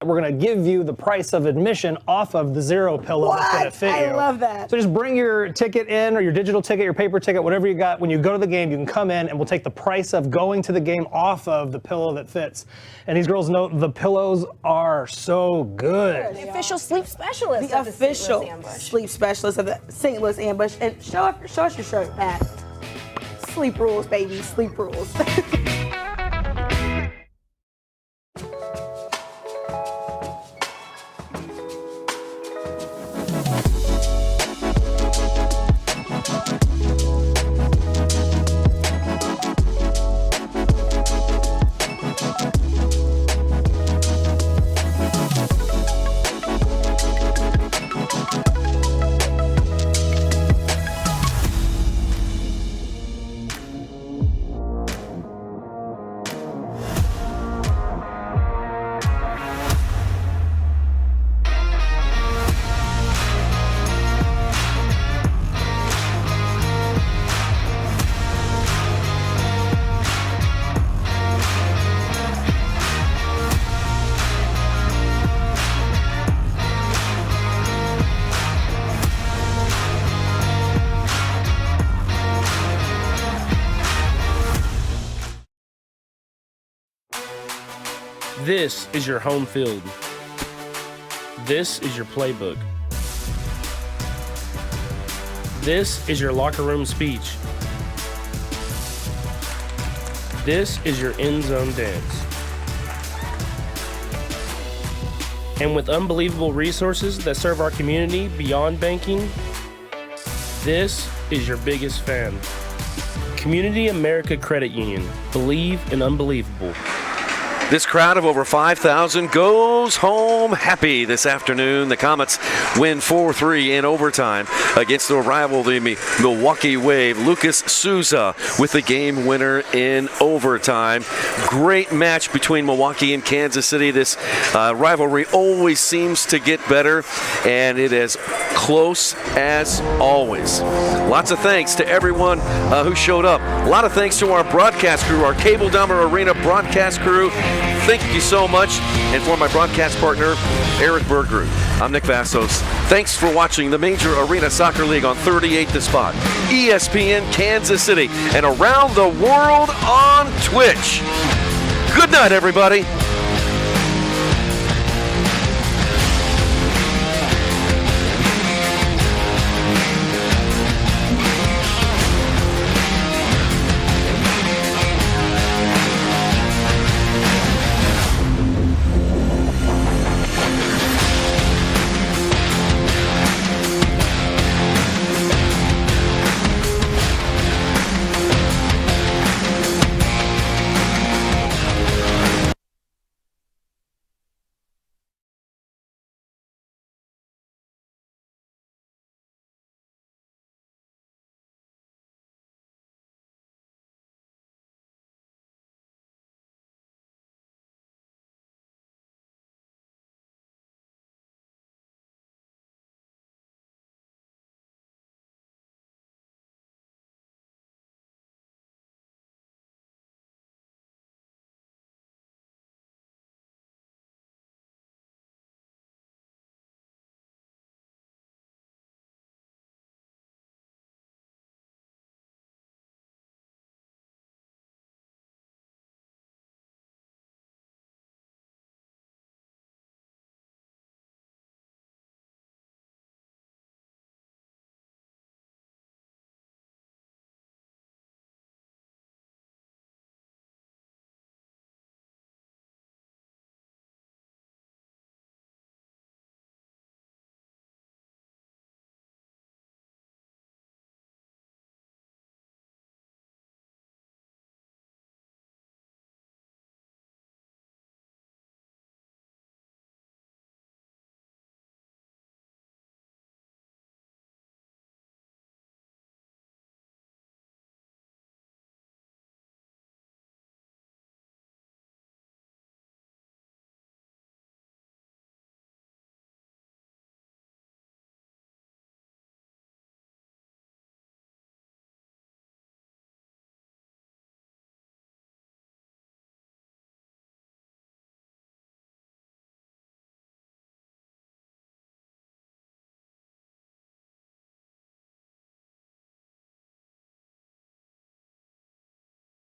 We're going to give you the price of admission off of the Zero pillow that's going to fit you. I love that. So just bring your ticket in, or your digital ticket, your paper ticket, whatever you got. When you go to the game, you can come in and we'll take the price of going to the game off of the pillow that fits. And these girls know the pillows are so good. The official sleep specialist. The official sleep specialist of the St. Louis Ambush. And show us your shirt, Pat. Sleep rules, baby. Sleep rules. This is your home field. This is your playbook. This is your locker room speech. This is your end zone dance. And with unbelievable resources that serve our community beyond banking, this is your biggest fan. Community America Credit Union. Believe in unbelievable. This crowd of over 5,000 goes home happy this afternoon. The Comets win 4-3 in overtime against their rival, the Milwaukee Wave. Lucas Souza with the game winner in overtime. Great match between Milwaukee and Kansas City. This rivalry always seems to get better, and it is close as always. Lots of thanks to everyone who showed up. A lot of thanks to our broadcast crew, our Cable Dahmer Arena broadcast crew. Thank you so much. And for my broadcast partner, Eric Bergerud, I'm Nick Vassos. Thanks for watching the Major Arena Soccer League on 38 The Spot, ESPN Kansas City, and around the world on Twitch. Good night, everybody.